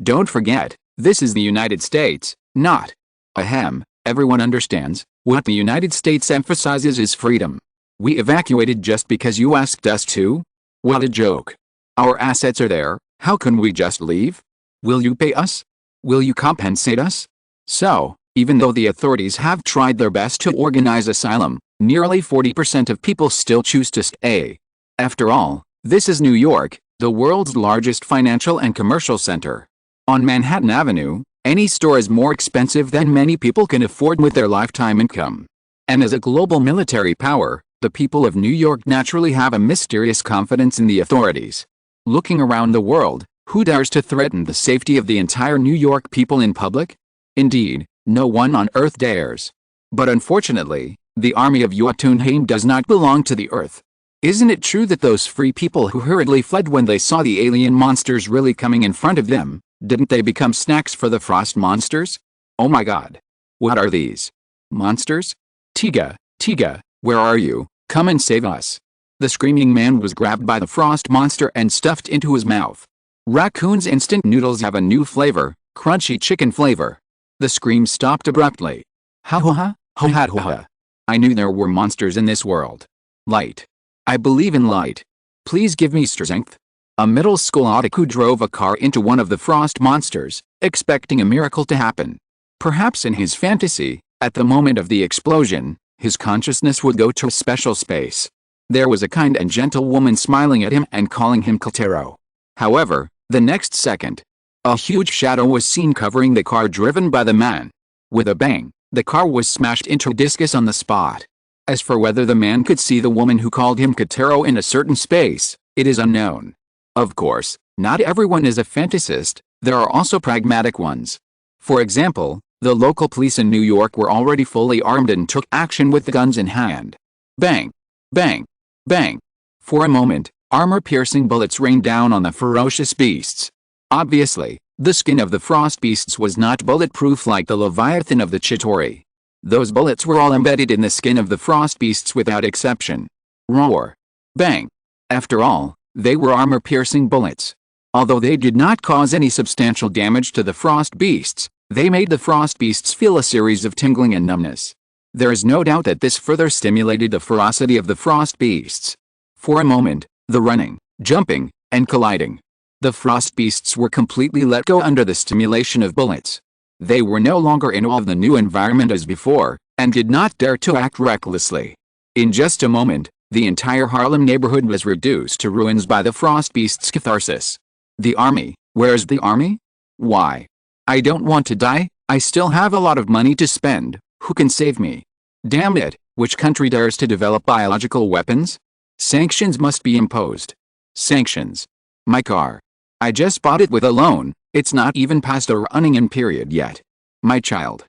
Don't forget, this is the United States, not. Ahem, everyone understands, what the United States emphasizes is freedom. We evacuated just because you asked us to? What a joke. Our assets are there, how can we just leave? Will you pay us? Will you compensate us? So, even though the authorities have tried their best to organize asylum, nearly 40% of people still choose to stay. After all, this is New York, the world's largest financial and commercial center. On Manhattan Avenue, any store is more expensive than many people can afford with their lifetime income. And as a global military power, the people of New York naturally have a mysterious confidence in the authorities. Looking around the world, who dares to threaten the safety of the entire New York people in public? Indeed, no one on Earth dares. But unfortunately, the army of Jotunheim does not belong to the Earth. Isn't it true that those free people who hurriedly fled when they saw the alien monsters really coming in front of them, didn't they become snacks for the frost monsters? Oh my god. What are these? Monsters? Tiga, Tiga, where are you? Come and save us. The screaming man was grabbed by the frost monster and stuffed into his mouth. Raccoon's instant noodles have a new flavor, crunchy chicken flavor. The scream stopped abruptly. Ha ha ha, ha ha ha ha. I knew there were monsters in this world. Light. I believe in light. Please give me strength. A middle school otaku drove a car into one of the frost monsters, expecting a miracle to happen. Perhaps in his fantasy, at the moment of the explosion, his consciousness would go to a special space. There was a kind and gentle woman smiling at him and calling him Kotaro. However, the next second, a huge shadow was seen covering the car driven by the man. With a bang, the car was smashed into a discus on the spot. As for whether the man could see the woman who called him Kotaro in a certain space, it is unknown. Of course, not everyone is a fantasist, there are also pragmatic ones. For example, the local police in New York were already fully armed and took action with the guns in hand. Bang! Bang! Bang! For a moment, armor-piercing bullets rained down on the ferocious beasts. Obviously, the skin of the frost beasts was not bulletproof like the Leviathan of the Chitauri. Those bullets were all embedded in the skin of the frost beasts without exception. Roar! Bang! After all, they were armor-piercing bullets. Although they did not cause any substantial damage to the frost beasts, they made the frost beasts feel a series of tingling and numbness. There is no doubt that this further stimulated the ferocity of the frost beasts. For a moment, the running, jumping, and colliding. The frost beasts were completely let go under the stimulation of bullets. They were no longer in awe of the new environment as before, and did not dare to act recklessly. In just a moment, the entire Harlem neighborhood was reduced to ruins by the frost beast's catharsis. The army? Where's the army? Why? I don't want to die, I still have a lot of money to spend, who can save me? Damn it, which country dares to develop biological weapons? Sanctions must be imposed. Sanctions. My car. I just bought it with a loan, it's not even past a running-in period yet. My child.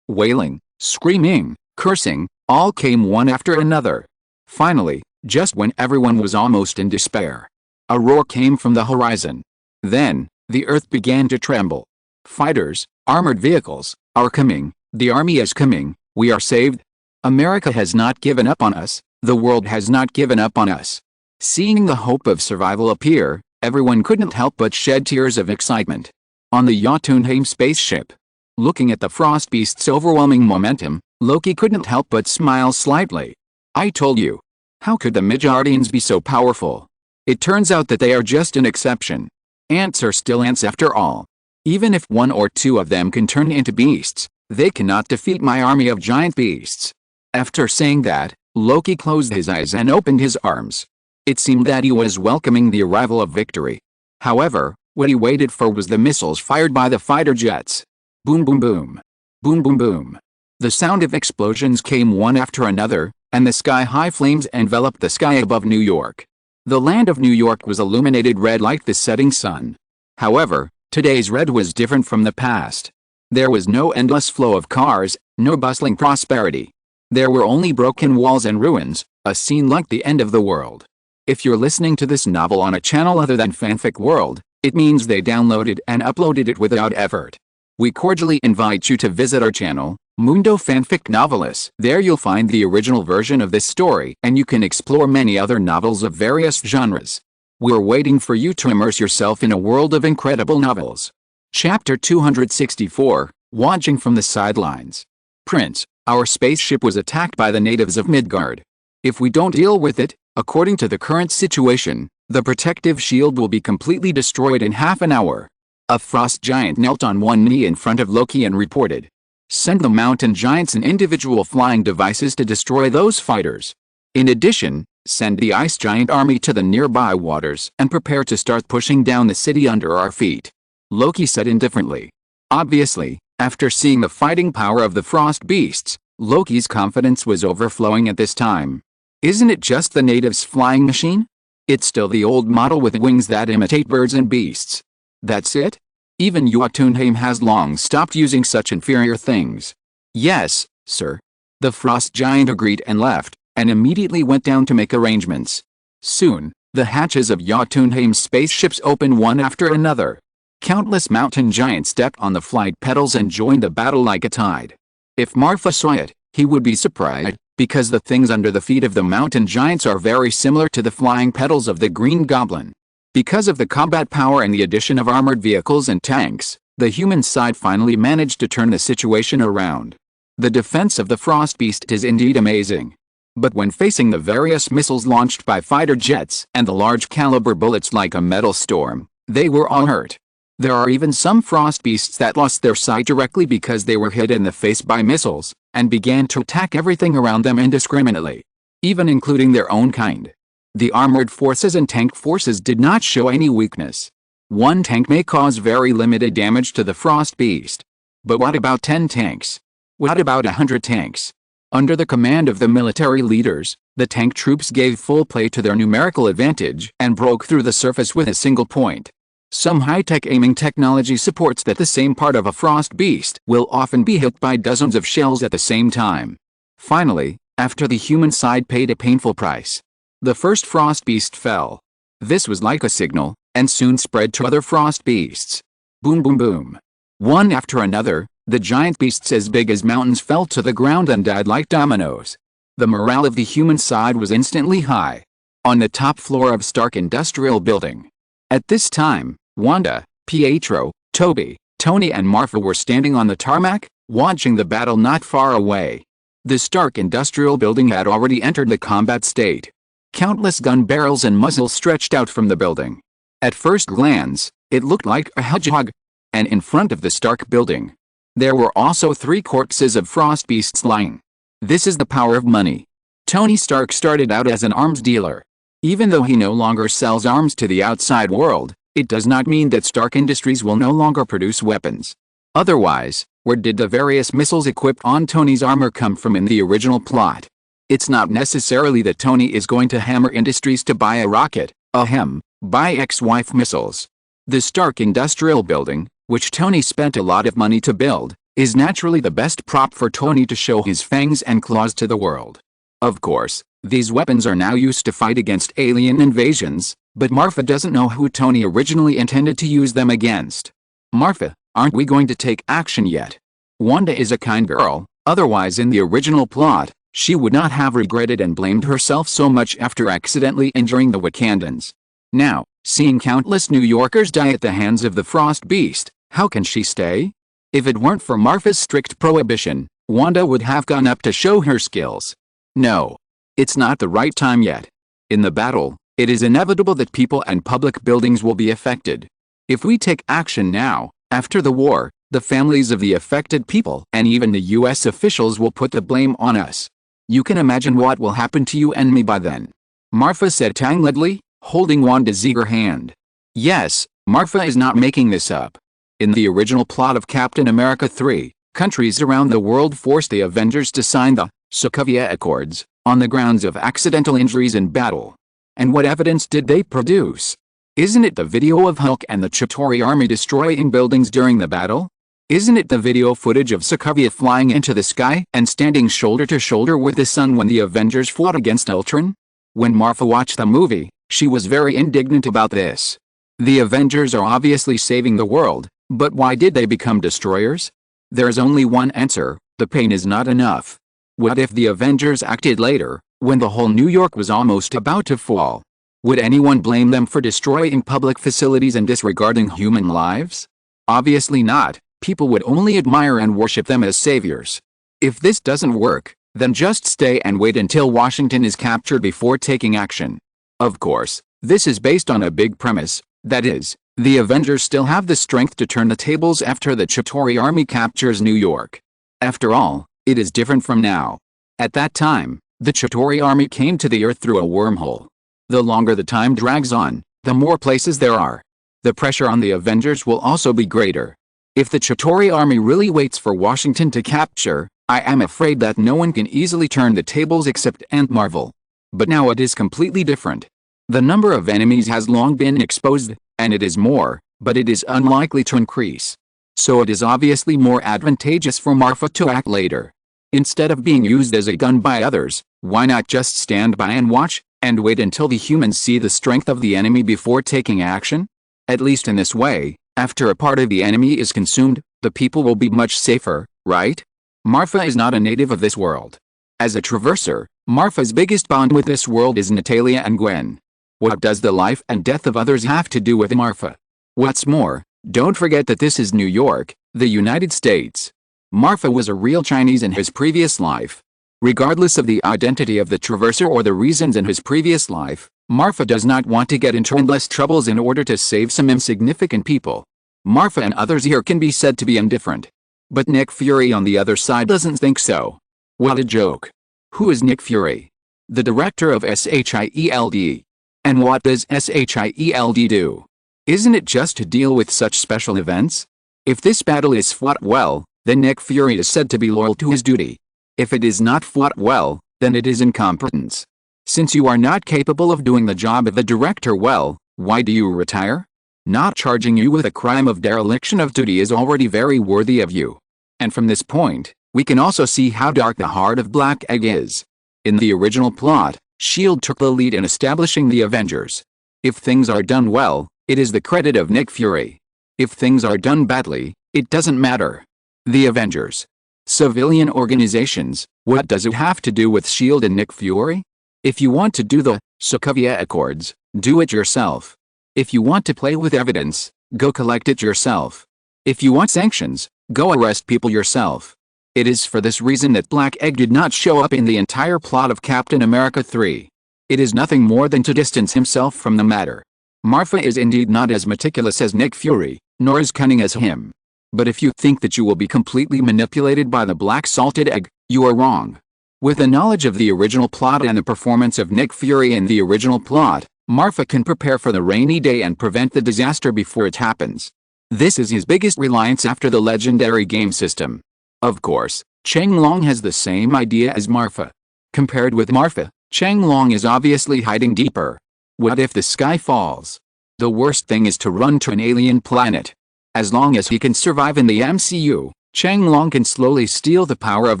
Wailing, screaming, cursing, all came one after another. Finally, just when everyone was almost in despair, a roar came from the horizon. Then, the earth began to tremble. Fighters, armored vehicles, are coming, the army is coming, we are saved. America has not given up on us, the world has not given up on us. Seeing the hope of survival appear, everyone couldn't help but shed tears of excitement. On the Jotunheim spaceship, looking at the frost beast's overwhelming momentum, Loki couldn't help but smile slightly. I told you. How could the Midgardians be so powerful? It turns out that they are just an exception. Ants are still ants after all. Even if one or two of them can turn into beasts, they cannot defeat my army of giant beasts. After saying that, Loki closed his eyes and opened his arms. It seemed that he was welcoming the arrival of victory. However, what he waited for was the missiles fired by the fighter jets. Boom boom boom. Boom boom boom. The sound of explosions came one after another, and the sky-high flames enveloped the sky above New York. The land of New York was illuminated red like the setting sun. However, today's red was different from the past. There was no endless flow of cars, no bustling prosperity. There were only broken walls and ruins, a scene like the end of the world. If you're listening to this novel on a channel other than Fanfic World, it means they downloaded and uploaded it without effort. We cordially invite you to visit our channel, Mundo Fanfic Novelist. There you'll find the original version of this story, and you can explore many other novels of various genres. We're waiting for you to immerse yourself in a world of incredible novels. Chapter 264, Watching from the Sidelines. Prince, our spaceship was attacked by the natives of Midgard. If we don't deal with it, according to the current situation, the protective shield will be completely destroyed in half an hour. A frost giant knelt on one knee in front of Loki and reported. Send the mountain giants and individual flying devices to destroy those fighters. In addition, send the ice giant army to the nearby waters and prepare to start pushing down the city under our feet. Loki said indifferently. Obviously, after seeing the fighting power of the frost beasts, Loki's confidence was overflowing at this time. Isn't it just the natives' flying machine? It's still the old model with wings that imitate birds and beasts. That's it? Even Jotunheim has long stopped using such inferior things. Yes, sir. The frost giant agreed and left, and immediately went down to make arrangements. Soon, the hatches of Jotunheim's spaceships opened one after another. Countless mountain giants stepped on the flight pedals and joined the battle like a tide. If Marfa saw it, he would be surprised, because the things under the feet of the mountain giants are very similar to the flying pedals of the Green Goblin. Because of the combat power and the addition of armored vehicles and tanks, the human side finally managed to turn the situation around. The defense of the frost beast is indeed amazing. But when facing the various missiles launched by fighter jets and the large caliber bullets like a metal storm, they were all hurt. There are even some frost beasts that lost their sight directly because they were hit in the face by missiles, and began to attack everything around them indiscriminately, even including their own kind. The armored forces and tank forces did not show any weakness. One tank may cause very limited damage to the frost beast. But what about 10 tanks? What about 100 tanks? Under the command of the military leaders, the tank troops gave full play to their numerical advantage and broke through the surface with a single point. Some high-tech aiming technology supports that the same part of a frost beast will often be hit by dozens of shells at the same time. Finally, after the human side paid a painful price, the first frost beast fell. This was like a signal, and soon spread to other frost beasts. Boom boom boom. One after another, the giant beasts as big as mountains fell to the ground and died like dominoes. The morale of the human side was instantly high. On the top floor of Stark Industrial Building. At this time, Wanda, Pietro, Toby, Tony and Marfa were standing on the tarmac, watching the battle not far away. The Stark Industrial Building had already entered the combat state. Countless gun barrels and muzzles stretched out from the building. At first glance, it looked like a hedgehog. And in front of the Stark building, there were also 3 corpses of frost beasts lying. This is the power of money. Tony Stark started out as an arms dealer. Even though he no longer sells arms to the outside world, it does not mean that Stark Industries will no longer produce weapons. Otherwise, where did the various missiles equipped on Tony's armor come from in the original plot? It's not necessarily that Tony is going to hammer Industries to buy a rocket, buy ex-wife missiles. The Stark Industrial Building, which Tony spent a lot of money to build, is naturally the best prop for Tony to show his fangs and claws to the world. Of course, these weapons are now used to fight against alien invasions, but Marfa doesn't know who Tony originally intended to use them against. Marfa, aren't we going to take action yet? Wanda is a kind girl, otherwise in the original plot, she would not have regretted and blamed herself so much after accidentally injuring the Wakandans. Now, seeing countless New Yorkers die at the hands of the Frost Beast, how can she stay? If it weren't for Marfa's strict prohibition, Wanda would have gone up to show her skills. No. It's not the right time yet. In the battle, it is inevitable that people and public buildings will be affected. If we take action now, after the war, the families of the affected people and even the US officials will put the blame on us. You can imagine what will happen to you and me by then. Marfa said tangledly, holding Wanda's eager hand. Yes, Marfa is not making this up. In the original plot of Captain America 3, countries around the world forced the Avengers to sign the Sokovia Accords on the grounds of accidental injuries in battle. And what evidence did they produce? Isn't it the video of Hulk and the Chitauri army destroying buildings during the battle? Isn't it the video footage of Sokovia flying into the sky and standing shoulder to shoulder with the sun when the Avengers fought against Ultron? When Marfa watched the movie, she was very indignant about this. The Avengers are obviously saving the world, but why did they become destroyers? There's only one answer: the pain is not enough. What if the Avengers acted later, when the whole New York was almost about to fall? Would anyone blame them for destroying public facilities and disregarding human lives? Obviously not. People would only admire and worship them as saviors. If this doesn't work, then just stay and wait until Washington is captured before taking action. Of course, this is based on a big premise, that is, the Avengers still have the strength to turn the tables after the Chitauri army captures New York. After all, it is different from now. At that time, the Chitauri army came to the Earth through a wormhole. The longer the time drags on, the more places there are. The pressure on the Avengers will also be greater. If the Chitauri army really waits for Washington to capture, I am afraid that no one can easily turn the tables except Ant Marvel. But now it is completely different. The number of enemies has long been exposed, and it is more, but it is unlikely to increase. So it is obviously more advantageous for Marfa to act later. Instead of being used as a gun by others, why not just stand by and watch, and wait until the humans see the strength of the enemy before taking action? At least in this way, after a part of the enemy is consumed, the people will be much safer, right? Marfa is not a native of this world. As a traverser, Marfa's biggest bond with this world is Natalia and Gwen. What does the life and death of others have to do with Marfa? What's more, don't forget that this is New York, the United States. Marfa was a real Chinese in his previous life. Regardless of the identity of the traverser or the reasons in his previous life, Marfa does not want to get into endless troubles in order to save some insignificant people. Marfa and others here can be said to be indifferent. But Nick Fury on the other side doesn't think so. What a joke. Who is Nick Fury? The director of SHIELD. And what does SHIELD do? Isn't it just to deal with such special events? If this battle is fought well, then Nick Fury is said to be loyal to his duty. If it is not fought well, then it is incompetence. Since you are not capable of doing the job of the director well, why do you retire? Not charging you with a crime of dereliction of duty is already very worthy of you. And from this point, we can also see how dark the heart of Black Egg is. In the original plot, S.H.I.E.L.D. took the lead in establishing the Avengers. If things are done well, it is the credit of Nick Fury. If things are done badly, it doesn't matter. The Avengers. Civilian organizations, what does it have to do with S.H.I.E.L.D. and Nick Fury? If you want to do the Sokovia Accords, do it yourself. If you want to play with evidence, go collect it yourself. If you want sanctions, go arrest people yourself. It is for this reason that Black Egg did not show up in the entire plot of Captain America 3. It is nothing more than to distance himself from the matter. Marfa is indeed not as meticulous as Nick Fury, nor as cunning as him. But if you think that you will be completely manipulated by the black salted egg, you are wrong. With the knowledge of the original plot and the performance of Nick Fury in the original plot, Marfa can prepare for the rainy day and prevent the disaster before it happens. This is his biggest reliance after the legendary game system. Of course, Changlong has the same idea as Marfa. Compared with Marfa, Changlong is obviously hiding deeper. What if the sky falls? The worst thing is to run to an alien planet. As long as he can survive in the MCU, Changlong can slowly steal the power of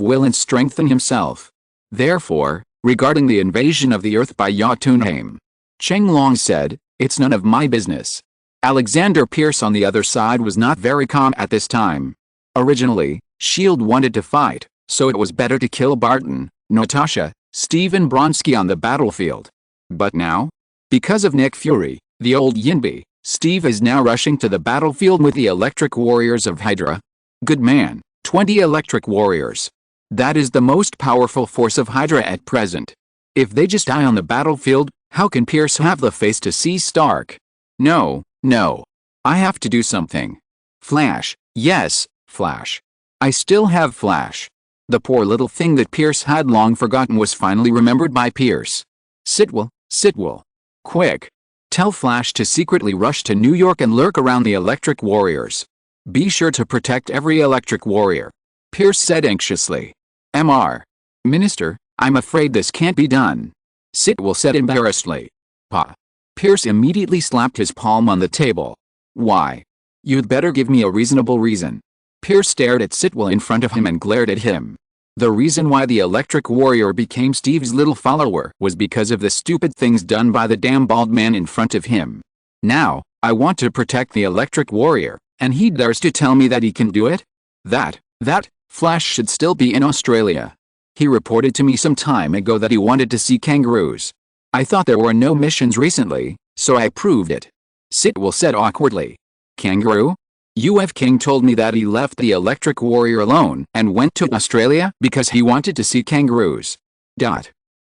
will and strengthen himself. Therefore, regarding the invasion of the Earth by Jotunheim, Changlong said, "It's none of my business." Alexander Pierce on the other side was not very calm at this time. Originally, S.H.I.E.L.D. wanted to fight, so it was better to kill Barton, Natasha, Steve and Bronski on the battlefield. But now? Because of Nick Fury, the old Yinbi, Steve is now rushing to the battlefield with the Electric Warriors of Hydra. Good man, 20 Electric Warriors. That is the most powerful force of Hydra at present. If they just die on the battlefield, how can Pierce have the face to see Stark? No. I have to do something. Flash, yes, Flash. I still have Flash. The poor little thing that Pierce had long forgotten was finally remembered by Pierce. Sitwell. Quick. Tell Flash to secretly rush to New York and lurk around the Electric Warriors. Be sure to protect every Electric Warrior. Pierce said anxiously. Minister, I'm afraid this can't be done. Sitwell said embarrassedly. Pa. Pierce immediately slapped his palm on the table. Why? You'd better give me a reasonable reason. Pierce stared at Sitwell in front of him and glared at him. The reason why the Electric Warrior became Steve's little follower was because of the stupid things done by the damn bald man in front of him. Now, I want to protect the Electric Warrior, and he dares to tell me that he can do it? That, Flash should still be in Australia. He reported to me some time ago that he wanted to see kangaroos. I thought there were no missions recently, so I proved it. Sitwell said awkwardly. Kangaroo? UF King told me that he left the Electric Warrior alone and went to Australia because he wanted to see kangaroos.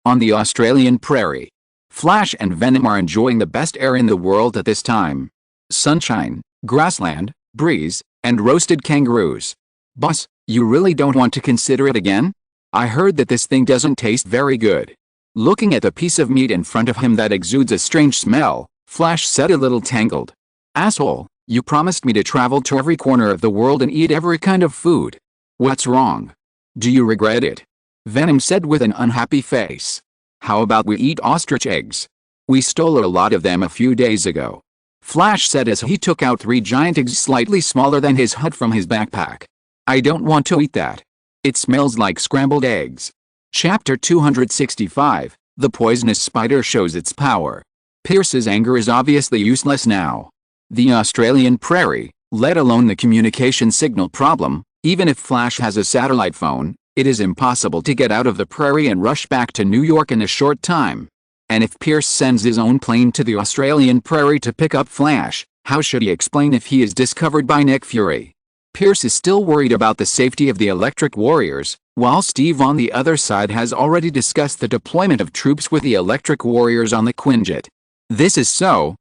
On the Australian prairie, Flash and Venom are enjoying the best air in the world at this time. Sunshine, grassland, breeze, and roasted kangaroos. Boss, you really don't want to consider it again? I heard that this thing doesn't taste very good. Looking at the piece of meat in front of him that exudes a strange smell, Flash said a little tangled. Asshole, you promised me to travel to every corner of the world and eat every kind of food. What's wrong? Do you regret it? Venom said with an unhappy face. How about we eat ostrich eggs? We stole a lot of them a few days ago. Flash said as he took out 3 giant eggs slightly smaller than his hut from his backpack. I don't want to eat that. It smells like scrambled eggs. Chapter 265, The Poisonous Spider Shows Its Power. Pierce's anger is obviously useless now. The Australian prairie, let alone the communication signal problem, even if Flash has a satellite phone, it is impossible to get out of the prairie and rush back to New York in a short time. And if Pierce sends his own plane to the Australian prairie to pick up Flash, how should he explain if he is discovered by Nick Fury? Pierce is still worried about the safety of the Electric Warriors, while Steve on the other side has already discussed the deployment of troops with the Electric Warriors on the Quinjet. This is so.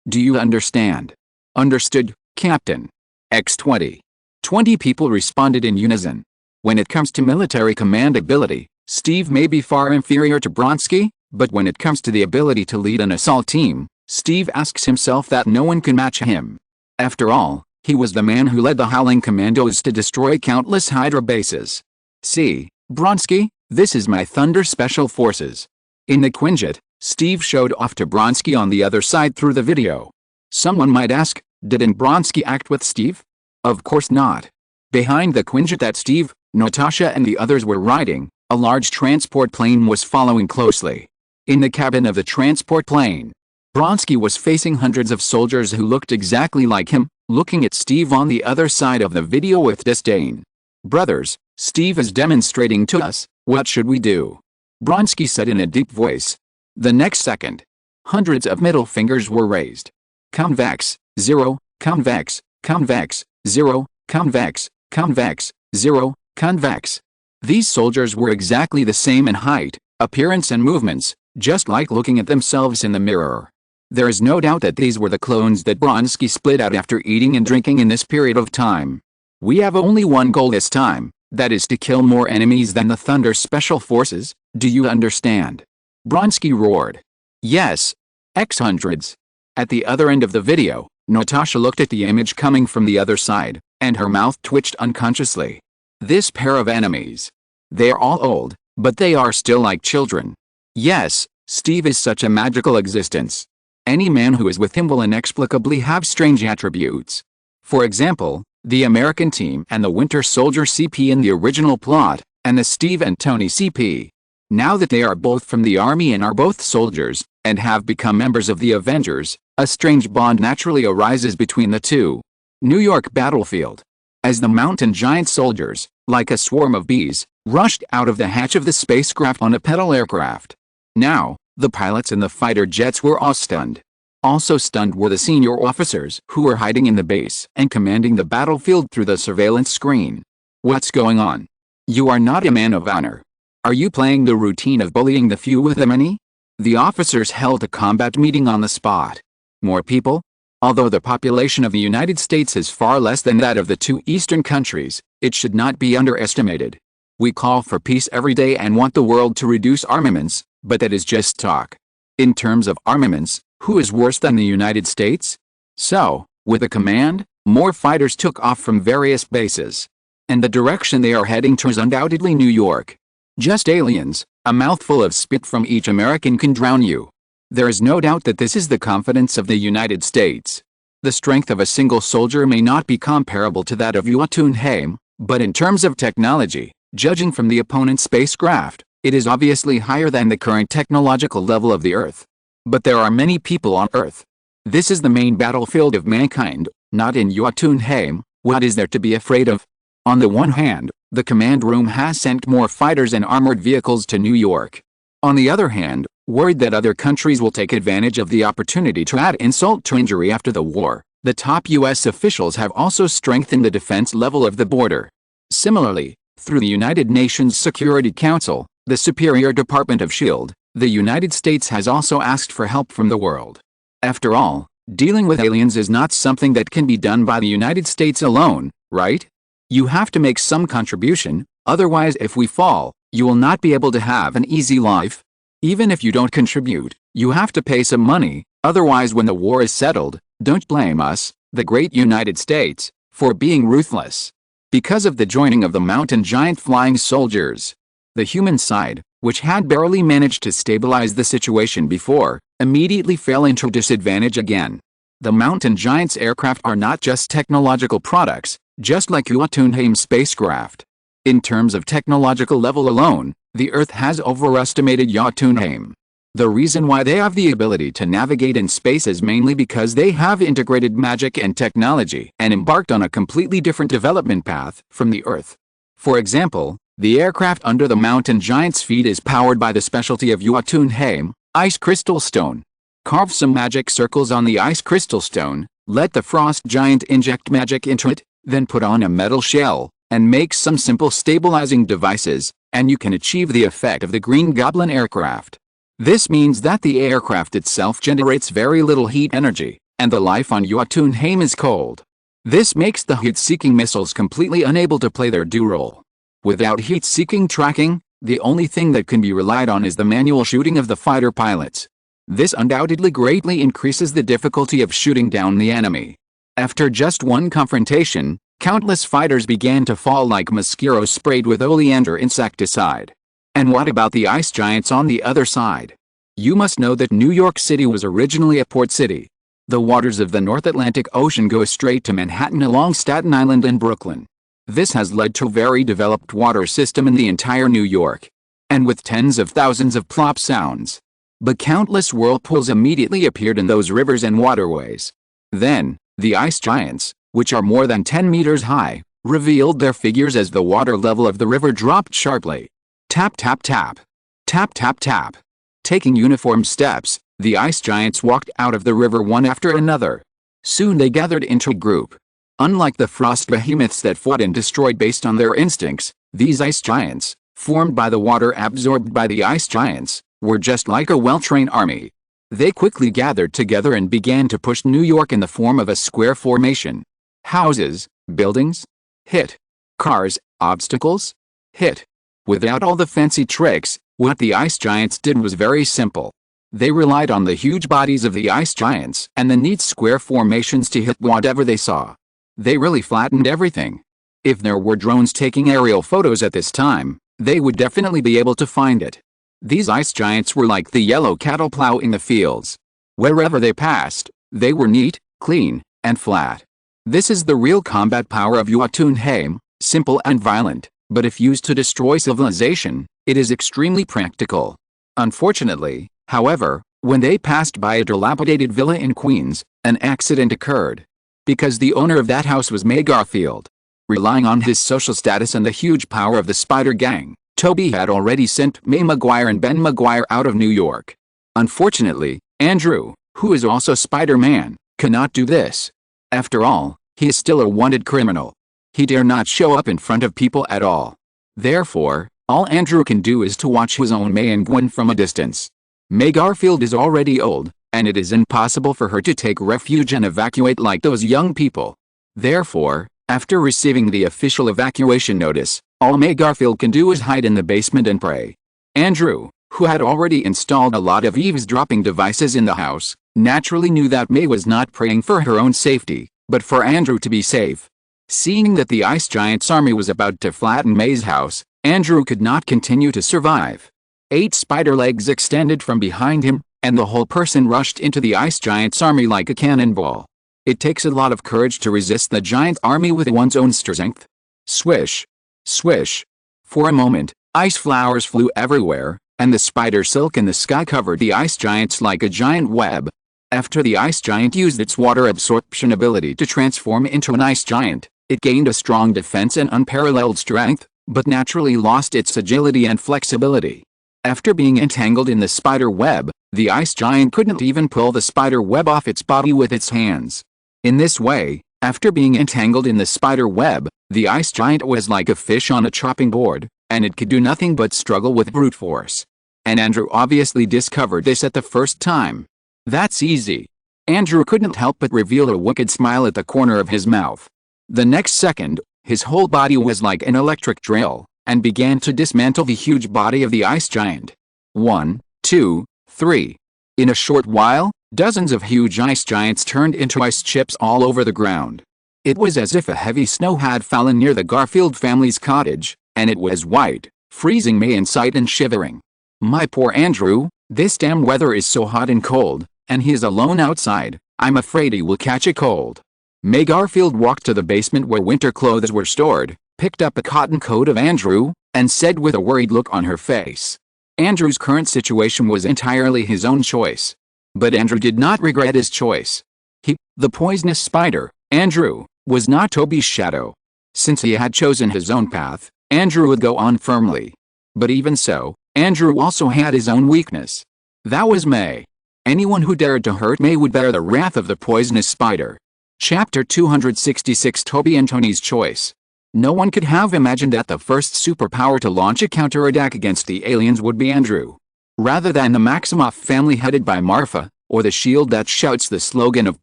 Do you understand? Understood, Captain. X-20. 20 people responded in unison. When it comes to military command ability, Steve may be far inferior to Bronski, but when it comes to the ability to lead an assault team, Steve asks himself that no one can match him. After all, he was the man who led the Howling Commandos to destroy countless Hydra bases. See, Bronski, this is my Thunder Special Forces. In the Quinjet, Steve showed off to Bronski on the other side through the video. Someone might ask, didn't Bronski act with Steve? Of course not. Behind the Quinjet that Steve, Natasha and the others were riding, a large transport plane was following closely. In the cabin of the transport plane, Bronski was facing hundreds of soldiers who looked exactly like him, looking at Steve on the other side of the video with disdain. Brothers, Steve is demonstrating to us, what should we do? Bronski said in a deep voice. The next second, hundreds of middle fingers were raised. Convex, 0, convex, convex, 0, convex, convex, 0. Convex. These soldiers were exactly the same in height, appearance and movements, just like looking at themselves in the mirror. There is no doubt that these were the clones that Bronski split out after eating and drinking in this period of time. We have only one goal this time, that is to kill more enemies than the Thunder Special Forces, do you understand? Bronski roared. Yes. X hundreds. At the other end of the video, Natasha looked at the image coming from the other side, and her mouth twitched unconsciously. This pair of enemies. They are all old, but they are still like children. Yes, Steve is such a magical existence. Any man who is with him will inexplicably have strange attributes. For example, the American team and the Winter Soldier CP in the original plot, and the Steve and Tony CP. Now that they are both from the army and are both soldiers, and have become members of the Avengers, a strange bond naturally arises between the two. New York battlefield. As the Mountain Giant soldiers, like a swarm of bees, rushed out of the hatch of the spacecraft on a pedal aircraft. Now, the pilots and the fighter jets were all stunned. Also stunned were the senior officers who were hiding in the base and commanding the battlefield through the surveillance screen. What's going on? You are not a man of honor. Are you playing the routine of bullying the few with the many? The officers held a combat meeting on the spot. More people? Although the population of the United States is far less than that of the two eastern countries, it should not be underestimated. We call for peace every day and want the world to reduce armaments, but that is just talk. In terms of armaments, who is worse than the United States? So, with a command, more fighters took off from various bases. And the direction they are heading to is undoubtedly New York. Just aliens, a mouthful of spit from each American can drown you. There is no doubt that this is the confidence of the United States. The strength of a single soldier may not be comparable to that of Jotunheim, but in terms of technology, judging from the opponent's spacecraft, it is obviously higher than the current technological level of the Earth. But there are many people on Earth. This is the main battlefield of mankind, not in Jotunheim. What is there to be afraid of? On the one hand, the command room has sent more fighters and armored vehicles to New York. On the other hand, worried that other countries will take advantage of the opportunity to add insult to injury after the war, the top U.S. officials have also strengthened the defense level of the border. Similarly, through the United Nations Security Council, the Superior Department of S.H.I.E.L.D., the United States has also asked for help from the world. After all, dealing with aliens is not something that can be done by the United States alone, right? You have to make some contribution, otherwise if we fall, you will not be able to have an easy life. Even if you don't contribute, you have to pay some money, otherwise when the war is settled, don't blame us, the great United States, for being ruthless. Because of the joining of the Mountain Giant flying soldiers, the human side, which had barely managed to stabilize the situation before, immediately fell into disadvantage again. The Mountain Giant's aircraft are not just technological products, just like Jotunheim spacecraft. In terms of technological level alone, the Earth has overestimated Jotunheim. The reason why they have the ability to navigate in space is mainly because they have integrated magic and technology and embarked on a completely different development path from the Earth. For example, the aircraft under the Mountain Giant's feet is powered by the specialty of Jotunheim, ice crystal stone. Carve some magic circles on the ice crystal stone, let the frost giant inject magic into it, then put on a metal shell, and make some simple stabilizing devices, and you can achieve the effect of the Green Goblin aircraft. This means that the aircraft itself generates very little heat energy, and the life on Jotunheim is cold. This makes the heat-seeking missiles completely unable to play their due role. Without heat-seeking tracking, the only thing that can be relied on is the manual shooting of the fighter pilots. This undoubtedly greatly increases the difficulty of shooting down the enemy. After just one confrontation, countless fighters began to fall like mosquitoes sprayed with oleander insecticide. And what about the ice giants on the other side? You must know that New York City was originally a port city. The waters of the North Atlantic Ocean go straight to Manhattan along Staten Island and Brooklyn. This has led to a very developed water system in the entire New York. And with tens of thousands of plop sounds. But countless whirlpools immediately appeared in those rivers and waterways. Then, the ice giants, which are more than 10 meters high, revealed their figures as the water level of the river dropped sharply. Tap tap tap. Tap tap tap. Taking uniform steps, the ice giants walked out of the river one after another. Soon they gathered into a group. Unlike the frost behemoths that fought and destroyed based on their instincts, these ice giants, formed by the water absorbed by the ice giants, were just like a well-trained army. They quickly gathered together and began to push New York in the form of a square formation. Houses, buildings, hit. Cars, obstacles, hit. Without all the fancy tricks, what the ice giants did was very simple. They relied on the huge bodies of the ice giants and the neat square formations to hit whatever they saw. They really flattened everything. If there were drones taking aerial photos at this time, they would definitely be able to find it. These ice giants were like the yellow cattle plowing the fields. Wherever they passed, they were neat, clean, and flat. This is the real combat power of Jotunheim, simple and violent, but if used to destroy civilization, it is extremely practical. Unfortunately, however, when they passed by a dilapidated villa in Queens, an accident occurred. Because the owner of that house was May Garfield. Relying on his social status and the huge power of the Spider Gang, Toby had already sent May Maguire and Ben Maguire out of New York. Unfortunately, Andrew, who is also Spider-Man, cannot do this. After all, he is still a wanted criminal. He dare not show up in front of people at all. Therefore, all Andrew can do is to watch his own May and Gwen from a distance. May Garfield is already old, and it is impossible for her to take refuge and evacuate like those young people. Therefore, after receiving the official evacuation notice, all May Garfield can do is hide in the basement and pray. Andrew, who had already installed a lot of eavesdropping devices in the house, naturally knew that May was not praying for her own safety, but for Andrew to be safe. Seeing that the ice giant's army was about to flatten May's house, Andrew could not continue to survive. 8 spider legs extended from behind him, and the whole person rushed into the ice giant's army like a cannonball. It takes a lot of courage to resist the giant army with one's own strength. Swish. Swish. For a moment, ice flowers flew everywhere, and the spider silk in the sky covered the ice giants like a giant web. After the ice giant used its water absorption ability to transform into an ice giant, it gained a strong defense and unparalleled strength, but naturally lost its agility and flexibility. After being entangled in the spider web, the ice giant couldn't even pull the spider web off its body with its hands. In this way, after being entangled in the spider web, the ice giant was like a fish on a chopping board, and it could do nothing but struggle with brute force. And Andrew obviously discovered this at the first time. That's easy. Andrew couldn't help but reveal a wicked smile at the corner of his mouth. The next second, his whole body was like an electric drill, and began to dismantle the huge body of the ice giant. 1, 2, 3. In a short while, dozens of huge ice giants turned into ice chips all over the ground. It was as if a heavy snow had fallen near the Garfield family's cottage, and it was white, freezing May inside and shivering. My poor Andrew, this damn weather is so hot and cold, and he is alone outside. I'm afraid he will catch a cold. May Garfield walked to the basement where winter clothes were stored, picked up a cotton coat of Andrew, and said with a worried look on her face. Andrew's current situation was entirely his own choice. But Andrew did not regret his choice. He, the poisonous spider, Andrew, was not Toby's shadow. Since he had chosen his own path, Andrew would go on firmly. But even so, Andrew also had his own weakness. That was May. Anyone who dared to hurt May would bear the wrath of the poisonous spider. Chapter 266 Toby and Tony's Choice. No one could have imagined that the first superpower to launch a counterattack against the aliens would be Andrew. Rather than the Maximoff family headed by Marfa, or the shield that shouts the slogan of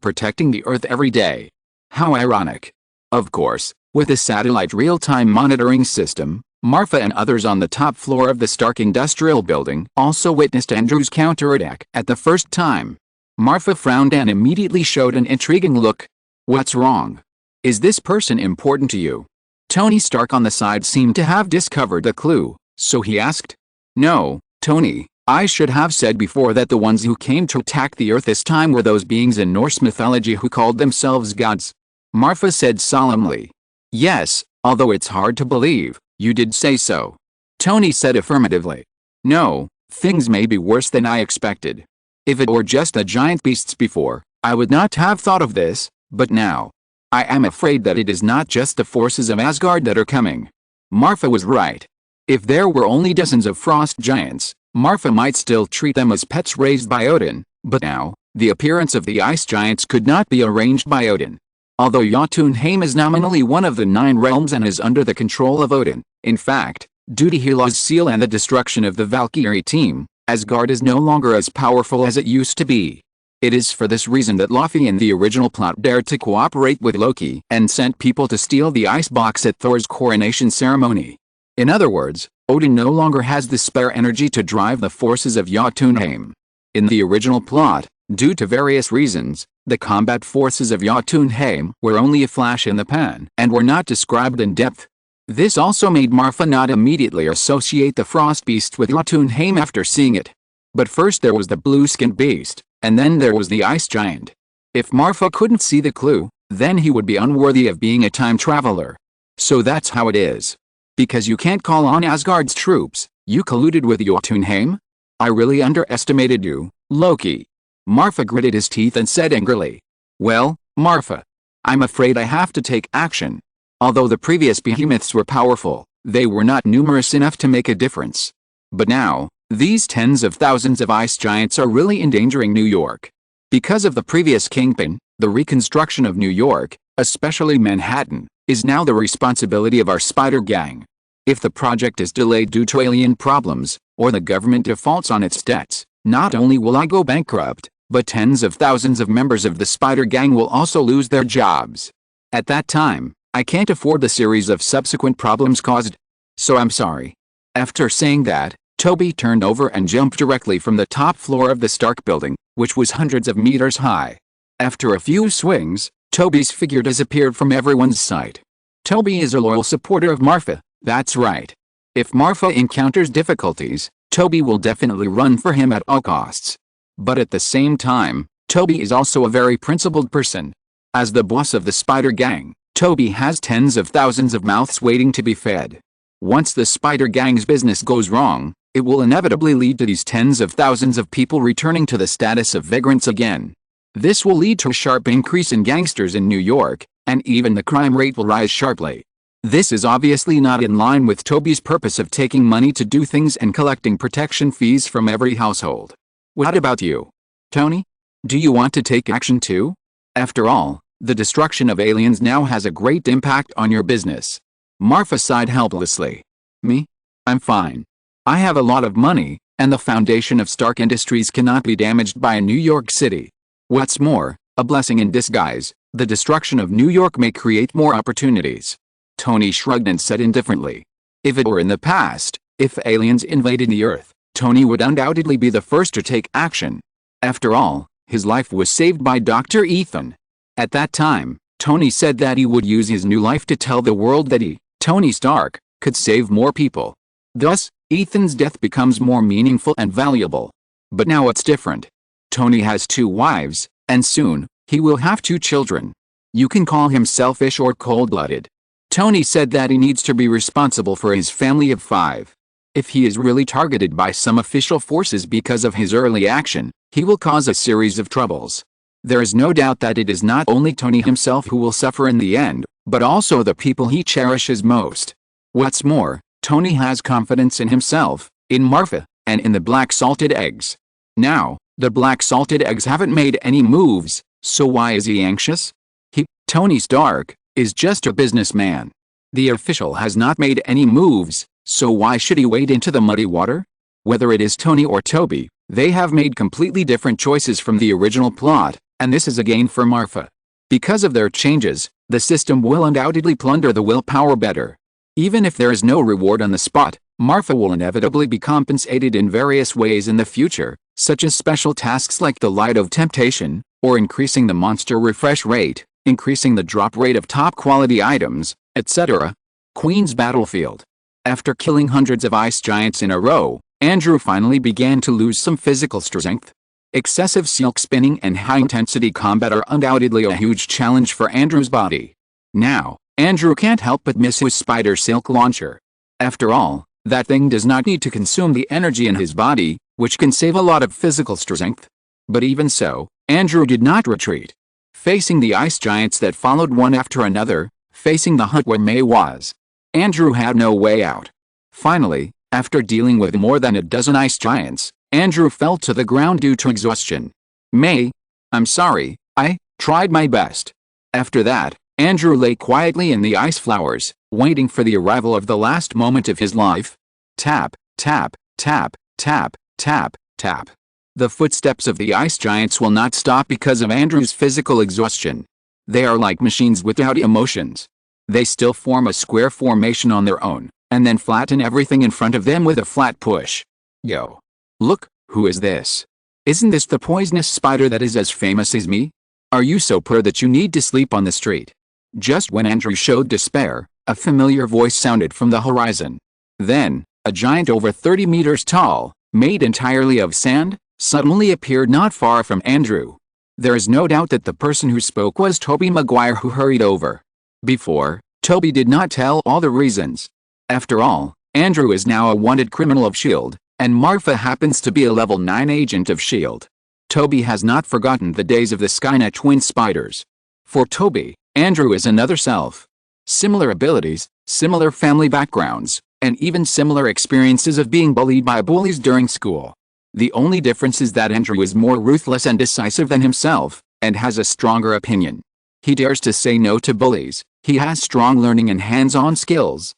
protecting the Earth every day. How ironic. Of course, with a satellite real-time monitoring system, Marfa and others on the top floor of the Stark Industrial Building also witnessed Andrew's counterattack at the first time. Marfa frowned and immediately showed an intriguing look. What's wrong? Is this person important to you? Tony Stark on the side seemed to have discovered the clue, so he asked. No, Tony. I should have said before that the ones who came to attack the Earth this time were those beings in Norse mythology who called themselves gods. Marfa said solemnly. Yes, although it's hard to believe, you did say so. Tony said affirmatively. No, things may be worse than I expected. If it were just the giant beasts before, I would not have thought of this, but now. I am afraid that it is not just the forces of Asgard that are coming. Marfa was right. If there were only dozens of frost giants, Marfa might still treat them as pets raised by Odin, but now, the appearance of the ice giants could not be arranged by Odin. Although Jotunheim is nominally one of the 9 realms and is under the control of Odin, in fact, due to Hela's seal and the destruction of the Valkyrie team, Asgard is no longer as powerful as it used to be. It is for this reason that Loki in the original plot dared to cooperate with Loki and sent people to steal the ice box at Thor's coronation ceremony. In other words, Odin no longer has the spare energy to drive the forces of Jotunheim. In the original plot, due to various reasons, the combat forces of Jotunheim were only a flash in the pan and were not described in depth. This also made Marfa not immediately associate the frost beast with Jotunheim after seeing it. But first there was the blue-skinned beast, and then there was the ice giant. If Marfa couldn't see the clue, then he would be unworthy of being a time traveler. So that's how it is. Because you can't call on Asgard's troops, you colluded with Jotunheim? I really underestimated you, Loki. Marfa gritted his teeth and said angrily. Well, Marfa, I'm afraid I have to take action. Although the previous behemoths were powerful, they were not numerous enough to make a difference. But now, these tens of thousands of ice giants are really endangering New York. Because of the previous kingpin, the reconstruction of New York, especially Manhattan, is now the responsibility of our Spider Gang. If the project is delayed due to alien problems, or the government defaults on its debts, not only will I go bankrupt, but tens of thousands of members of the Spider Gang will also lose their jobs. At that time, I can't afford the series of subsequent problems caused. So I'm sorry. After saying that, Toby turned over and jumped directly from the top floor of the Stark building, which was hundreds of meters high. After a few swings, Toby's figure disappeared from everyone's sight. Toby is a loyal supporter of Marfa, that's right. If Marfa encounters difficulties, Toby will definitely run for him at all costs. But at the same time, Toby is also a very principled person. As the boss of the Spider Gang, Toby has tens of thousands of mouths waiting to be fed. Once the Spider Gang's business goes wrong, it will inevitably lead to these tens of thousands of people returning to the status of vagrants again. This will lead to a sharp increase in gangsters in New York, and even the crime rate will rise sharply. This is obviously not in line with Toby's purpose of taking money to do things and collecting protection fees from every household. What about you, Tony? Do you want to take action too? After all, the destruction of aliens now has a great impact on your business. Marfa sighed helplessly. Me? I'm fine. I have a lot of money, and the foundation of Stark Industries cannot be damaged by New York City. What's more, a blessing in disguise, the destruction of New York may create more opportunities. Tony shrugged and said indifferently. If it were in the past, if aliens invaded the Earth, Tony would undoubtedly be the first to take action. After all, his life was saved by Dr. Ethan. At that time, Tony said that he would use his new life to tell the world that he, Tony Stark, could save more people. Thus, Ethan's death becomes more meaningful and valuable. But now it's different. Tony has 2 wives, and soon, he will have 2 children. You can call him selfish or cold-blooded. Tony said that he needs to be responsible for his family of 5. If he is really targeted by some official forces because of his early action, he will cause a series of troubles. There is no doubt that it is not only Tony himself who will suffer in the end, but also the people he cherishes most. What's more, Tony has confidence in himself, in Marfa, and in the black salted eggs. Now, the black salted eggs haven't made any moves, so why is he anxious? He, Tony Stark, is just a businessman. The official has not made any moves, so why should he wade into the muddy water? Whether it is Tony or Toby, they have made completely different choices from the original plot, and this is a gain for Marfa. Because of their changes, the system will undoubtedly plunder the willpower better. Even if there is no reward on the spot, Marfa will inevitably be compensated in various ways in the future, such as special tasks like the Light of Temptation, or increasing the monster refresh rate, increasing the drop rate of top-quality items, etc. Queen's Battlefield. After killing hundreds of ice giants in a row, Andrew finally began to lose some physical strength. Excessive silk spinning and high-intensity combat are undoubtedly a huge challenge for Andrew's body. Now, Andrew can't help but miss his spider silk launcher. After all, that thing does not need to consume the energy in his body, which can save a lot of physical strength. But even so, Andrew did not retreat. Facing the ice giants that followed one after another, facing the hut where May was, Andrew had no way out. Finally, after dealing with more than a dozen ice giants, Andrew fell to the ground due to exhaustion. May, I'm sorry, I tried my best. After that, Andrew lay quietly in the ice flowers, waiting for the arrival of the last moment of his life. Tap, tap, tap, tap, tap, tap. The footsteps of the ice giants will not stop because of Andrew's physical exhaustion. They are like machines without emotions. They still form a square formation on their own, and then flatten everything in front of them with a flat push. Yo. Look, who is this? Isn't this the poisonous spider that is as famous as me? Are you so poor that you need to sleep on the street? Just when Andrew showed despair, a familiar voice sounded from the horizon. Then, a giant over 30 meters tall, made entirely of sand, suddenly appeared not far from Andrew. There is no doubt that the person who spoke was Tobey Maguire, who hurried over. Before, Tobey did not tell all the reasons. After all, Andrew is now a wanted criminal of S.H.I.E.L.D., and Marfa happens to be a level 9 agent of S.H.I.E.L.D. Tobey has not forgotten the days of the Skynet twin spiders. For Tobey, Andrew is another self. Similar abilities, similar family backgrounds, and even similar experiences of being bullied by bullies during school. The only difference is that Andrew is more ruthless and decisive than himself, and has a stronger opinion. He dares to say no to bullies. He has strong learning and hands-on skills.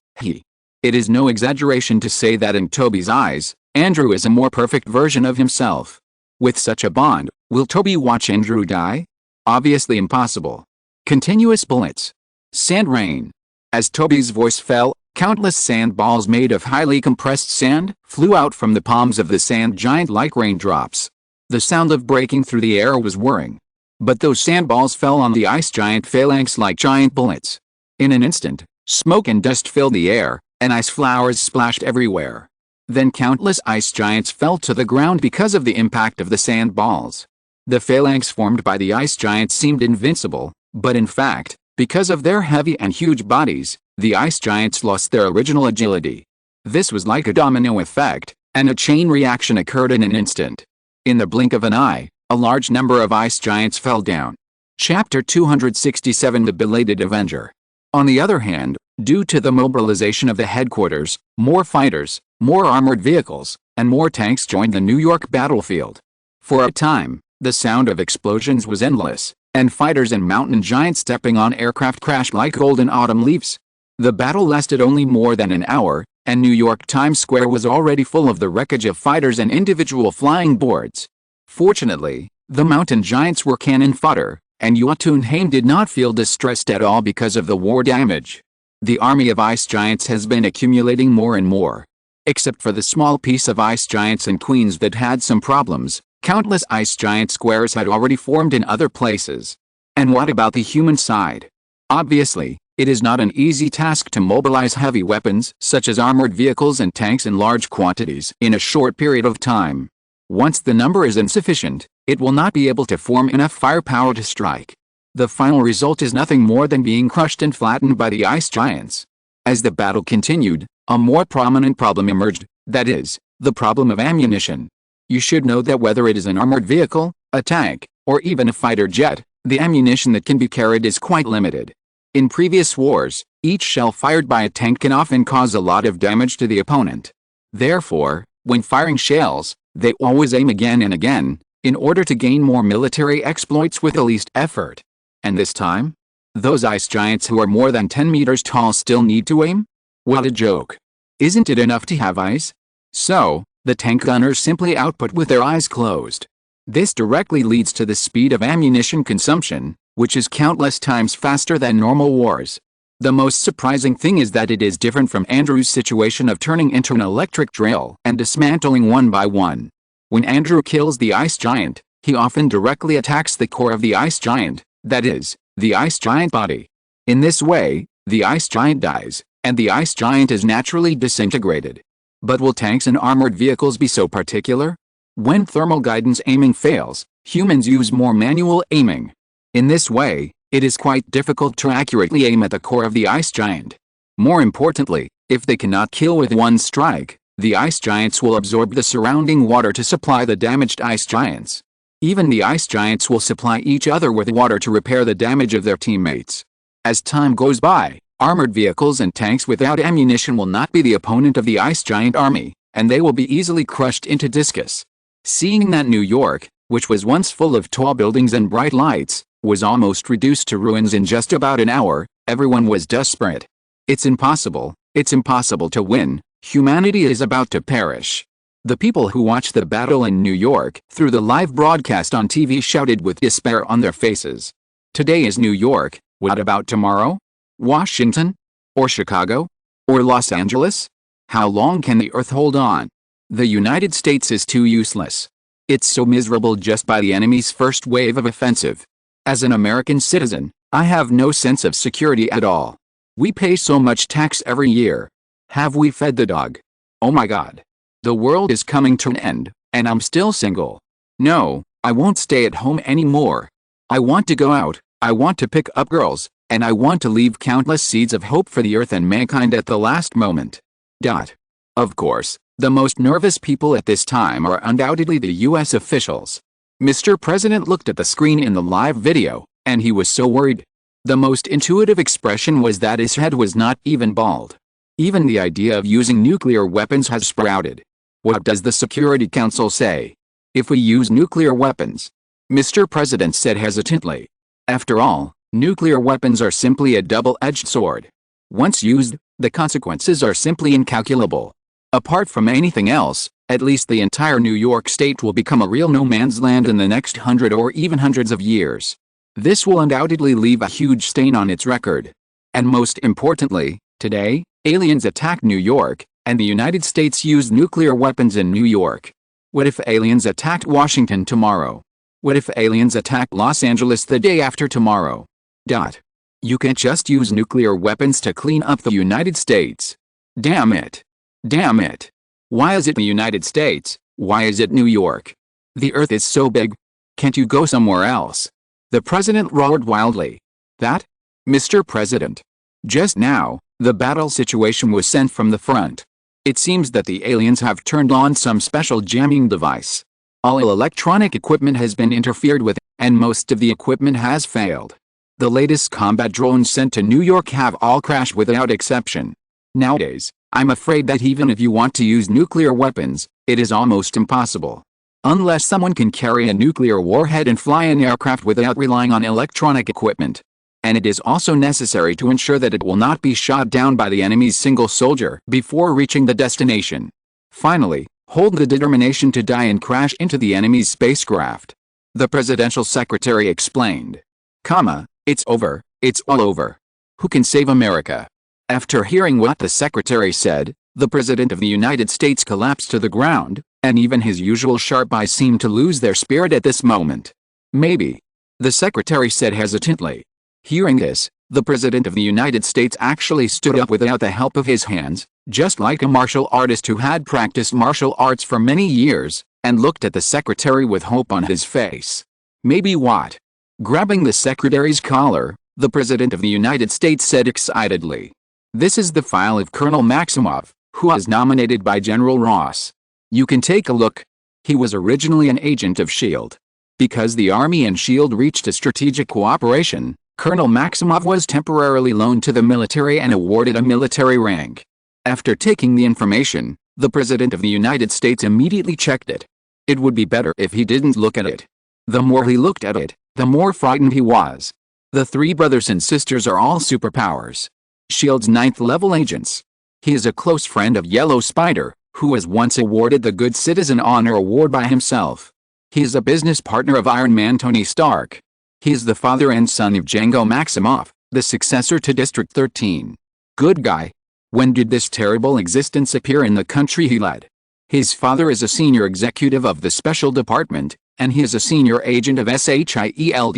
It is no exaggeration to say that in Tobey's eyes, Andrew is a more perfect version of himself. With such a bond, will Tobey watch Andrew die? Obviously impossible. Continuous bullets. Sand rain. As Tobey's voice fell, countless sand balls made of highly compressed sand flew out from the palms of the sand giant like raindrops. The sound of breaking through the air was whirring. But those sandballs fell on the ice giant phalanx like giant bullets. In an instant, smoke and dust filled the air, and ice flowers splashed everywhere. Then countless ice giants fell to the ground because of the impact of the sandballs. The phalanx formed by the ice giants seemed invincible, but in fact, because of their heavy and huge bodies, the ice giants lost their original agility. This was like a domino effect, and a chain reaction occurred in an instant. In the blink of an eye, a large number of ice giants fell down. Chapter 267: The Belated Avenger. On the other hand, due to the mobilization of the headquarters, more fighters, more armored vehicles, and more tanks joined the New York battlefield. For a time, the sound of explosions was endless, and fighters and mountain giants stepping on aircraft crashed like golden autumn leaves. The battle lasted only more than an hour, and New York Times Square was already full of the wreckage of fighters and individual flying boards. Fortunately, the mountain giants were cannon fodder, and Jotunheim did not feel distressed at all because of the war damage. The army of ice giants has been accumulating more and more. Except for the small piece of ice giants in Queens that had some problems, countless ice giant squares had already formed in other places. And what about the human side? Obviously, it is not an easy task to mobilize heavy weapons such as armored vehicles and tanks in large quantities in a short period of time. Once the number is insufficient, it will not be able to form enough firepower to strike. The final result is nothing more than being crushed and flattened by the ice giants. As the battle continued, a more prominent problem emerged, that is, the problem of ammunition. You should know that whether it is an armored vehicle, a tank, or even a fighter jet, the ammunition that can be carried is quite limited. In previous wars, each shell fired by a tank can often cause a lot of damage to the opponent. Therefore, when firing shells, they always aim again and again, in order to gain more military exploits with the least effort. And this time? Those ice giants who are more than 10 meters tall still need to aim? What a joke. Isn't it enough to have ice? So, the tank gunners simply output with their eyes closed. This directly leads to the speed of ammunition consumption, which is countless times faster than normal wars. The most surprising thing is that it is different from Andrew's situation of turning into an electric drill and dismantling one by one. When Andrew kills the ice giant, he often directly attacks the core of the ice giant, that is, the ice giant body. In this way, the ice giant dies, and the ice giant is naturally disintegrated. But will tanks and armored vehicles be so particular? When thermal guidance aiming fails, humans use more manual aiming. In this way, it is quite difficult to accurately aim at the core of the ice giant. More importantly, if they cannot kill with one strike, the ice giants will absorb the surrounding water to supply the damaged ice giants. Even the ice giants will supply each other with water to repair the damage of their teammates. As time goes by, armored vehicles and tanks without ammunition will not be the opponent of the ice giant army, and they will be easily crushed into discus. Seeing that New York, which was once full of tall buildings and bright lights, was almost reduced to ruins in just about an hour. Everyone was desperate. It's impossible to win. Humanity is about to perish. The people who watched the battle in New York through the live broadcast on TV shouted with despair on their faces. Today is New York. What about tomorrow? Washington? Or Chicago? Or Los Angeles? How long can the earth hold on? The United States is too useless. It's so miserable just by the enemy's first wave of offensive. As an American citizen, I have no sense of security at all. We pay so much tax every year. Have we fed the dog? Oh my God. The world is coming to an end, and I'm still single. No, I won't stay at home anymore. I want to go out, I want to pick up girls, and I want to leave countless seeds of hope for the earth and mankind at the last moment. Of course, the most nervous people at this time are undoubtedly the US officials. Mr. President looked at the screen in the live video, and he was so worried. The most intuitive expression was that his head was not even bald. Even the idea of using nuclear weapons has sprouted. What does the Security Council say? If we use nuclear weapons? Mr. President said hesitantly. After all, nuclear weapons are simply a double-edged sword. Once used, the consequences are simply incalculable. Apart from anything else, at least the entire New York state will become a real no-man's land in the next 100 or even hundreds of years. This will undoubtedly leave a huge stain on its record. And most importantly, today, aliens attacked New York, and the United States used nuclear weapons in New York. What if aliens attacked Washington tomorrow? What if aliens attack Los Angeles the day after tomorrow? You can't just use nuclear weapons to clean up the United States. Damn it. Damn it. Why is it the United States? Why is it New York? The earth is so big. Can't you go somewhere else? The president roared wildly. Mr. President. Just now, the battle situation was sent from the front. It seems that the aliens have turned on some special jamming device. All electronic equipment has been interfered with, and most of the equipment has failed. The latest combat drones sent to New York have all crashed without exception. Nowadays, I'm afraid that even if you want to use nuclear weapons, it is almost impossible. Unless someone can carry a nuclear warhead and fly an aircraft without relying on electronic equipment. And it is also necessary to ensure that it will not be shot down by the enemy's single soldier before reaching the destination. Finally, hold the determination to die and crash into the enemy's spacecraft. The presidential secretary explained. It's over, it's all over. Who can save America? After hearing what the secretary said, the President of the United States collapsed to the ground, and even his usual sharp eyes seemed to lose their spirit at this moment. Maybe. The secretary said hesitantly. Hearing this, the President of the United States actually stood up without the help of his hands, just like a martial artist who had practiced martial arts for many years, and looked at the secretary with hope on his face. Maybe what? Grabbing the secretary's collar, the President of the United States said excitedly. This is the file of Colonel Maximov, who was nominated by General Ross. You can take a look. He was originally an agent of S.H.I.E.L.D. Because the Army and S.H.I.E.L.D. reached a strategic cooperation, Colonel Maximov was temporarily loaned to the military and awarded a military rank. After taking the information, the President of the United States immediately checked it. It would be better if he didn't look at it. The more he looked at it, the more frightened he was. The three brothers and sisters are all superpowers. S.H.I.E.L.D.'s 9th-level agents. He is a close friend of Yellow Spider, who was once awarded the Good Citizen Honor Award by himself. He is a business partner of Iron Man Tony Stark. He is the father and son of Django Maximoff, the successor to District 13. Good guy. When did this terrible existence appear in the country he led? His father is a senior executive of the Special Department, and he is a senior agent of SHIELD.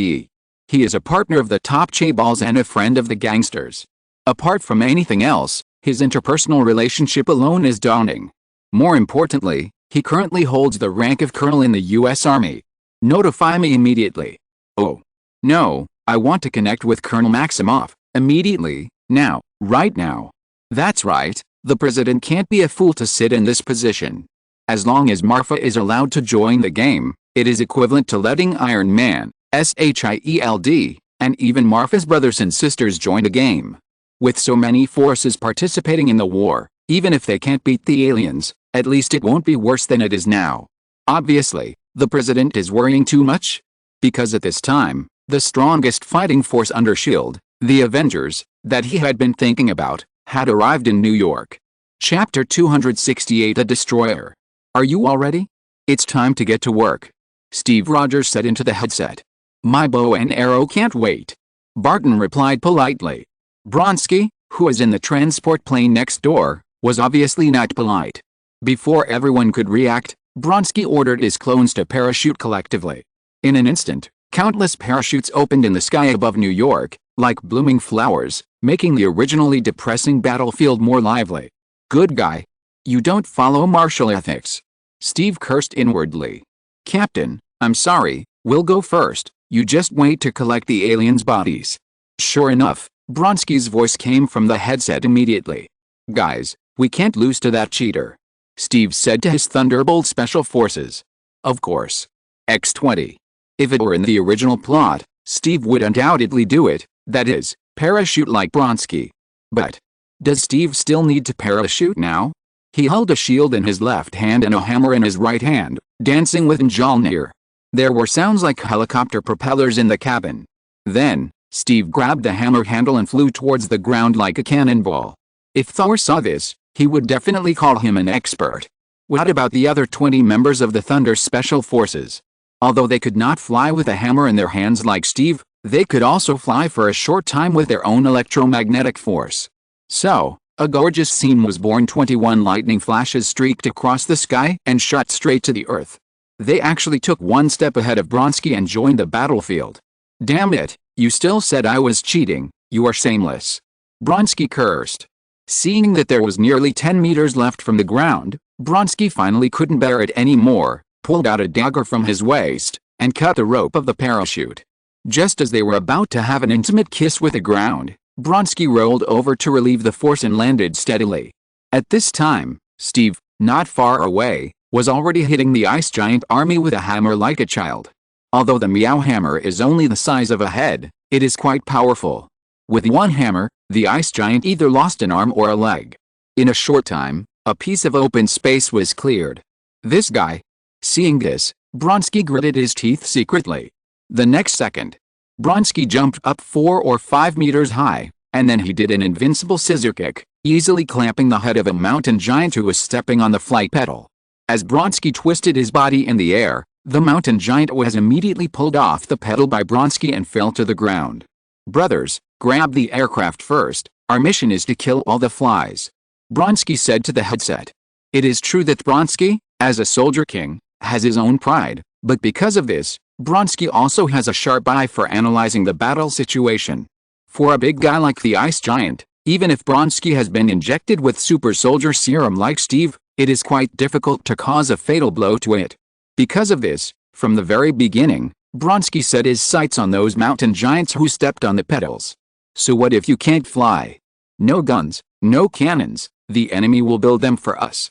He is a partner of the top chaebols and a friend of the gangsters. Apart from anything else, his interpersonal relationship alone is daunting. More importantly, he currently holds the rank of colonel in the U.S. Army. Notify me immediately. Oh. No, I want to connect with Colonel Maximoff, immediately, now, right now. That's right, the president can't be a fool to sit in this position. As long as Marfa is allowed to join the game, it is equivalent to letting Iron Man, SHIELD, and even Marfa's brothers and sisters join the game. With so many forces participating in the war, even if they can't beat the aliens, at least it won't be worse than it is now. Obviously, the president is worrying too much. Because at this time, The strongest fighting force under S.H.I.E.L.D., the Avengers, that he had been thinking about, had arrived in New York. Chapter 268 The Destroyer. Are you all ready? It's time to get to work. Steve Rogers said into the headset. My bow and arrow can't wait. Barton replied politely. Bronski, who was in the transport plane next door, was obviously not polite. Before everyone could react, Bronski ordered his clones to parachute collectively. In an instant, countless parachutes opened in the sky above New York, like blooming flowers, making the originally depressing battlefield more lively. Good guy. You don't follow martial ethics. Steve cursed inwardly. Captain, I'm sorry, we'll go first, you just wait to collect the aliens' bodies. Sure enough, Bronski's voice came from the headset immediately. Guys, we can't lose to that cheater. Steve said to his Thunderbolt Special Forces. Of course. X-20. If it were in the original plot, Steve would undoubtedly do it, that is, parachute like Bronski. But does Steve still need to parachute now? He held a shield in his left hand and a hammer in his right hand, dancing with Mjolnir. There were sounds like helicopter propellers in the cabin. Then, Steve grabbed the hammer handle and flew towards the ground like a cannonball. If Thor saw this, he would definitely call him an expert. What about the other 20 members of the Thunder Special Forces? Although they could not fly with a hammer in their hands like Steve, they could also fly for a short time with their own electromagnetic force. So, a gorgeous scene was born. 21 lightning flashes streaked across the sky and shot straight to the earth. They actually took one step ahead of Bronski and joined the battlefield. Damn it, you still said I was cheating, you are shameless. Bronski cursed. Seeing that there was nearly 10 meters left from the ground, Bronski finally couldn't bear it anymore, pulled out a dagger from his waist, and cut the rope of the parachute. Just as they were about to have an intimate kiss with the ground, Bronski rolled over to relieve the force and landed steadily. At this time, Steve, not far away, was already hitting the ice giant army with a hammer like a child. Although the Meow Hammer is only the size of a head, it is quite powerful. With one hammer, the ice giant either lost an arm or a leg. In a short time, a piece of open space was cleared. This guy. Seeing this, Bronski gritted his teeth secretly. The next second, Bronski jumped up 4 or 5 meters high, and then he did an invincible scissor kick, easily clamping the head of a mountain giant who was stepping on the flight pedal. As Bronski twisted his body in the air, the mountain giant was immediately pulled off the pedal by Bronski and fell to the ground. Brothers, grab the aircraft first, our mission is to kill all the flies. Bronski said to the headset. It is true that Bronski, as a soldier king, has his own pride, but because of this, Bronski also has a sharp eye for analyzing the battle situation. For a big guy like the ice giant, even if Bronski has been injected with super soldier serum like Steve, it is quite difficult to cause a fatal blow to it. Because of this, from the very beginning, Bronski set his sights on those mountain giants who stepped on the pedals. So what if you can't fly? No guns, no cannons, the enemy will build them for us.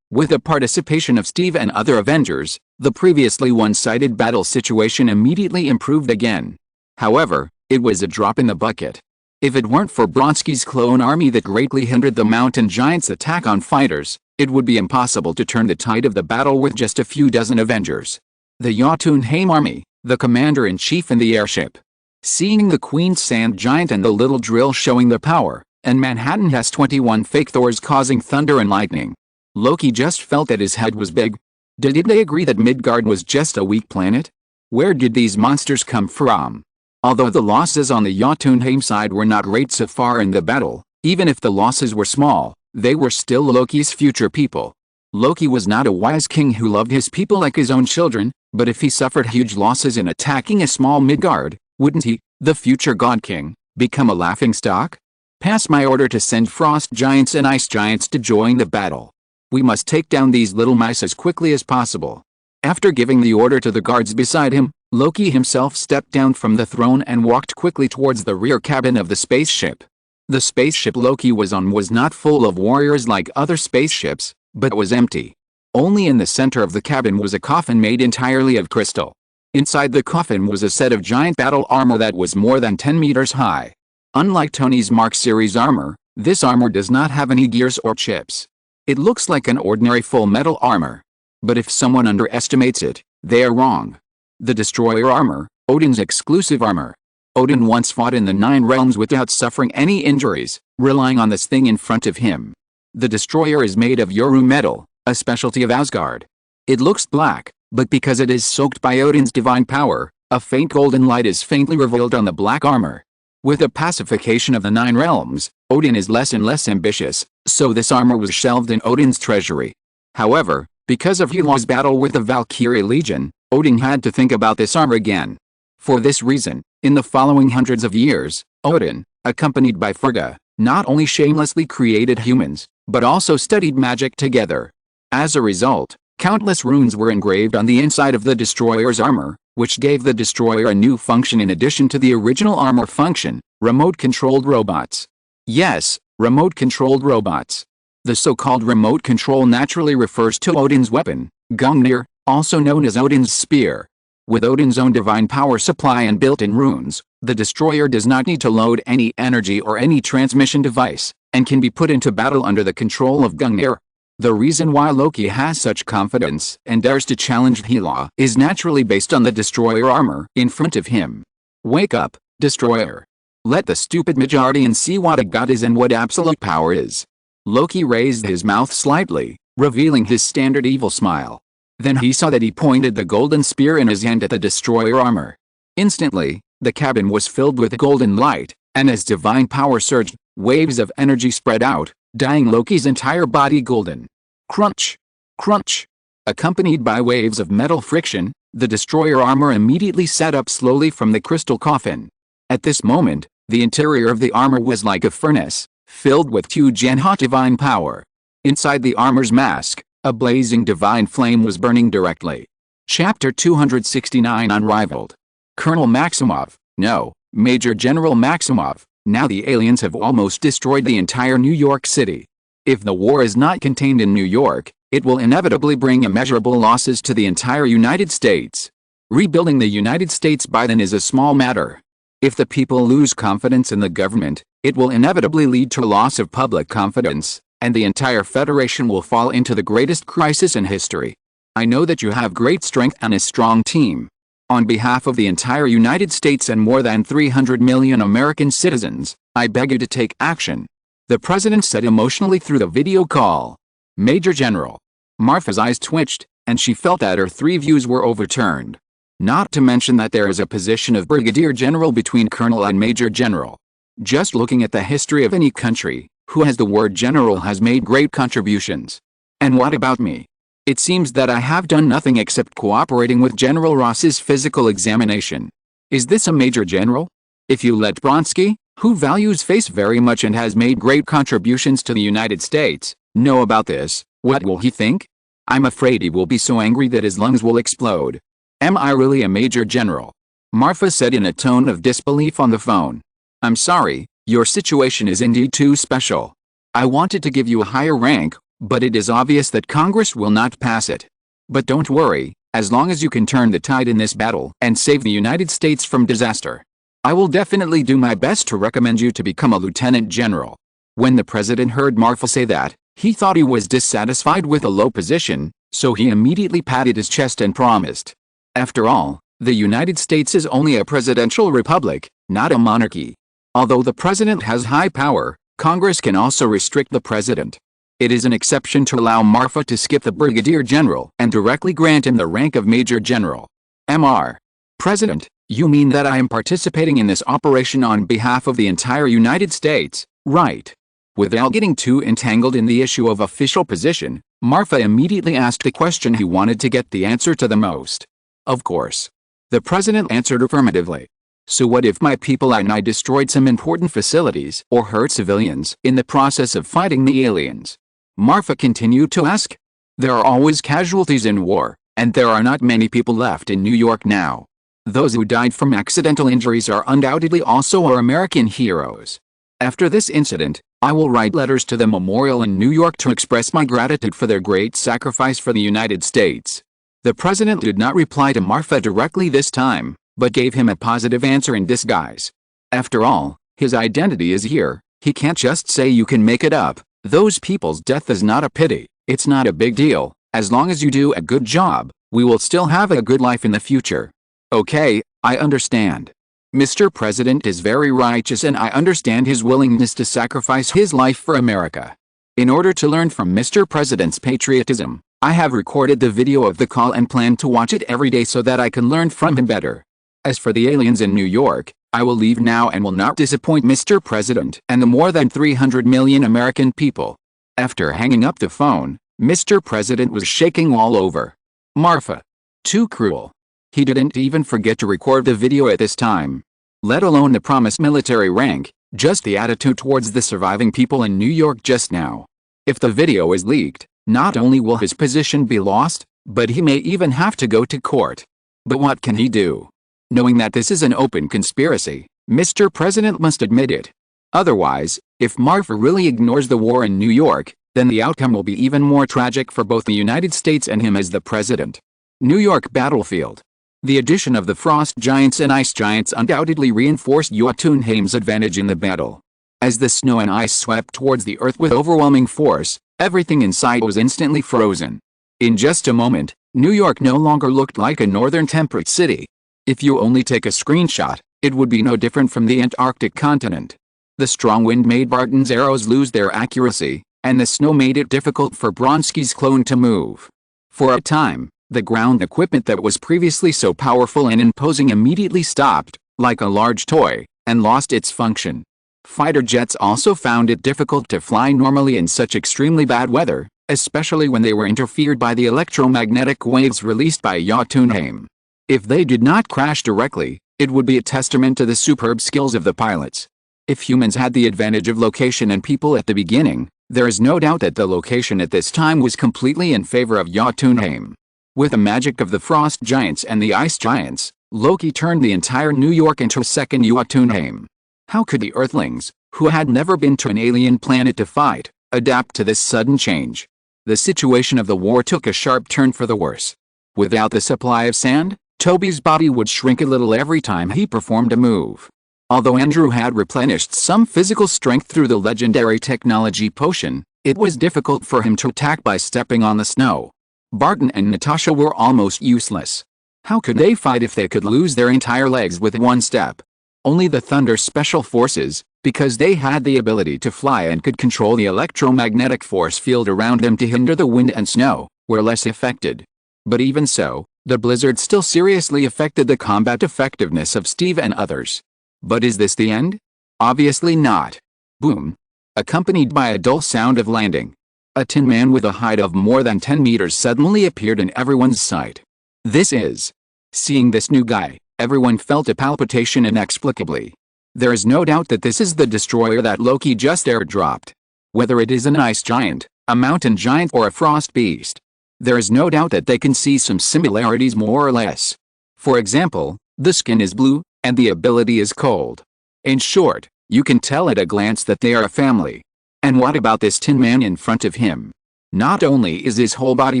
With the participation of Steve and other Avengers, the previously one-sided battle situation immediately improved again. However, it was a drop in the bucket. If it weren't for Bronski's clone army that greatly hindered the mountain giants' attack on fighters, it would be impossible to turn the tide of the battle with just a few dozen Avengers. The Jotunheim army, the commander-in-chief in the airship. Seeing the Queen's sand giant and the little drill showing their power, and Manhattan has 21 fake Thors causing thunder and lightning. Loki just felt that his head was big. Did they agree that Midgard was just a weak planet? Where did these monsters come from? Although the losses on the Jotunheim side were not great so far in the battle, even if the losses were small, they were still Loki's future people. Loki was not a wise king who loved his people like his own children, but if he suffered huge losses in attacking a small Midgard, wouldn't he, the future God King, become a laughingstock? Pass my order to send frost giants and ice giants to join the battle. We must take down these little mice as quickly as possible. After giving the order to the guards beside him, Loki himself stepped down from the throne and walked quickly towards the rear cabin of the spaceship. The spaceship Loki was on was not full of warriors like other spaceships, but was empty. Only in the center of the cabin was a coffin made entirely of crystal. Inside the coffin was a set of giant battle armor that was more than 10 meters high. Unlike Tony's Mark series armor, this armor does not have any gears or chips. It looks like an ordinary full metal armor. But if someone underestimates it, they are wrong. The destroyer armor, Odin's exclusive armor. Odin once fought in the 9 realms without suffering any injuries, relying on this thing in front of him. The destroyer is made of Yoru metal, a specialty of Asgard. It looks black, but because it is soaked by Odin's divine power, a faint golden light is faintly revealed on the black armor. With the pacification of the 9 realms, Odin is less and less ambitious, so this armor was shelved in Odin's treasury. However, because of Hela's battle with the Valkyrie Legion, Odin had to think about this armor again. For this reason, in the following hundreds of years, Odin, accompanied by Frigga, not only shamelessly created humans, but also studied magic together. As a result, countless runes were engraved on the inside of the destroyer's armor, which gave the destroyer a new function in addition to the original armor function: remote-controlled robots. Yes, remote-controlled robots. The so-called remote control naturally refers to Odin's weapon, Gungnir, also known as Odin's spear. With Odin's own divine power supply and built-in runes, the destroyer does not need to load any energy or any transmission device, and can be put into battle under the control of Gungnir. The reason why Loki has such confidence and dares to challenge Hela is naturally based on the destroyer armor in front of him. Wake up, destroyer. Let the stupid majority and see what a god is and what absolute power is. Loki raised his mouth slightly, revealing his standard evil smile. Then he saw that he pointed the golden spear in his hand at the destroyer armor. Instantly, the cabin was filled with golden light, and as divine power surged, waves of energy spread out, dyeing Loki's entire body golden. Crunch! Crunch! Accompanied by waves of metal friction, the destroyer armor immediately sat up slowly from the crystal coffin. At this moment, the interior of the armor was like a furnace, filled with huge and hot divine power. Inside the armor's mask, a blazing divine flame was burning directly. Chapter 269 Unrivaled. Colonel Maximov, no, Major General Maximov, now the aliens have almost destroyed the entire New York City. If the war is not contained in New York, it will inevitably bring immeasurable losses to the entire United States. Rebuilding the United States by then is a small matter. If the people lose confidence in the government, it will inevitably lead to a loss of public confidence, and the entire Federation will fall into the greatest crisis in history. I know that you have great strength and a strong team. On behalf of the entire United States and more than 300 million American citizens, I beg you to take action. The president said emotionally through the video call. Major General. Marfa's eyes twitched, and she felt that her 3 views were overturned. Not to mention that there is a position of Brigadier General between Colonel and Major General. Just looking at the history of any country, who has the word general has made great contributions. And what about me? It seems that I have done nothing except cooperating with General Ross's physical examination. Is this a Major General? If you let Bronsky, who values face very much and has made great contributions to the United States, know about this, what will he think? I'm afraid he will be so angry that his lungs will explode. Am I really a Major General? Marfa said in a tone of disbelief on the phone. I'm sorry, your situation is indeed too special. I wanted to give you a higher rank, but it is obvious that Congress will not pass it. But don't worry, as long as you can turn the tide in this battle and save the United States from disaster, I will definitely do my best to recommend you to become a lieutenant general. When the president heard Marfa say that, he thought he was dissatisfied with a low position, so he immediately patted his chest and promised. After all, the United States is only a presidential republic, not a monarchy. Although the president has high power, Congress can also restrict the president. It is an exception to allow Marfa to skip the brigadier general and directly grant him the rank of major general. Mr. President, you mean that I am participating in this operation on behalf of the entire United States, right? Without getting too entangled in the issue of official position, Marfa immediately asked the question he wanted to get the answer to the most. Of course. The president answered affirmatively. So what if my people and I destroyed some important facilities or hurt civilians in the process of fighting the aliens? Marfa continued to ask. There are always casualties in war, and there are not many people left in New York now. Those who died from accidental injuries are undoubtedly also our American heroes. After this incident, I will write letters to the memorial in New York to express my gratitude for their great sacrifice for the United States. The president did not reply to Marfa directly this time, but gave him a positive answer in disguise. After all, his identity is here, he can't just say you can make it up. Those people's death is not a pity, it's not a big deal. As long as you do a good job, we will still have a good life in the future. Okay, I understand. Mr. President is very righteous and I understand his willingness to sacrifice his life for America. In order to learn from Mr. President's patriotism, I have recorded the video of the call and plan to watch it every day so that I can learn from him better. As for the aliens in New York, I will leave now and will not disappoint Mr. President and the more than 300 million American people. After hanging up the phone, Mr. President was shaking all over. Marfa. Too cruel. He didn't even forget to record the video at this time. Let alone the promised military rank, just the attitude towards the surviving people in New York just now. If the video is leaked, not only will his position be lost, but he may even have to go to court. But what can he do? Knowing that this is an open conspiracy, Mr. President must admit it. Otherwise, if Marfa really ignores the war in New York, then the outcome will be even more tragic for both the United States and him as the president. New York battlefield. The addition of the frost giants and ice giants undoubtedly reinforced Jotunheim's advantage in the battle. As the snow and ice swept towards the earth with overwhelming force, everything in sight was instantly frozen. In just a moment, New York no longer looked like a northern temperate city. If you only take a screenshot, it would be no different from the Antarctic continent. The strong wind made Barton's arrows lose their accuracy, and the snow made it difficult for Bronski's clone to move. For a time, the ground equipment that was previously so powerful and imposing immediately stopped, like a large toy, and lost its function. Fighter jets also found it difficult to fly normally in such extremely bad weather, especially when they were interfered by the electromagnetic waves released by Jotunheim. If they did not crash directly, it would be a testament to the superb skills of the pilots. If humans had the advantage of location and people at the beginning, there is no doubt that the location at this time was completely in favor of Jotunheim. With the magic of the frost giants and the ice giants, Loki turned the entire New York into a second Jotunheim. How could the Earthlings, who had never been to an alien planet to fight, adapt to this sudden change? The situation of the war took a sharp turn for the worse. Without the supply of sand, Toby's body would shrink a little every time he performed a move. Although Andrew had replenished some physical strength through the legendary technology potion, it was difficult for him to attack by stepping on the snow. Barton and Natasha were almost useless. How could they fight if they could lose their entire legs with one step? Only the Thunder Special Forces, because they had the ability to fly and could control the electromagnetic force field around them to hinder the wind and snow, were less affected. But even so, the blizzard still seriously affected the combat effectiveness of Steve and others. But is this the end? Obviously not. Boom. Accompanied by a dull sound of landing. A tin man with a height of more than 10 meters suddenly appeared in everyone's sight. This is. Seeing this new guy, everyone felt a palpitation inexplicably. There is no doubt that this is the destroyer that Loki just airdropped. Whether it is an ice giant, a mountain giant or a frost beast, there is no doubt that they can see some similarities more or less. For example, the skin is blue, and the ability is cold. In short, you can tell at a glance that they are a family. And what about this tin man in front of him? Not only is his whole body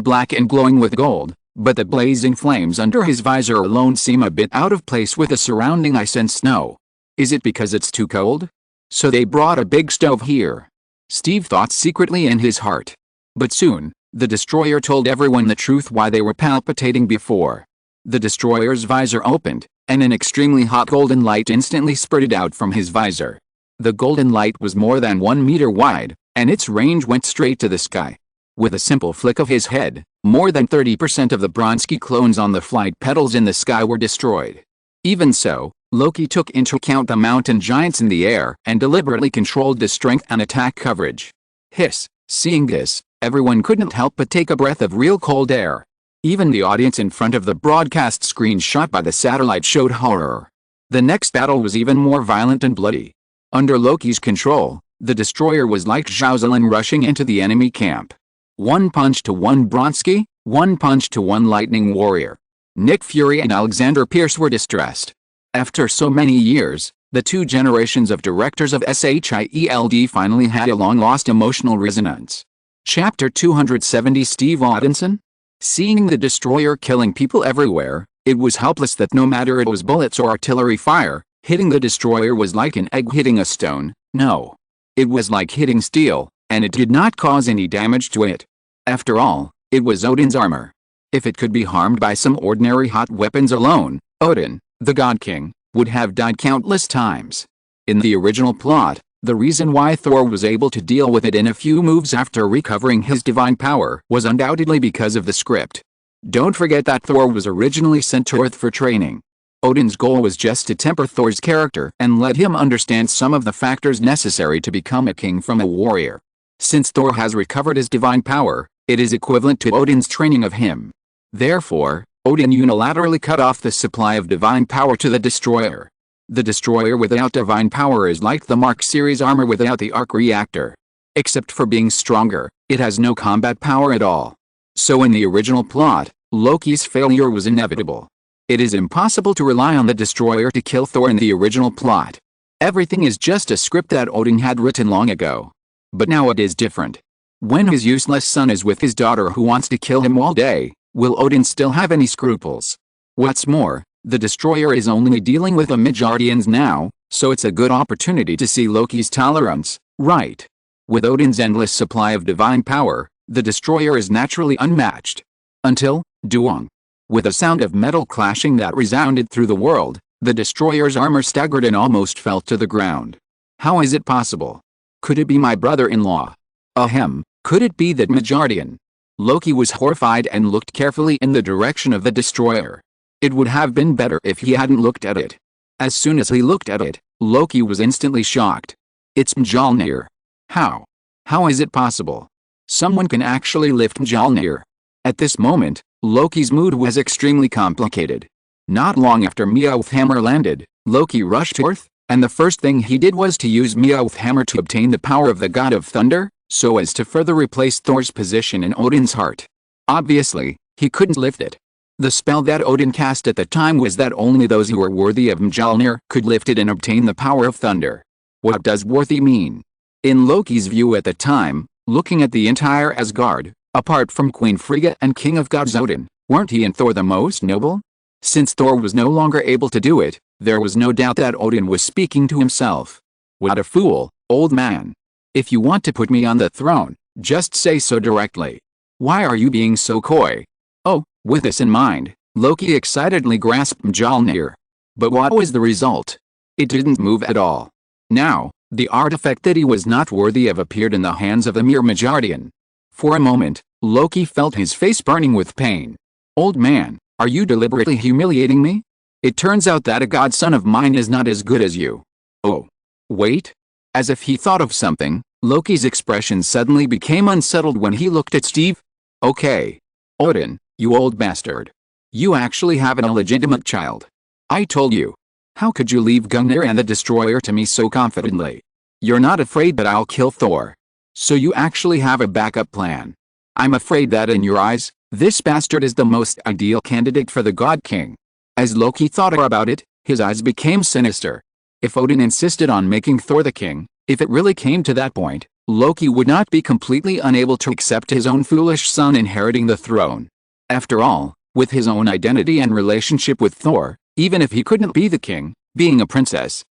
black and glowing with gold, but the blazing flames under his visor alone seem a bit out of place with the surrounding ice and snow. Is it because it's too cold? So they brought a big stove here. Steve thought secretly in his heart. But soon, the destroyer told everyone the truth why they were palpitating before. The destroyer's visor opened, and an extremely hot golden light instantly spurted out from his visor. The golden light was more than 1 meter wide, and its range went straight to the sky. With a simple flick of his head, more than 30% of the Bronski clones on the flight pedals in the sky were destroyed. Even so, Loki took into account the mountain giants in the air and deliberately controlled the strength and attack coverage. Hiss! Seeing this, everyone couldn't help but take a breath of real cold air. Even the audience in front of the broadcast screen shot by the satellite showed horror. The next battle was even more violent and bloody. Under Loki's control, the destroyer was like Zhaozalin rushing into the enemy camp. One punch to one Bronski, one punch to one lightning warrior. Nick Fury and Alexander Pierce were distressed. After so many years, the two generations of directors of SHIELD finally had a long-lost emotional resonance. Chapter 270 Steve Audinson? Seeing the destroyer killing people everywhere, it was helpless that no matter it was bullets or artillery fire, hitting the destroyer was like an egg hitting a stone. No. It was like hitting steel, and it did not cause any damage to it. After all, it was Odin's armor. If it could be harmed by some ordinary hot weapons alone, Odin, the God King, would have died countless times. In the original plot, the reason why Thor was able to deal with it in a few moves after recovering his divine power was undoubtedly because of the script. Don't forget that Thor was originally sent to Earth for training. Odin's goal was just to temper Thor's character and let him understand some of the factors necessary to become a king from a warrior. Since Thor has recovered his divine power, it is equivalent to Odin's training of him. Therefore, Odin unilaterally cut off the supply of divine power to the destroyer. The destroyer without divine power is like the Mark series armor without the arc reactor. Except for being stronger, it has no combat power at all. So in the original plot, Loki's failure was inevitable. It is impossible to rely on the destroyer to kill Thor in the original plot. Everything is just a script that Odin had written long ago. But now it is different. When his useless son is with his daughter who wants to kill him all day, will Odin still have any scruples? What's more, the destroyer is only dealing with the Midgardians now, so it's a good opportunity to see Loki's tolerance, right? With Odin's endless supply of divine power, the destroyer is naturally unmatched. Until, Duong. With a sound of metal clashing that resounded through the world, the destroyer's armor staggered and almost fell to the ground. How is it possible? Could it be my brother-in-law? Ahem, could it be that Midgardian? Loki was horrified and looked carefully in the direction of the destroyer. It would have been better if he hadn't looked at it. As soon as he looked at it, Loki was instantly shocked. It's Mjolnir. How? How is it possible? Someone can actually lift Mjolnir. At this moment, Loki's mood was extremely complicated. Not long after Mjolnir's hammer landed, Loki rushed to Earth, and the first thing he did was to use Mjolnir's hammer to obtain the power of the god of thunder, so as to further replace Thor's position in Odin's heart. Obviously, he couldn't lift it. The spell that Odin cast at the time was that only those who were worthy of Mjolnir could lift it and obtain the power of thunder. What does worthy mean? In Loki's view at the time, looking at the entire Asgard, apart from Queen Frigga and King of Gods Odin, weren't he and Thor the most noble? Since Thor was no longer able to do it, there was no doubt that Odin was speaking to himself. What a fool, old man. If you want to put me on the throne, just say so directly. Why are you being so coy? Oh, with this in mind, Loki excitedly grasped Mjolnir. But what was the result? It didn't move at all. Now, the artifact that he was not worthy of appeared in the hands of a mere Midgardian. For a moment, Loki felt his face burning with pain. Old man, are you deliberately humiliating me? It turns out that a godson of mine is not as good as you. Oh. Wait. As if he thought of something, Loki's expression suddenly became unsettled when he looked at Steve. Okay. Odin, you old bastard. You actually have an illegitimate child. I told you. How could you leave Gungnir and the Destroyer to me so confidently? You're not afraid that I'll kill Thor. So you actually have a backup plan. I'm afraid that in your eyes, this bastard is the most ideal candidate for the God King. As Loki thought about it, his eyes became sinister. If Odin insisted on making Thor the king, if it really came to that point, Loki would not be completely unable to accept his own foolish son inheriting the throne. After all, with his own identity and relationship with Thor, even if he couldn't be the king, being a princess,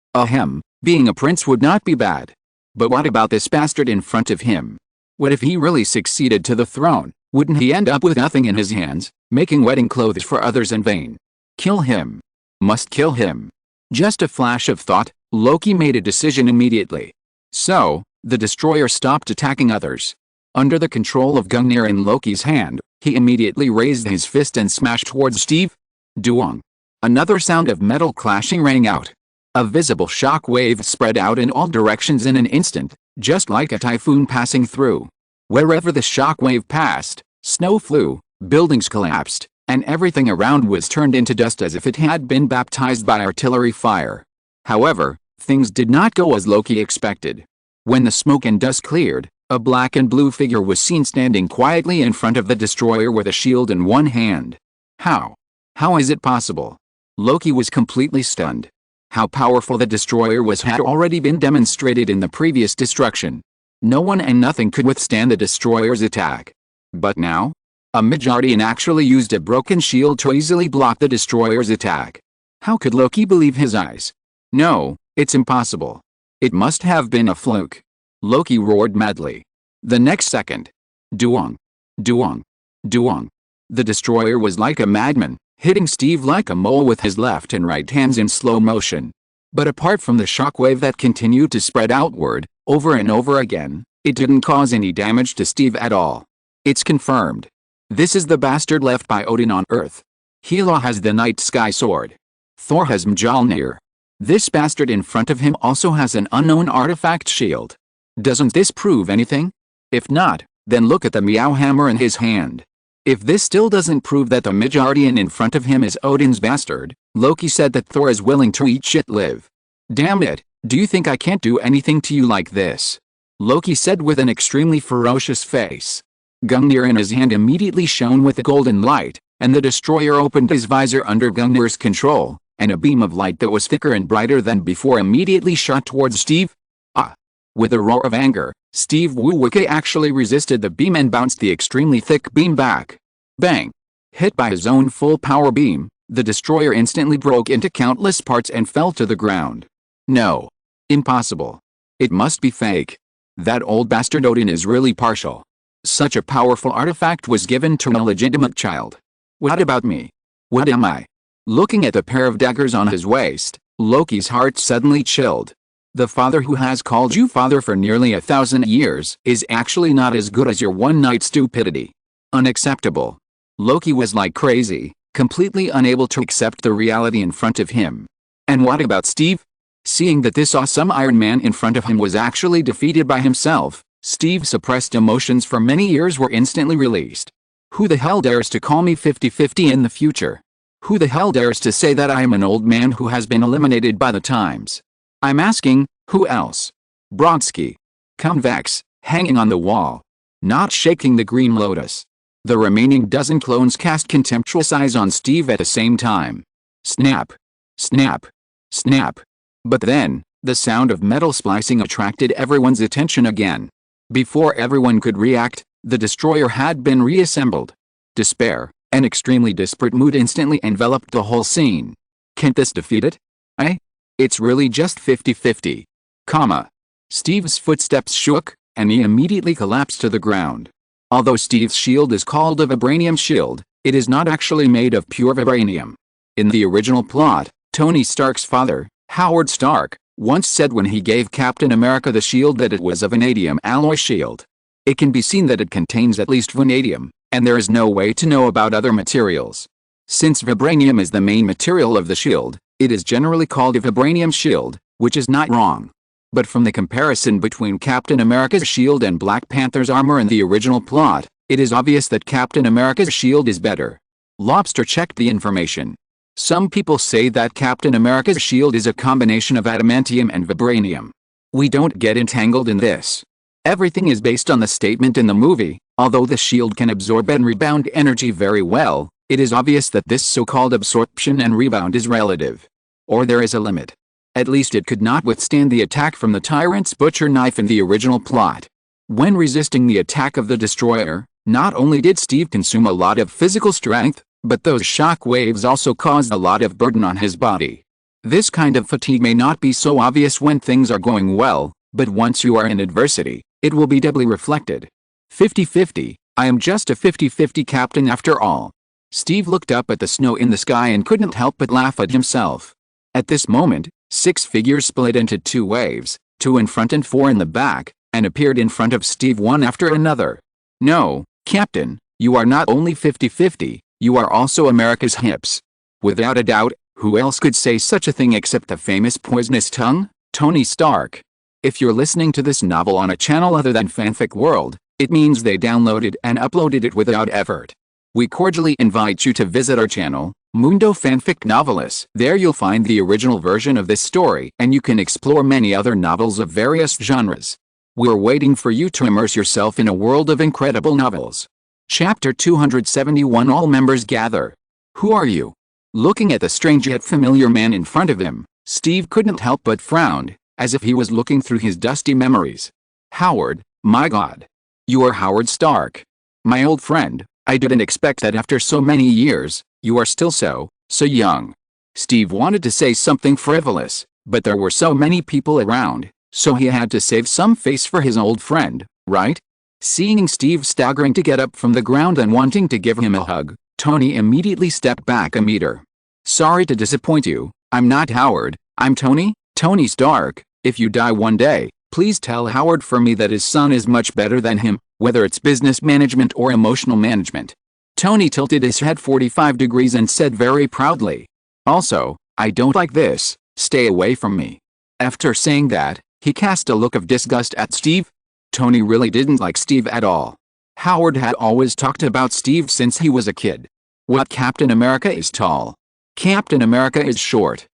being a prince would not be bad. But what about this bastard in front of him? What if he really succeeded to the throne? Wouldn't he end up with nothing in his hands, making wedding clothes for others in vain? Kill him. Must kill him. Just a flash of thought, Loki made a decision immediately. So, the destroyer stopped attacking others. Under the control of Gungnir in Loki's hand, he immediately raised his fist and smashed towards Steve. Duong. Another sound of metal clashing rang out. A visible shock wave spread out in all directions in an instant, just like a typhoon passing through. Wherever the shock wave passed, snow flew, buildings collapsed, and everything around was turned into dust as if it had been baptized by artillery fire. However, things did not go as Loki expected. When the smoke and dust cleared, a black and blue figure was seen standing quietly in front of the destroyer with a shield in one hand. How? How is it possible? Loki was completely stunned. How powerful the destroyer was had already been demonstrated in the previous destruction. No one and nothing could withstand the destroyer's attack. But now? A Midgardian actually used a broken shield to easily block the destroyer's attack. How could Loki believe his eyes? No, it's impossible. It must have been a fluke. Loki roared madly. The next second. Duong. Duong. Duong. The destroyer was like a madman, hitting Steve like a mole with his left and right hands in slow motion. But apart from the shockwave that continued to spread outward, over and over again, it didn't cause any damage to Steve at all. It's confirmed. This is the bastard left by Odin on Earth. Hela has the night sky sword. Thor has Mjolnir. This bastard in front of him also has an unknown artifact shield. Doesn't this prove anything? If not, then look at the Meow Hammer in his hand. If this still doesn't prove that the Midgardian in front of him is Odin's bastard, Loki said that Thor is willing to eat shit live. Damn it, do you think I can't do anything to you like this? Loki said with an extremely ferocious face. Gungnir in his hand immediately shone with a golden light, and the destroyer opened his visor under Gungnir's control, and a beam of light that was thicker and brighter than before immediately shot towards Steve. Ah! With a roar of anger, Steve Woowick actually resisted the beam and bounced the extremely thick beam back. Bang! Hit by his own full power beam, the destroyer instantly broke into countless parts and fell to the ground. No. Impossible. It must be fake. That old bastard Odin is really partial. Such a powerful artifact was given to an illegitimate child. What about me? What am I? Looking at the pair of daggers on his waist, Loki's heart suddenly chilled. The father who has called you father for nearly 1,000 years is actually not as good as your one-night stupidity. Unacceptable. Loki was like crazy, completely unable to accept the reality in front of him. And what about Steve? Seeing that this awesome Iron Man in front of him was actually defeated by himself, Steve's suppressed emotions for many years were instantly released. Who the hell dares to call me 50-50 in the future? Who the hell dares to say that I am an old man who has been eliminated by the times? I'm asking, who else? Brodsky. Convex, hanging on the wall. Not shaking the green lotus. The remaining dozen clones cast contemptuous eyes on Steve at the same time. Snap. Snap. Snap. But then, the sound of metal splicing attracted everyone's attention again. Before everyone could react, the destroyer had been reassembled. Despair, an extremely desperate mood instantly enveloped the whole scene. Can't this defeat it? Eh? It's really just 50-50. Steve's footsteps shook, and he immediately collapsed to the ground. Although Steve's shield is called a vibranium shield, it is not actually made of pure vibranium. In the original plot, Tony Stark's father, Howard Stark, once said when he gave Captain America the shield that it was a vanadium alloy shield. It can be seen that it contains at least vanadium, and there is no way to know about other materials. Since vibranium is the main material of the shield, it is generally called a vibranium shield, which is not wrong. But from the comparison between Captain America's shield and Black Panther's armor in the original plot, it is obvious that Captain America's shield is better. Lobster checked the information. Some people say that Captain America's shield is a combination of adamantium and vibranium. We don't get entangled in this. Everything is based on the statement in the movie. Although the shield can absorb and rebound energy very well, it is obvious that this so-called absorption and rebound is relative. Or there is a limit. At least it could not withstand the attack from the tyrant's butcher knife in the original plot. When resisting the attack of the destroyer, not only did Steve consume a lot of physical strength, but those shock waves also caused a lot of burden on his body. This kind of fatigue may not be so obvious when things are going well, but once you are in adversity, it will be doubly reflected. 50-50, I am just a 50-50 captain after all. Steve looked up at the snow in the sky and couldn't help but laugh at himself. At this moment, 6 figures split into 2 waves, 2 in front and 4 in the back, and appeared in front of Steve one after another. No, Captain, you are not only 50-50, you are also America's hips. Without a doubt, who else could say such a thing except the famous poisonous tongue, Tony Stark? If you're listening to this novel on a channel other than Fanfic World, it means they downloaded and uploaded it without effort. We cordially invite you to visit our channel, Mundo Fanfic Novelis. There you'll find the original version of this story, and you can explore many other novels of various genres. We're waiting for you to immerse yourself in a world of incredible novels. Chapter 271 All members gather. Who are you? Looking at the strange yet familiar man in front of him, Steve couldn't help but frown, as if he was looking through his dusty memories. Howard, my God. You are Howard Stark. My old friend, I didn't expect that after so many years, you are still so young. Steve wanted to say something frivolous, but there were so many people around, so he had to save some face for his old friend, right? Seeing Steve staggering to get up from the ground and wanting to give him a hug, Tony immediately stepped back a meter. Sorry to disappoint you, I'm not Howard, I'm Tony Stark. If you die one day, please tell Howard for me that his son is much better than him, whether it's business management or emotional management. Tony tilted his head 45 degrees and said very proudly, also, I don't like this, stay away from me. After saying that, he cast a look of disgust at Steve. Tony really didn't like Steve at all. Howard had always talked about Steve since he was a kid. What Captain America is tall. Captain America is short.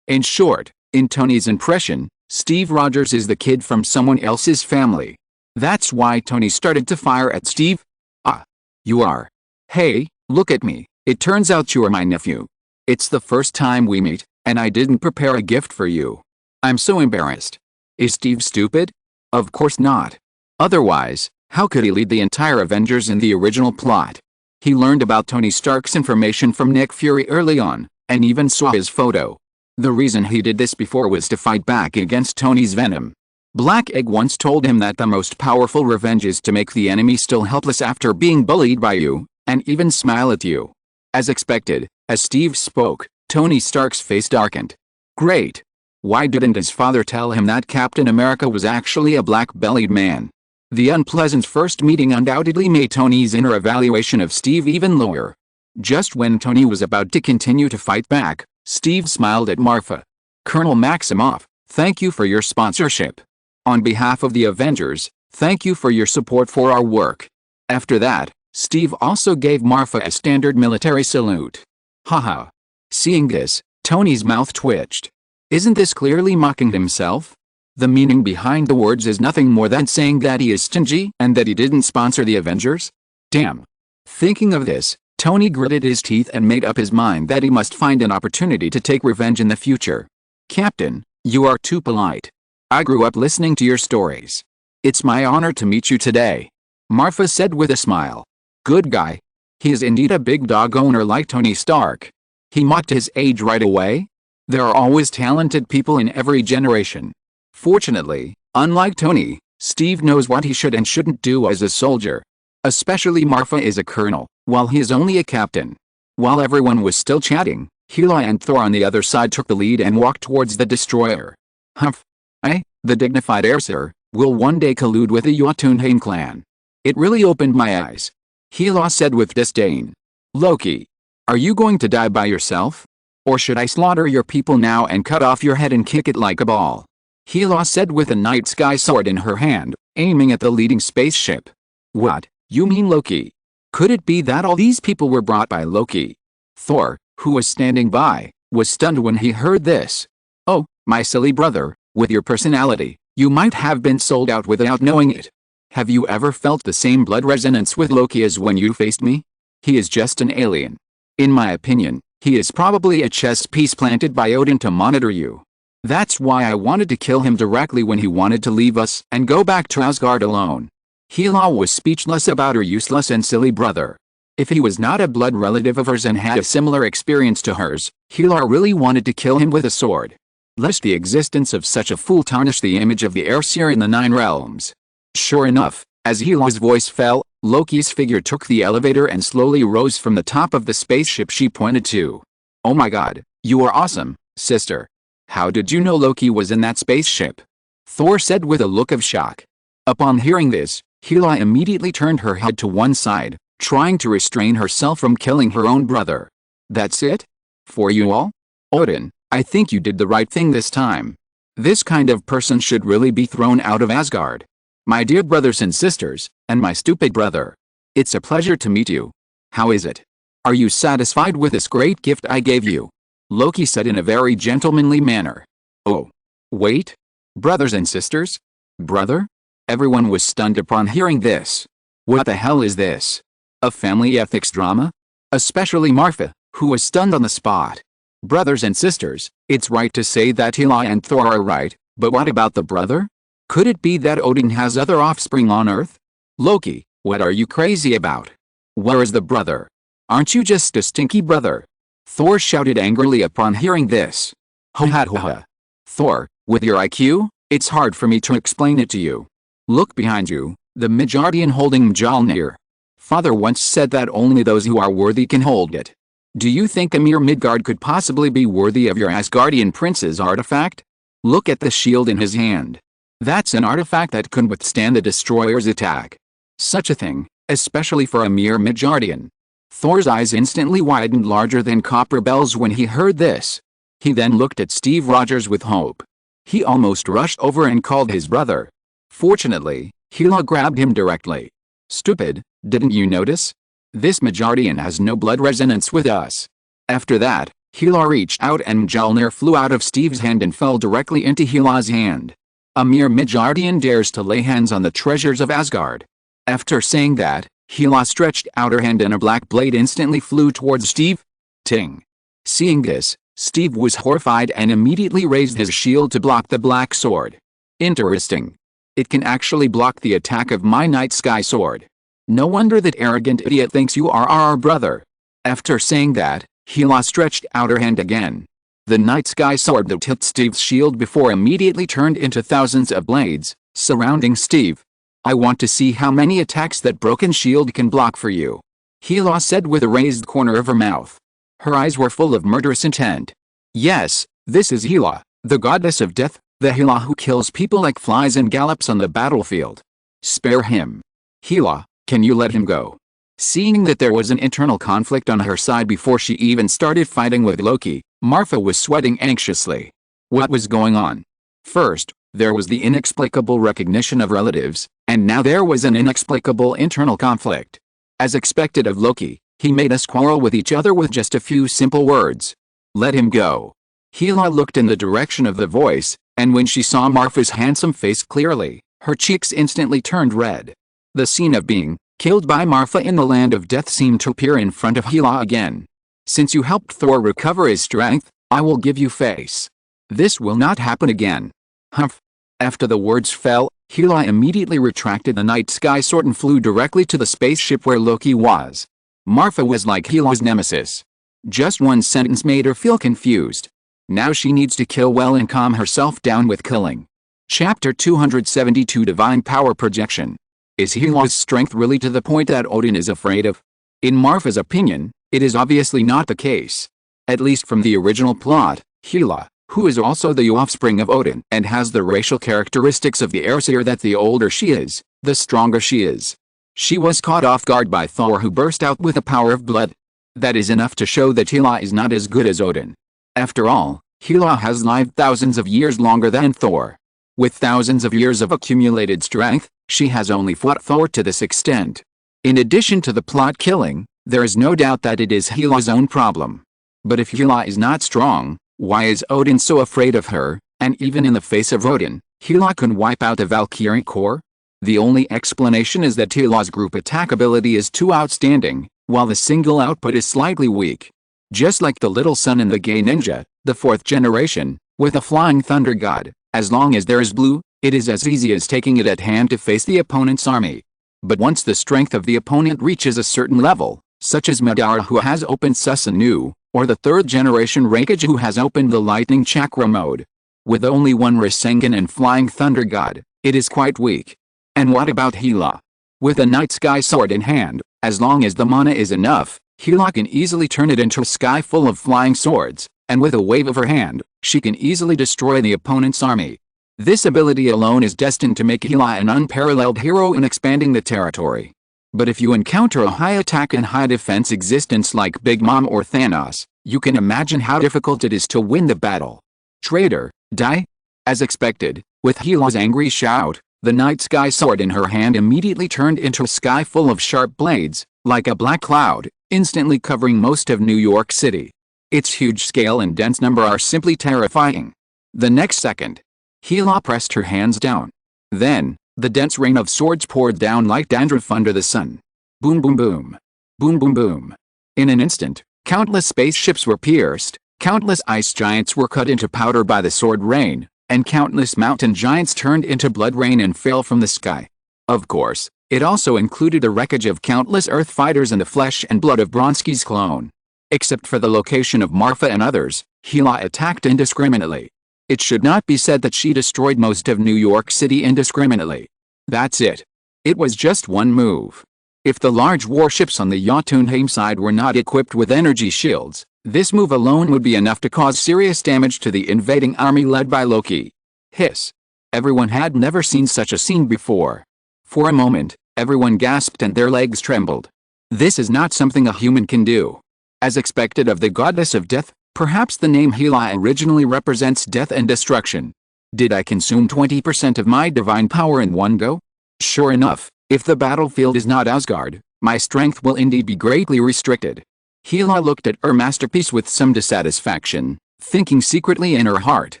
In short, in Tony's impression, Steve Rogers is the kid from someone else's family. That's why Tony started to fire at Steve. Ah. You are. Hey, look at me, it turns out you are my nephew. It's the first time we meet, and I didn't prepare a gift for you. I'm so embarrassed. Is Steve stupid? Of course not. Otherwise, how could he lead the entire Avengers in the original plot? He learned about Tony Stark's information from Nick Fury early on, and even saw his photo. The reason he did this before was to fight back against Tony's venom. Black Egg once told him that the most powerful revenge is to make the enemy still helpless after being bullied by you, and even smile at you. As expected, as Steve spoke, Tony Stark's face darkened. Great. Why didn't his father tell him that Captain America was actually a black-bellied man? The unpleasant first meeting undoubtedly made Tony's inner evaluation of Steve even lower. Just when Tony was about to continue to fight back, Steve smiled at Marfa. Colonel Maximoff, thank you for your sponsorship. On behalf of the Avengers, thank you for your support for our work. After that, Steve also gave Marfa a standard military salute. Haha. Seeing this, Tony's mouth twitched. Isn't this clearly mocking himself? The meaning behind the words is nothing more than saying that he is stingy and that he didn't sponsor the Avengers? Damn. Thinking of this, Tony gritted his teeth and made up his mind that he must find an opportunity to take revenge in the future. Captain, you are too polite. I grew up listening to your stories. It's my honor to meet you today. Marfa said with a smile. Good guy. He is indeed a big dog owner like Tony Stark. He mocked his age right away. There are always talented people in every generation. Fortunately, unlike Tony, Steve knows what he should and shouldn't do as a soldier. Especially Marfa is a colonel, while he is only a captain. While everyone was still chatting, Hela and Thor on the other side took the lead and walked towards the destroyer. Humph. The dignified heir, sir, will one day collude with the Jotunheim clan. It really opened my eyes. Hela said with disdain. Loki. Are you going to die by yourself? Or should I slaughter your people now and cut off your head and kick it like a ball? Hela said with a night sky sword in her hand, aiming at the leading spaceship. What, you mean Loki? Could it be that all these people were brought by Loki? Thor, who was standing by, was stunned when he heard this. Oh, my silly brother, with your personality, you might have been sold out without knowing it. Have you ever felt the same blood resonance with Loki as when you faced me? He is just an alien. In my opinion, he is probably a chess piece planted by Odin to monitor you. That's why I wanted to kill him directly when he wanted to leave us and go back to Asgard alone. Hela was speechless about her useless and silly brother. If he was not a blood relative of hers and had a similar experience to hers, Hela really wanted to kill him with a sword. Lest the existence of such a fool tarnish the image of the Aesir in the Nine Realms. Sure enough, as Hela's voice fell, Loki's figure took the elevator and slowly rose from the top of the spaceship she pointed to. Oh my god, you are awesome, sister. How did you know Loki was in that spaceship? Thor said with a look of shock. Upon hearing this, Hela immediately turned her head to one side, trying to restrain herself from killing her own brother. That's it? For you all? Odin, I think you did the right thing this time. This kind of person should really be thrown out of Asgard. My dear brothers and sisters, and my stupid brother. It's a pleasure to meet you. How is it? Are you satisfied with this great gift I gave you? Loki said in a very gentlemanly manner. Oh. Wait. Brothers and sisters? Brother? Everyone was stunned upon hearing this. What the hell is this? A family ethics drama? Especially Marfa, who was stunned on the spot. Brothers and sisters, it's right to say that Hela and Thor are right, but what about the brother? Could it be that Odin has other offspring on Earth? Loki, what are you crazy about? Where is the brother? Aren't you just a stinky brother? Thor shouted angrily upon hearing this. Ho ha ho ha. Thor, with your IQ, it's hard for me to explain it to you. Look behind you, the Midgardian holding Mjolnir. Father once said that only those who are worthy can hold it. Do you think a mere Midgard could possibly be worthy of your Asgardian prince's artifact? Look at the shield in his hand. That's an artifact that could withstand the destroyer's attack. Such a thing, especially for a mere Midgardian. Thor's eyes instantly widened larger than copper bells when he heard this. He then looked at Steve Rogers with hope. He almost rushed over and called his brother. Fortunately, Hela grabbed him directly. Stupid, didn't you notice? This Midgardian has no blood resonance with us. After that, Hela reached out and Mjolnir flew out of Steve's hand and fell directly into Hela's hand. A mere Midgardian dares to lay hands on the treasures of Asgard. After saying that, Hela stretched out her hand and a black blade instantly flew towards Steve. Ting. Seeing this, Steve was horrified and immediately raised his shield to block the black sword. Interesting. It can actually block the attack of my night sky sword. No wonder that arrogant idiot thinks you are our brother. After saying that, Hela stretched out her hand again. The night sky sword that hit Steve's shield before immediately turned into thousands of blades, surrounding Steve. I want to see how many attacks that broken shield can block for you. Hela said with a raised corner of her mouth. Her eyes were full of murderous intent. Yes, this is Hela, the goddess of death, the Hela who kills people like flies and gallops on the battlefield. Spare him. Hela, can you let him go? Seeing that there was an internal conflict on her side before she even started fighting with Loki, Marfa was sweating anxiously. What was going on? First, there was the inexplicable recognition of relatives, and now there was an inexplicable internal conflict. As expected of Loki, he made us quarrel with each other with just a few simple words. Let him go. Hela looked in the direction of the voice, and when she saw Marfa's handsome face clearly, her cheeks instantly turned red. The scene of being killed by Marfa in the land of death seemed to appear in front of Hela again. Since you helped Thor recover his strength, I will give you face. This will not happen again. Humph. After the words fell, Hela immediately retracted the night sky sword and flew directly to the spaceship where Loki was. Marfa was like Hela's nemesis. Just one sentence made her feel confused. Now she needs to kill well and calm herself down with killing. Chapter 272 Divine Power Projection. Is Hela's strength really to the point that Odin is afraid of? In Marfa's opinion, it is obviously not the case. At least from the original plot, Hela, who is also the offspring of Odin and has the racial characteristics of the Aesir, that the older she is, the stronger she is. She was caught off guard by Thor, who burst out with the power of blood. That is enough to show that Hela is not as good as Odin. After all, Hela has lived thousands of years longer than Thor. With thousands of years of accumulated strength, she has only fought Thor to this extent. In addition to the plot killing, there is no doubt that it is Hela's own problem. But if Hela is not strong, why is Odin so afraid of her? And even in the face of Odin, Hela can wipe out the Valkyrie Corps? The only explanation is that Hela's group attack ability is too outstanding, while the single output is slightly weak. Just like the little sun in the Gay Ninja, the 4th generation, with a flying thunder god, as long as there is blue, it is as easy as taking it at hand to face the opponent's army. But once the strength of the opponent reaches a certain level, such as Madara, who has opened Susanoo, or the 3rd generation Raikage, who has opened the lightning chakra mode. With only one Rasengan and flying thunder god, it is quite weak. And what about Hela? With a night sky sword in hand, as long as the mana is enough, Hela can easily turn it into a sky full of flying swords, and with a wave of her hand, she can easily destroy the opponent's army. This ability alone is destined to make Hela an unparalleled hero in expanding the territory. But if you encounter a high attack and high defense existence like Big Mom or Thanos, you can imagine how difficult it is to win the battle. Traitor, die! As expected, with Hela's angry shout, the night sky sword in her hand immediately turned into a sky full of sharp blades, like a black cloud, instantly covering most of New York City. Its huge scale and dense number are simply terrifying. The next second, Hela pressed her hands down. Then, the dense rain of swords poured down like dandruff under the sun. Boom boom boom. Boom boom boom. In an instant, countless spaceships were pierced, countless ice giants were cut into powder by the sword rain, and countless mountain giants turned into blood rain and fell from the sky. Of course, it also included the wreckage of countless Earth fighters and the flesh and blood of Bronski's clone. Except for the location of Marfa and others, Hela attacked indiscriminately. It should not be said that she destroyed most of New York City indiscriminately. That's it. It was just one move. If the large warships on the Jotunheim side were not equipped with energy shields, this move alone would be enough to cause serious damage to the invading army led by Loki. Hiss. Everyone had never seen such a scene before. For a moment, everyone gasped and their legs trembled. This is not something a human can do. As expected of the goddess of death, perhaps the name Hela originally represents death and destruction. Did I consume 20% of my divine power in one go? Sure enough, if the battlefield is not Asgard, my strength will indeed be greatly restricted. Hela looked at her masterpiece with some dissatisfaction, thinking secretly in her heart.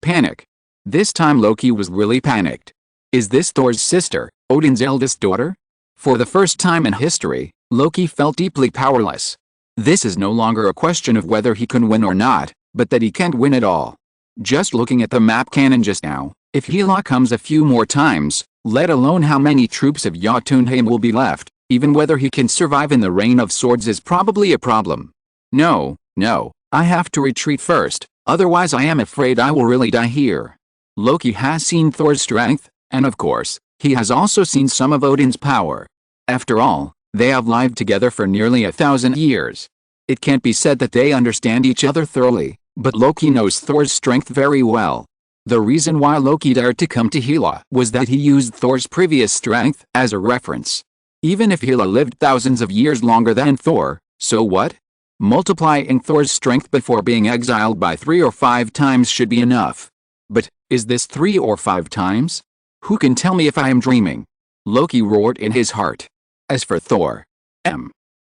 Panic. This time Loki was really panicked. Is this Thor's sister, Odin's eldest daughter? For the first time in history, Loki felt deeply powerless. This is no longer a question of whether he can win or not, but that he can't win at all. Just looking at the map cannon just now, if Hela comes a few more times, let alone how many troops of Jotunheim will be left, even whether he can survive in the Rain of Swords is probably a problem. No, I have to retreat first, otherwise I am afraid I will really die here. Loki has seen Thor's strength, and of course, he has also seen some of Odin's power. After all, they have lived together for nearly 1,000 years. It can't be said that they understand each other thoroughly, but Loki knows Thor's strength very well. The reason why Loki dared to come to Hela was that he used Thor's previous strength as a reference. Even if Hela lived thousands of years longer than Thor, so what? Multiplying Thor's strength before being exiled by 3 or 5 times should be enough. But, is this 3 or 5 times? Who can tell me if I am dreaming? Loki roared in his heart. As for Thor,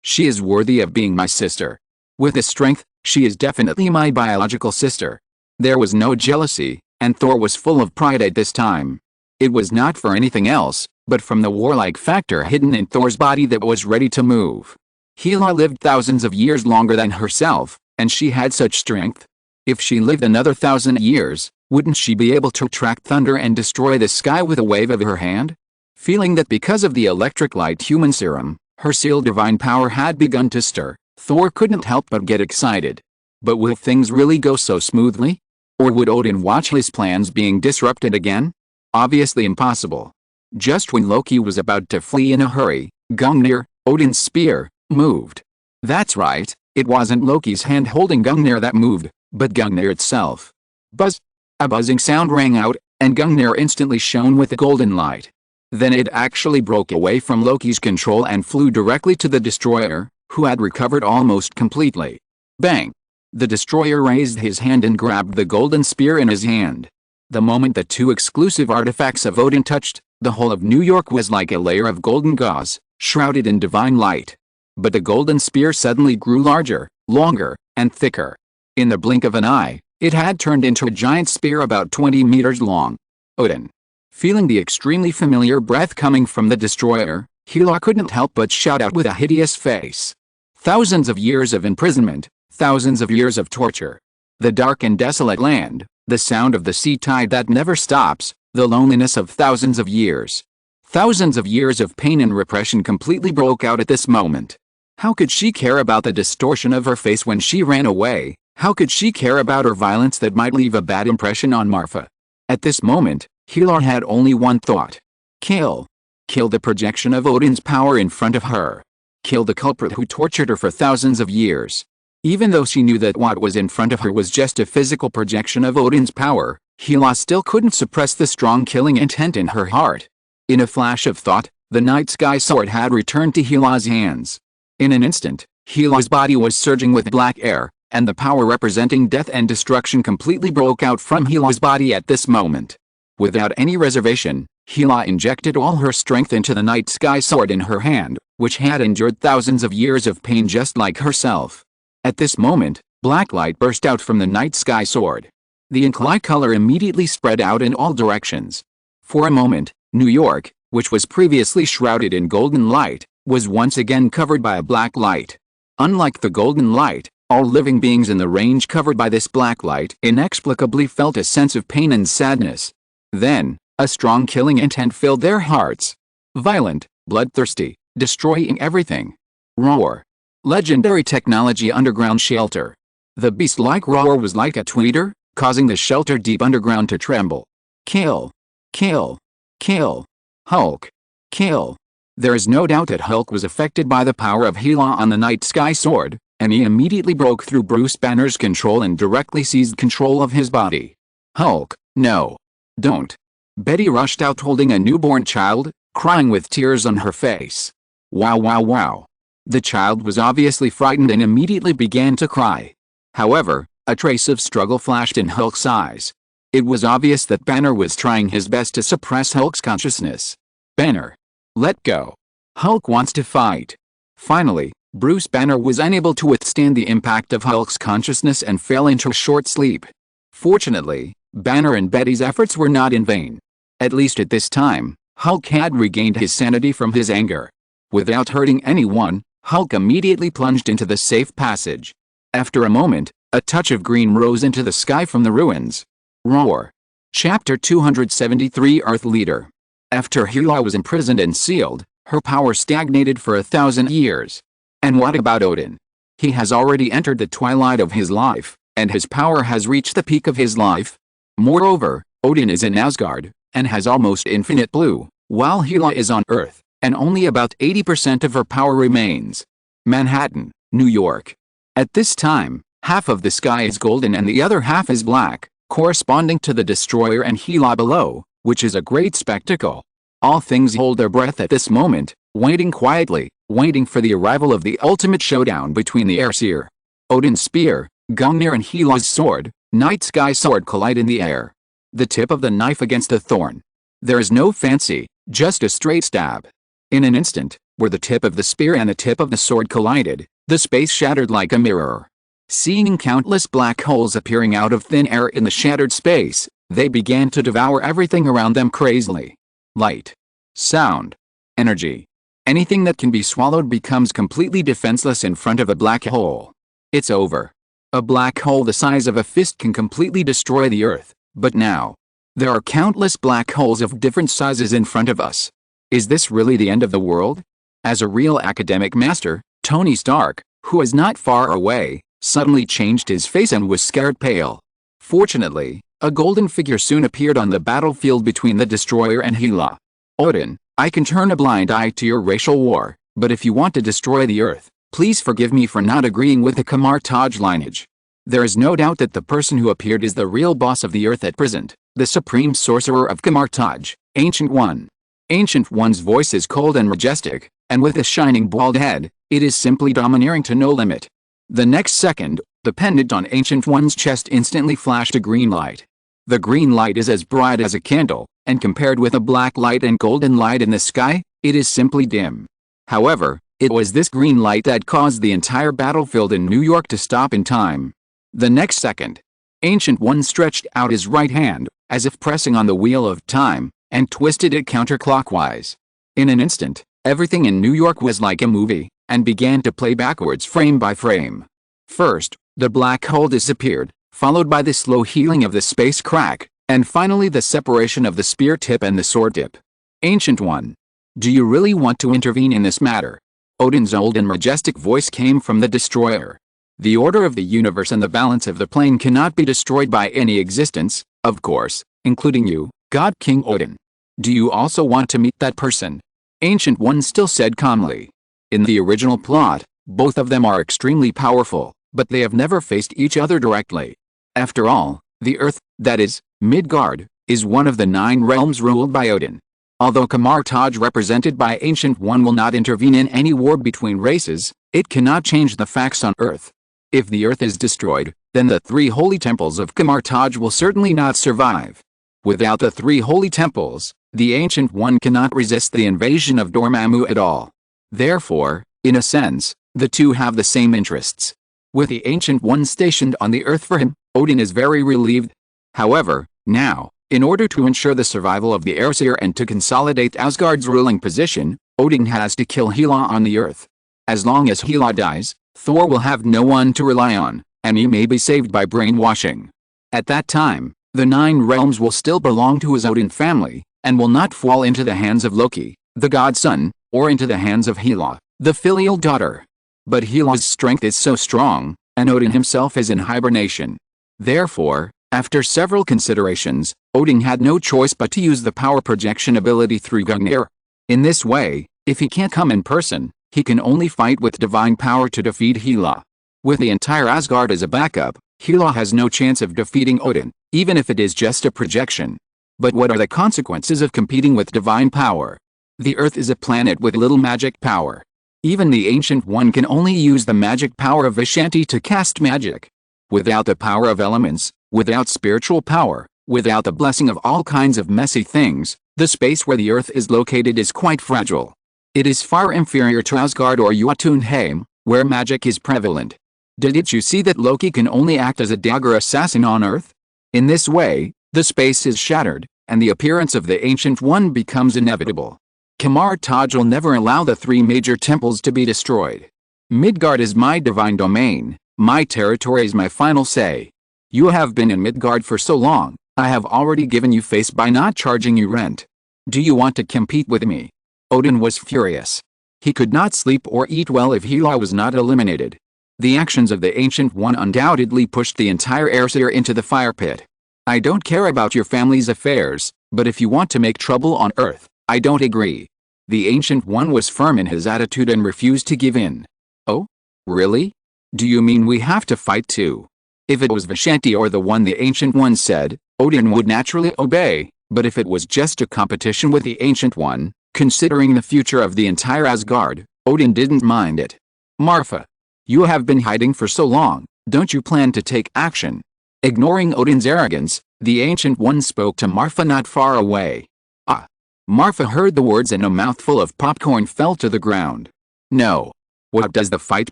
she is worthy of being my sister. With this strength, she is definitely my biological sister. There was no jealousy, and Thor was full of pride at this time. It was not for anything else, but from the warlike factor hidden in Thor's body that was ready to move. Hela lived thousands of years longer than herself, and she had such strength. If she lived another 1,000 years, wouldn't she be able to attract thunder and destroy the sky with a wave of her hand? Feeling that because of the electric light human serum, her sealed divine power had begun to stir, Thor couldn't help but get excited. But will things really go so smoothly? Or would Odin watch his plans being disrupted again? Obviously impossible. Just when Loki was about to flee in a hurry, Gungnir, Odin's spear, moved. That's right, it wasn't Loki's hand holding Gungnir that moved, but Gungnir itself. Buzz! A buzzing sound rang out, and Gungnir instantly shone with a golden light. Then it actually broke away from Loki's control and flew directly to the destroyer, who had recovered almost completely. Bang! The destroyer raised his hand and grabbed the golden spear in his hand. The moment the 2 exclusive artifacts of Odin touched, the whole of New York was like a layer of golden gauze, shrouded in divine light. But the golden spear suddenly grew larger, longer, and thicker. In the blink of an eye, it had turned into a giant spear about 20 meters long. Odin. Feeling the extremely familiar breath coming from the destroyer, Hela couldn't help but shout out with a hideous face. Thousands of years of imprisonment, thousands of years of torture. The dark and desolate land, the sound of the sea tide that never stops, the loneliness of thousands of years. Thousands of years of pain and repression completely broke out at this moment. How could she care about the distortion of her face when she ran away? How could she care about her violence that might leave a bad impression on Marfa? At this moment, Hela had only one thought. Kill. Kill the projection of Odin's power in front of her. Kill the culprit who tortured her for thousands of years. Even though she knew that what was in front of her was just a physical projection of Odin's power, Hela still couldn't suppress the strong killing intent in her heart. In a flash of thought, the night sky sword had returned to Hela's hands. In an instant, Hela's body was surging with black air, and the power representing death and destruction completely broke out from Hela's body at this moment. Without any reservation, Hela injected all her strength into the night sky sword in her hand, which had endured thousands of years of pain just like herself. At this moment, black light burst out from the night sky sword. The ink color immediately spread out in all directions. For a moment, New York, which was previously shrouded in golden light, was once again covered by a black light. Unlike the golden light, all living beings in the range covered by this black light inexplicably felt a sense of pain and sadness. Then, a strong killing intent filled their hearts. Violent, bloodthirsty, destroying everything. Roar. Legendary technology underground shelter. The beast-like roar was like a tweeter, causing the shelter deep underground to tremble. Kill. Kill. Kill. Hulk. Kill. There is no doubt that Hulk was affected by the power of Hela on the night sky sword, and he immediately broke through Bruce Banner's control and directly seized control of his body. Hulk, no. Don't. Betty rushed out holding a newborn child, crying with tears on her face. Wow wow wow. The child was obviously frightened and immediately began to cry. However, a trace of struggle flashed in Hulk's eyes. It was obvious that Banner was trying his best to suppress Hulk's consciousness. Banner. Let go. Hulk wants to fight. Finally, Bruce Banner was unable to withstand the impact of Hulk's consciousness and fell into a short sleep. Fortunately, Banner and Betty's efforts were not in vain. At least at this time, Hulk had regained his sanity from his anger. Without hurting anyone, Hulk immediately plunged into the safe passage. After a moment, a touch of green rose into the sky from the ruins. Roar. Chapter 273 Earth Leader. After Hela was imprisoned and sealed, her power stagnated for 1,000 years. And what about Odin? He has already entered the twilight of his life, and his power has reached the peak of his life. Moreover, Odin is in Asgard, and has almost infinite blue, while Hela is on Earth, and only about 80% of her power remains. Manhattan, New York. At this time, half of the sky is golden and the other half is black, corresponding to the Destroyer and Hela below, which is a great spectacle. All things hold their breath at this moment, waiting quietly, waiting for the arrival of the ultimate showdown between the Aesir. Odin's spear, Gungnir and Hela's sword, Night Sky sword collide in the air. The tip of the knife against the thorn. There is no fancy, just a straight stab. In an instant, where the tip of the spear and the tip of the sword collided, the space shattered like a mirror. Seeing countless black holes appearing out of thin air in the shattered space, they began to devour everything around them crazily. Light. Sound. Energy. Anything that can be swallowed becomes completely defenseless in front of a black hole. It's over. A black hole the size of a fist can completely destroy the Earth, but now, there are countless black holes of different sizes in front of us. Is this really the end of the world? As a real academic master, Tony Stark, who is not far away, suddenly changed his face and was scared pale. Fortunately, a golden figure soon appeared on the battlefield between the Destroyer and Hela. Odin, I can turn a blind eye to your racial war, but if you want to destroy the Earth, please forgive me for not agreeing with the Kamartaj lineage. There is no doubt that the person who appeared is the real boss of the Earth at present, the supreme sorcerer of Kamartaj, Ancient One. Ancient One's voice is cold and majestic, and with a shining bald head, it is simply domineering to no limit. The next second, the pendant on Ancient One's chest instantly flashed a green light. The green light is as bright as a candle, and compared with a black light and golden light in the sky, it is simply dim. However, it was this green light that caused the entire battlefield in New York to stop in time. The next second, Ancient One stretched out his right hand, as if pressing on the wheel of time, and twisted it counterclockwise. In an instant, everything in New York was like a movie, and began to play backwards frame by frame. First, the black hole disappeared, followed by the slow healing of the space crack, and finally the separation of the spear tip and the sword tip. Ancient One. Do you really want to intervene in this matter? Odin's old and majestic voice came from the Destroyer. The order of the universe and the balance of the plane cannot be destroyed by any existence, of course, including you, God King Odin. Do you also want to meet that person? Ancient One still said calmly. In the original plot, both of them are extremely powerful, but they have never faced each other directly. After all, the Earth, that is, Midgard, is one of the 9 realms ruled by Odin. Although Kamartaj represented by Ancient One will not intervene in any war between races, it cannot change the facts on Earth. If the Earth is destroyed, then the 3 holy temples of Kamartaj will certainly not survive. Without the 3 holy temples, the Ancient One cannot resist the invasion of Dormammu at all. Therefore, in a sense, the two have the same interests. With the Ancient One stationed on the Earth for him, Odin is very relieved. However, now, in order to ensure the survival of the Aesir and to consolidate Asgard's ruling position, Odin has to kill Hela on the Earth. As long as Hela dies, Thor will have no one to rely on, and he may be saved by brainwashing. At that time, the 9 realms will still belong to his Odin family, and will not fall into the hands of Loki, the godson, or into the hands of Hela, the filial daughter. But Hela's strength is so strong, and Odin himself is in hibernation. Therefore, after several considerations, Odin had no choice but to use the power projection ability through Gungnir. In this way, If he can't come in person, he can only fight with divine power to defeat Hela. With the entire Asgard as a backup, Hela has no chance of defeating Odin, even if it is just a projection. But what are the consequences of competing with divine power? The Earth is a planet with little magic power. Even the Ancient One can only use the magic power of Vishanti to cast magic. Without the power of elements, without spiritual power, without the blessing of all kinds of messy things, the space where the Earth is located is quite fragile. It is far inferior to Asgard or Jotunheim, where magic is prevalent. Didn't you see that Loki can only act as a dagger assassin on Earth? In this way, the space is shattered, and the appearance of the Ancient One becomes inevitable. Kamar-Taj will never allow the three major temples to be destroyed. Midgard is my divine domain, my territory is my final say. You have been in Midgard for so long, I have already given you face by not charging you rent. Do you want to compete with me? Odin was furious. He could not sleep or eat well if Hela was not eliminated. The actions of the Ancient One undoubtedly pushed the entire Aesir into the fire pit. I don't care about your family's affairs, but if you want to make trouble on Earth, I don't agree. The Ancient One was firm in his attitude and refused to give in. Oh? Really? Do you mean we have to fight too? If it was Vishanti or the one the Ancient One said, Odin would naturally obey, but if it was just a competition with the Ancient One, considering the future of the entire Asgard, Odin didn't mind it. Marfa. You have been hiding for so long, don't you plan to take action? Ignoring Odin's arrogance, the Ancient One spoke to Marfa not far away. Ah! Marfa heard the words and a mouthful of popcorn fell to the ground. No. What does the fight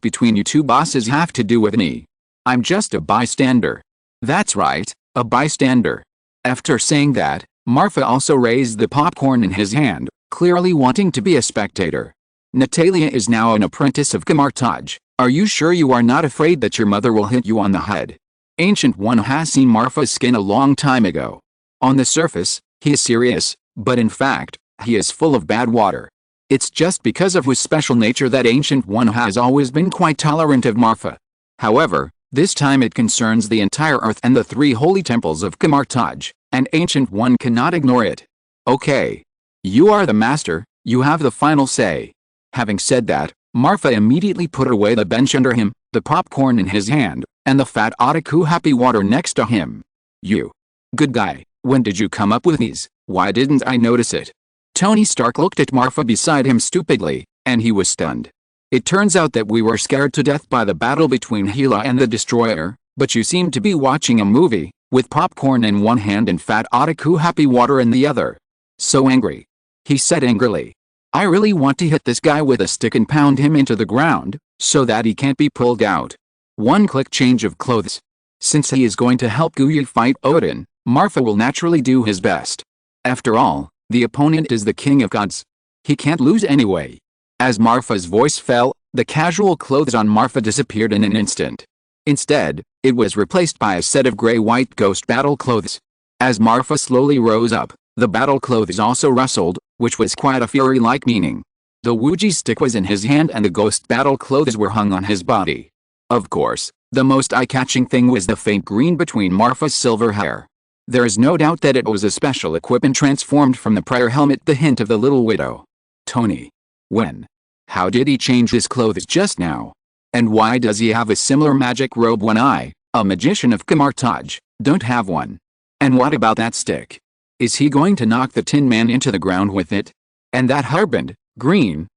between you two bosses have to do with me? I'm just a bystander. That's right, a bystander. After saying that, Marfa also raised the popcorn in his hand, clearly wanting to be a spectator. Natalia is now an apprentice of Kamar-Taj. Are you sure you are not afraid that your mother will hit you on the head? Ancient One has seen Marfa's skin a long time ago. On the surface, he is serious, but in fact, he is full of bad water. It's just because of his special nature that Ancient One has always been quite tolerant of Marfa. However, this time it concerns the entire Earth and the three holy temples of Kamar-Taj, and Ancient One cannot ignore it. Okay. You are the master, you have the final say. Having said that, Marfa immediately put away the bench under him, the popcorn in his hand, and the fat Otaku happy water next to him. You. Good guy, when did you come up with these? Why didn't I notice it? Tony Stark looked at Marfa beside him stupidly, and he was stunned. It turns out that we were scared to death by the battle between Hela and the Destroyer, but you seem to be watching a movie, with popcorn in one hand and fat Otaku happy water in the other. So angry. He said angrily. I really want to hit this guy with a stick and pound him into the ground, so that he can't be pulled out. One quick change of clothes. Since he is going to help Guya fight Odin, Marfa will naturally do his best. After all, the opponent is the king of gods. He can't lose anyway. As Marfa's voice fell, the casual clothes on Marfa disappeared in an instant. Instead, it was replaced by a set of gray-white ghost battle clothes. As Marfa slowly rose up, the battle clothes also rustled, which was quite a fury-like meaning. The Wuji stick was in his hand and the ghost battle clothes were hung on his body. Of course, the most eye-catching thing was the faint green between Marfa's silver hair. There is no doubt that it was a special equipment transformed from the prior helmet, the hint of the little widow. Tony. When? How did he change his clothes just now? And why does he have a similar magic robe when I, a magician of Kamar-Taj, don't have one? And what about that stick? Is he going to knock the Tin Man into the ground with it? And that hairband, green,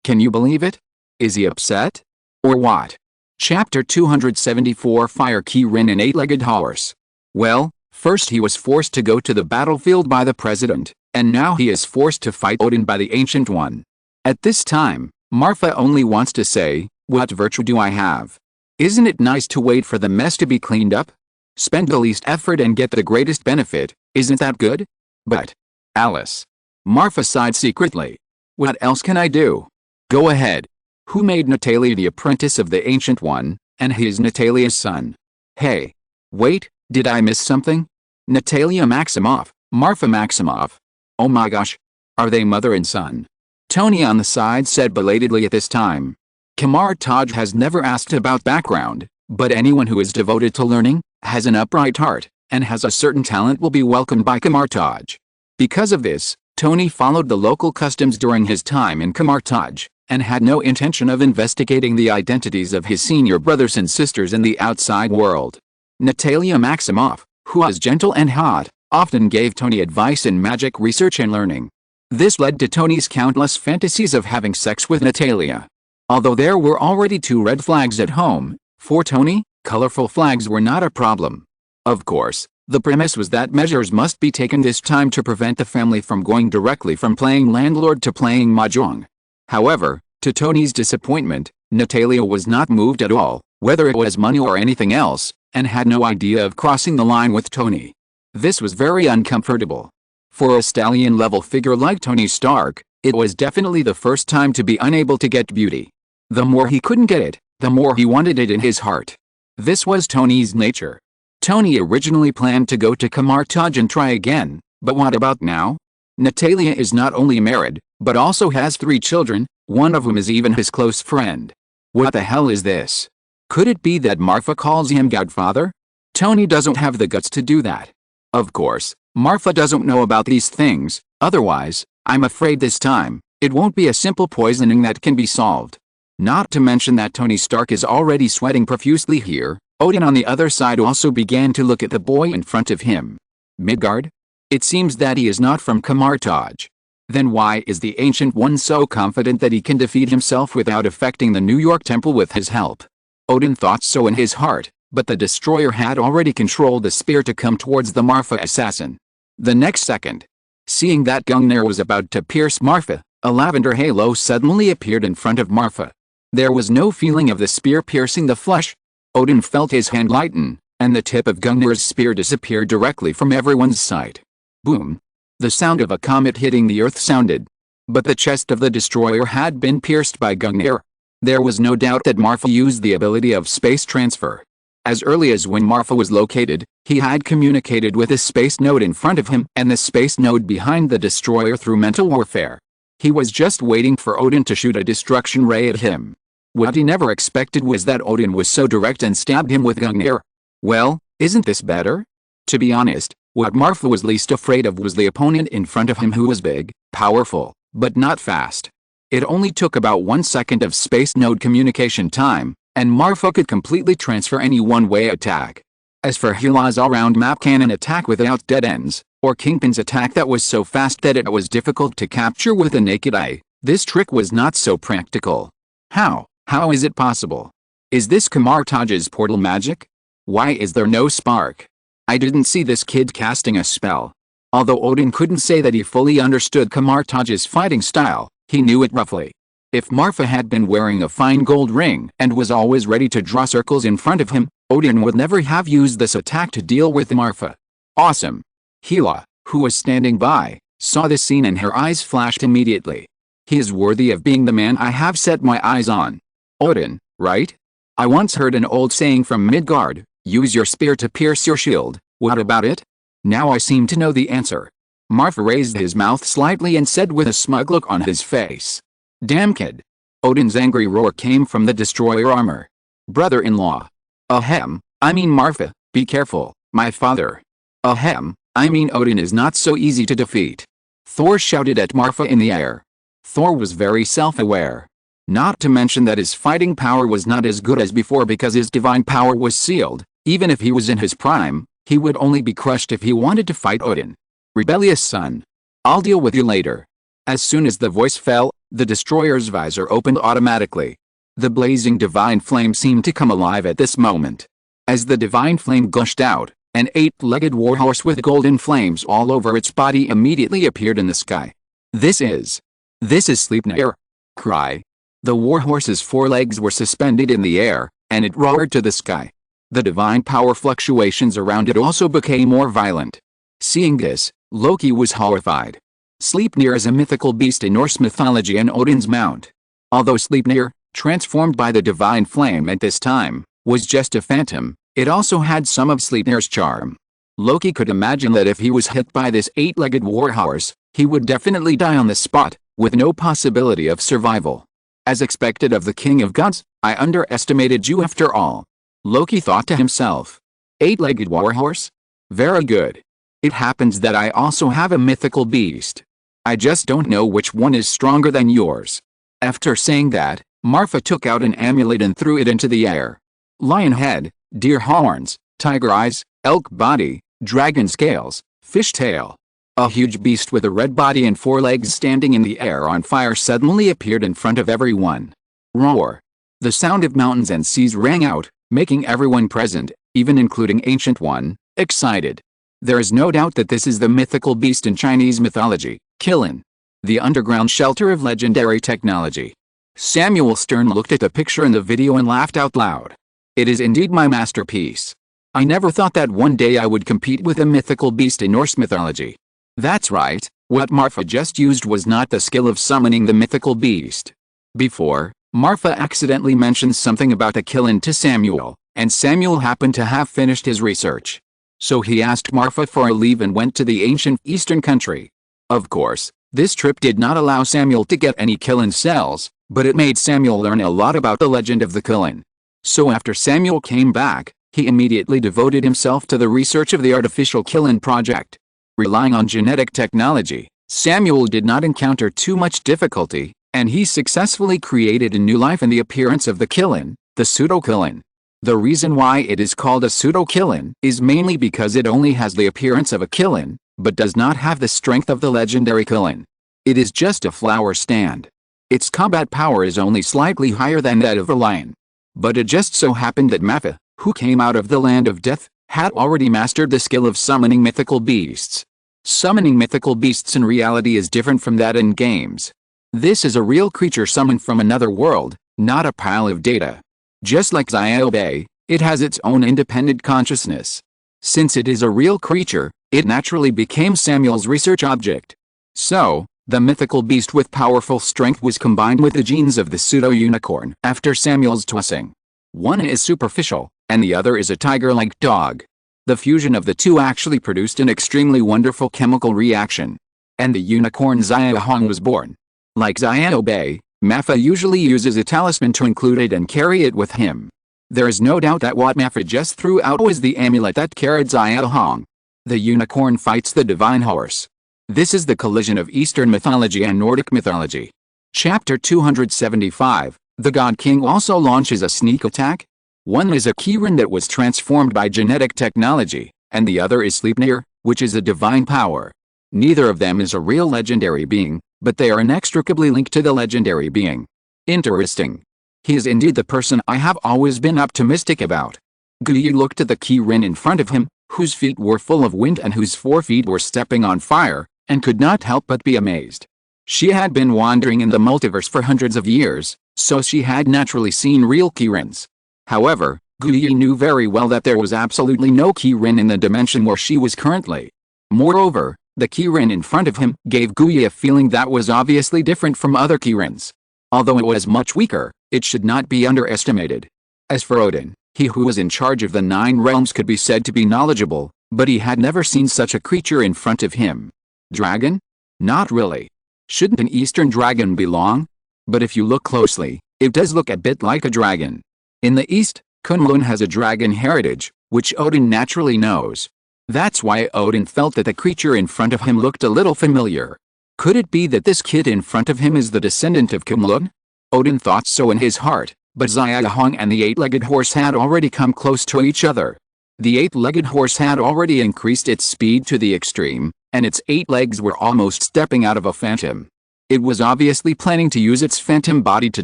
can you believe it? Is he upset? Or what? Chapter 274 Fire Key Rin and Eight-Legged Horse. Well, first he was forced to go to the battlefield by the president, and now he is forced to fight Odin by the Ancient One. At this time, Marfa only wants to say, what virtue do I have? Isn't it nice to wait for the mess to be cleaned up? Spend the least effort and get the greatest benefit, isn't that good? But, Alice. Marfa sighed secretly. What else can I do? Go ahead. Who made Natalia the apprentice of the Ancient One, and he is Natalia's son? Hey. Wait, did I miss something? Natalia Maximoff, Marfa Maximoff. Oh my gosh. Are they mother and son? Tony on the side said belatedly at this time. Kamar-Taj has never asked about background, but anyone who is devoted to learning, has an upright heart, and has a certain talent will be welcomed by Kamar-Taj. Because of this, Tony followed the local customs during his time in Kamartaj, and had no intention of investigating the identities of his senior brothers and sisters in the outside world. Natalia Maximoff, who was gentle and hot, often gave Tony advice in magic research and learning. This led to Tony's countless fantasies of having sex with Natalia. Although there were already 2 red flags at home, for Tony, colorful flags were not a problem. Of course, the premise was that measures must be taken this time to prevent the family from going directly from playing landlord to playing mahjong. However, to Tony's disappointment, Natalia was not moved at all, whether it was money or anything else, and had no idea of crossing the line with Tony. This was very uncomfortable. For a stallion-level figure like Tony Stark, it was definitely the first time to be unable to get beauty. The more he couldn't get it, the more he wanted it in his heart. This was Tony's nature. Tony originally planned to go to Kamartaj and try again, but what about now? Natalia is not only married, but also has 3 children, one of whom is even his close friend. What the hell is this? Could it be that Marfa calls him Godfather? Tony doesn't have the guts to do that. Of course, Marfa doesn't know about these things, otherwise, I'm afraid this time, it won't be a simple poisoning that can be solved. Not to mention that Tony Stark is already sweating profusely here. Odin on the other side also began to look at the boy in front of him. Midgard? It seems that he is not from Kamartaj. Then why is the Ancient One so confident that he can defeat himself without affecting the New York Temple with his help? Odin thought so in his heart, but the destroyer had already controlled the spear to come towards the Marfa assassin. The next second, seeing that Gungnir was about to pierce Marfa, a lavender halo suddenly appeared in front of Marfa. There was no feeling of the spear piercing the flesh. Odin felt his hand lighten, and the tip of Gungnir's spear disappeared directly from everyone's sight. Boom! The sound of a comet hitting the earth sounded. But the chest of the destroyer had been pierced by Gungnir. There was no doubt that Marfa used the ability of space transfer. As early as when Marfa was located, he had communicated with a space node in front of him and the space node behind the destroyer through mental warfare. He was just waiting for Odin to shoot a destruction ray at him. What he never expected was that Odin was so direct and stabbed him with Gungnir. Well, isn't this better? To be honest, what Marfa was least afraid of was the opponent in front of him, who was big, powerful, but not fast. It only took about 1 second of space node communication time, and Marfa could completely transfer any one-way attack. As for Hela's all-round map cannon attack without dead ends, or Kingpin's attack that was so fast that it was difficult to capture with the naked eye, this trick was not so practical. How is it possible? Is this Kamartaj's portal magic? Why is there no spark? I didn't see this kid casting a spell. Although Odin couldn't say that he fully understood Kamartaj's fighting style, he knew it roughly. If Marfa had been wearing a fine gold ring and was always ready to draw circles in front of him, Odin would never have used this attack to deal with Marfa. Awesome! Hela, who was standing by, saw this scene and her eyes flashed immediately. He is worthy of being the man I have set my eyes on. Odin, right? I once heard an old saying from Midgard, use your spear to pierce your shield. What about it? Now I seem to know the answer. Marfa raised his mouth slightly and said with a smug look on his face. Damn kid. Odin's angry roar came from the destroyer armor. Brother-in-law. Ahem, I mean Marfa, be careful, my father. Ahem, I mean Odin is not so easy to defeat. Thor shouted at Marfa in the air. Thor was very self-aware. Not to mention that his fighting power was not as good as before because his divine power was sealed. Even if he was in his prime, he would only be crushed if he wanted to fight Odin. Rebellious son. I'll deal with you later. As soon as the voice fell, the destroyer's visor opened automatically. The blazing divine flame seemed to come alive at this moment. As the divine flame gushed out, an 8-legged warhorse with golden flames all over its body immediately appeared in the sky. This is Sleipnir. Cry. The warhorse's 4 legs were suspended in the air, and it roared to the sky. The divine power fluctuations around it also became more violent. Seeing this, Loki was horrified. Sleipnir is a mythical beast in Norse mythology and Odin's mount. Although Sleipnir, transformed by the divine flame at this time, was just a phantom, it also had some of Sleipnir's charm. Loki could imagine that if he was hit by this 8-legged warhorse, he would definitely die on the spot, with no possibility of survival. As expected of the king of gods, I underestimated you after all. Loki thought to himself. 8-legged warhorse? Very good. It happens that I also have a mythical beast. I just don't know which one is stronger than yours." After saying that, Marfa took out an amulet and threw it into the air. Lion head, deer horns, tiger eyes, elk body, dragon scales, fish tail. A huge beast with a red body and 4 legs standing in the air on fire suddenly appeared in front of everyone. Roar! The sound of mountains and seas rang out, making everyone present, even including Ancient One, excited. There is no doubt that this is the mythical beast in Chinese mythology, Qilin, the underground shelter of legendary technology. Samuel Stern looked at the picture in the video and laughed out loud. "It is indeed my masterpiece. I never thought that one day I would compete with a mythical beast in Norse mythology." That's right, what Marfa just used was not the skill of summoning the mythical beast. Before, Marfa accidentally mentioned something about a Qilin to Samuel, and Samuel happened to have finished his research. So he asked Marfa for a leave and went to the ancient eastern country. Of course, this trip did not allow Samuel to get any Qilin cells, but it made Samuel learn a lot about the legend of the Qilin. So after Samuel came back, he immediately devoted himself to the research of the artificial Qilin project. Relying on genetic technology, Samuel did not encounter too much difficulty, and he successfully created a new life in the appearance of the Qilin, the pseudo-Qilin. The reason why it is called a pseudo-Qilin is mainly because it only has the appearance of a Qilin, but does not have the strength of the legendary Qilin. It is just a flower stand. Its combat power is only slightly higher than that of a lion. But it just so happened that Marfa, who came out of the land of death, had already mastered the skill of summoning mythical beasts. Summoning mythical beasts in reality is different from that in games. This is a real creature summoned from another world, not a pile of data. Just like Xiaobei, it has its own independent consciousness. Since it is a real creature, it naturally became Samuel's research object. So, the mythical beast with powerful strength was combined with the genes of the pseudo-unicorn after Samuel's tossing. One is superficial, and the other is a tiger-like dog. The fusion of the two actually produced an extremely wonderful chemical reaction. And the unicorn Xiaohong was born. Like Xiaobei, Marfa usually uses a talisman to include it and carry it with him. There is no doubt that what Marfa just threw out was the amulet that carried Xiaohong. The unicorn fights the divine horse. This is the collision of Eastern mythology and Nordic mythology. Chapter 275, the God King also launches a sneak attack. One is a Kirin that was transformed by genetic technology, and the other is Sleipnir, which is a divine power. Neither of them is a real legendary being, but they are inextricably linked to the legendary being. Interesting. He is indeed the person I have always been optimistic about. Guyi looked at the Kirin in front of him, whose feet were full of wind and whose 4 feet were stepping on fire, and could not help but be amazed. She had been wandering in the multiverse for hundreds of years, so she had naturally seen real Kirins. However, Guyi knew very well that there was absolutely no Kirin in the dimension where she was currently. Moreover, the Kirin in front of him gave Guyi a feeling that was obviously different from other Kirins. Although it was much weaker, it should not be underestimated. As for Odin, he who was in charge of the 9 realms could be said to be knowledgeable, but he had never seen such a creature in front of him. Dragon? Not really. Shouldn't an Eastern dragon belong? But if you look closely, it does look a bit like a dragon. In the East, Kunlun has a dragon heritage, which Odin naturally knows. That's why Odin felt that the creature in front of him looked a little familiar. Could it be that this kid in front of him is the descendant of Kunlun? Odin thought so in his heart, but Xiaohong and the 8-legged horse had already come close to each other. The 8-legged horse had already increased its speed to the extreme, and its 8 legs were almost stepping out of a phantom. It was obviously planning to use its phantom body to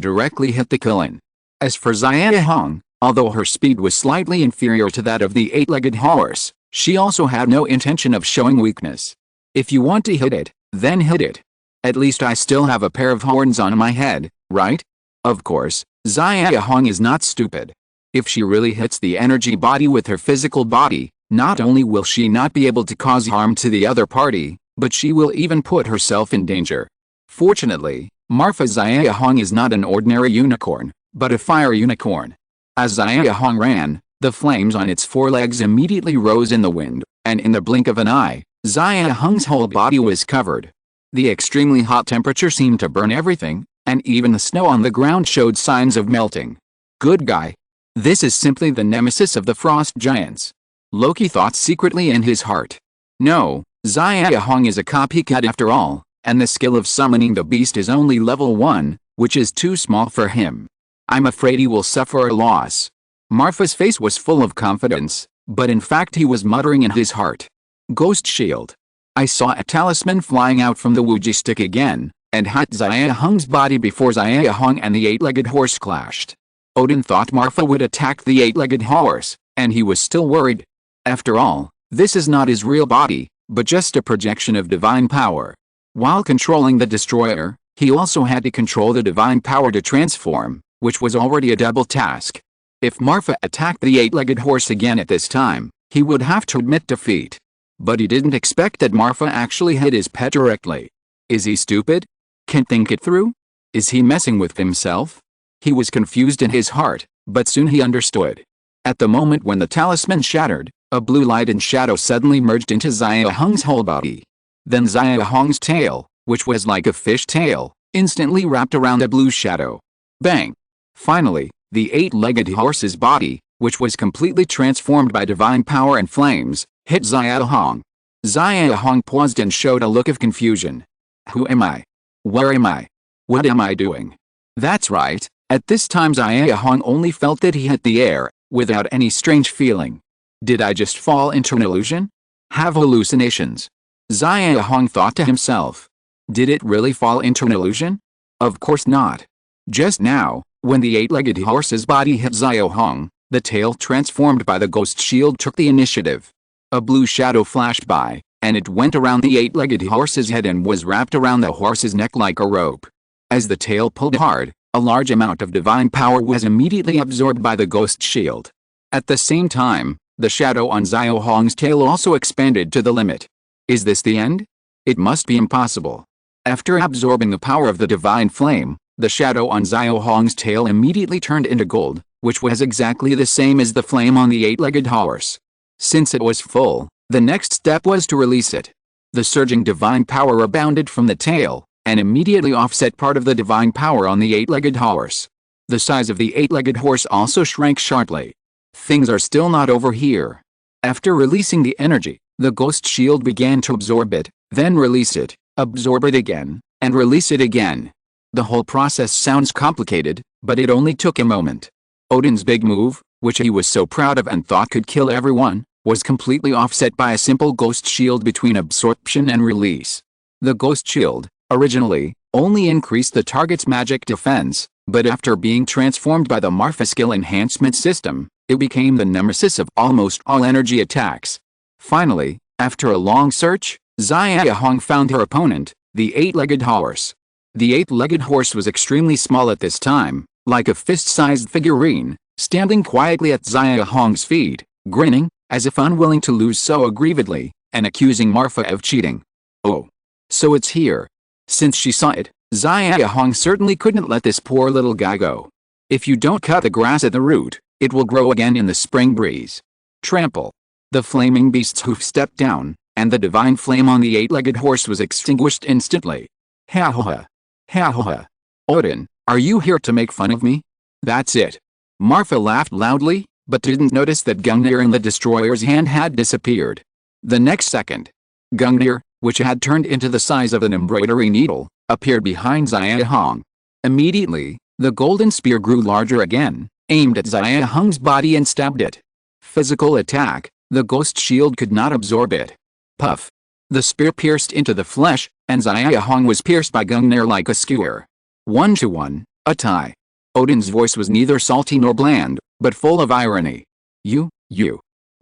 directly hit the Qilin. As for Xiaohong, although her speed was slightly inferior to that of the 8-legged horse, she also had no intention of showing weakness. If you want to hit it, then hit it. At least I still have a pair of horns on my head, right? Of course, Xiaohong is not stupid. If she really hits the energy body with her physical body, not only will she not be able to cause harm to the other party, but she will even put herself in danger. Fortunately, Marfa Xiaohong is not an ordinary unicorn, but a fire unicorn. As Xiaohong ran, the flames on its 4 legs immediately rose in the wind, and in the blink of an eye, Xiaohong's whole body was covered. The extremely hot temperature seemed to burn everything, and even the snow on the ground showed signs of melting. Good guy. This is simply the nemesis of the frost giants. Loki thought secretly in his heart. No, Xiaohong is a copycat after all, and the skill of summoning the beast is only level 1, which is too small for him. I'm afraid he will suffer a loss. Marfa's face was full of confidence, but in fact he was muttering in his heart. Ghost shield. I saw a talisman flying out from the Wuji stick again, and hit Xia Hong's body before Xia Hong and the 8-legged horse clashed. Odin thought Marfa would attack the 8-legged horse, and he was still worried. After all, this is not his real body, but just a projection of divine power. While controlling the destroyer, he also had to control the divine power to transform, which was already a double task. If Marfa attacked the 8-legged horse again at this time, he would have to admit defeat. But he didn't expect that Marfa actually hit his pet directly. Is he stupid? Can't think it through? Is he messing with himself? He was confused in his heart, but soon he understood. At the moment when the talisman shattered, a blue light and shadow suddenly merged into Xia Hong's whole body. Then Xia Hong's tail, which was like a fish tail, instantly wrapped around the blue shadow. Bang! Finally, the 8-legged horse's body, which was completely transformed by divine power and flames, hit Xia Hong. Xia Hong paused and showed a look of confusion. Who am I? Where am I? What am I doing? That's right, at this time Xia Hong only felt that he hit the air, without any strange feeling. Did I just fall into an illusion? Have hallucinations? Xia Hong thought to himself. Did it really fall into an illusion? Of course not. Just now, when the 8-legged horse's body hit Xia Hong, the tail transformed by the ghost shield took the initiative. A blue shadow flashed by, and it went around the 8-legged horse's head and was wrapped around the horse's neck like a rope. As the tail pulled hard, a large amount of divine power was immediately absorbed by the ghost shield. At the same time, the shadow on Xia Hong's tail also expanded to the limit. Is this the end? It must be impossible. After absorbing the power of the divine flame, the shadow on Xia Hong's tail immediately turned into gold, which was exactly the same as the flame on the 8-legged horse. Since it was full, the next step was to release it. The surging divine power rebounded from the tail, and immediately offset part of the divine power on the 8-legged horse. The size of the 8-legged horse also shrank sharply. Things are still not over here. After releasing the energy, the ghost shield began to absorb it, then release it, absorb it again, and release it again. The whole process sounds complicated, but it only took a moment. Odin's big move, which he was so proud of and thought could kill everyone, was completely offset by a simple ghost shield between absorption and release. The ghost shield, originally, only increased the target's magic defense, but after being transformed by the Marfa skill enhancement system, it became the nemesis of almost all energy attacks. Finally, after a long search, Xia Hong found her opponent, the 8-legged horse. The 8-legged horse was extremely small at this time, like a fist-sized figurine, standing quietly at Xia Hong's feet, grinning, as if unwilling to lose so aggrievedly, and accusing Marfa of cheating. Oh. So it's here. Since she saw it, Xia Hong certainly couldn't let this poor little guy go. If you don't cut the grass at the root, it will grow again in the spring breeze. Trample. The flaming beast's hoof stepped down, and the divine flame on the 8-legged horse was extinguished instantly. Ha ha ha. Ha ha ha. Odin, are you here to make fun of me? That's it. Marfa laughed loudly, but didn't notice that Gungnir in the destroyer's hand had disappeared. The next second, Gungnir, which had turned into the size of an embroidery needle, appeared behind Xia Hong. Immediately, the golden spear grew larger again, aimed at Xia Hong's body and stabbed it. Physical attack, the ghost shield could not absorb it. Puff. The spear pierced into the flesh, and Xia Hong was pierced by Gungnir like a skewer. 1-1, a tie. Odin's voice was neither salty nor bland, but full of irony. You.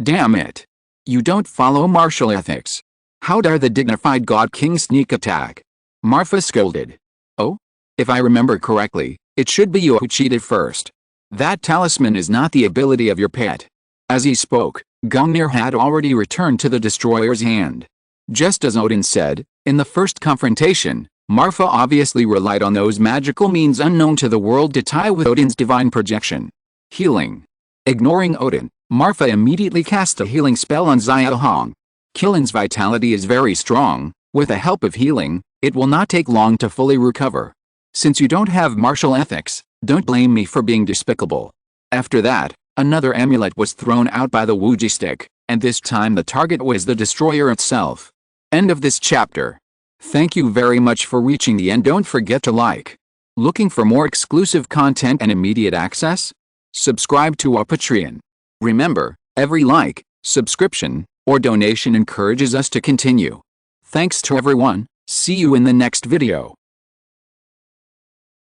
Damn it. You don't follow martial ethics. How dare the dignified God King sneak attack? Marfa scolded. Oh? If I remember correctly, it should be you who cheated first. That talisman is not the ability of your pet. As he spoke, Gungnir had already returned to the destroyer's hand. Just as Odin said, in the first confrontation, Marfa obviously relied on those magical means unknown to the world to tie with Odin's divine projection. Healing. Ignoring Odin, Marfa immediately cast a healing spell on Xia Hong. Killen's vitality is very strong. With the help of healing, it will not take long to fully recover. Since you don't have martial ethics, don't blame me for being despicable. After that, another amulet was thrown out by the Wuji stick, and this time the target was the destroyer itself. End of this chapter. Thank you very much for reaching the end. Don't forget to like. Looking for more exclusive content and immediate access? Subscribe to our Patreon. Remember, every like, subscription, or donation encourages us to continue. Thanks to everyone. See you in the next video.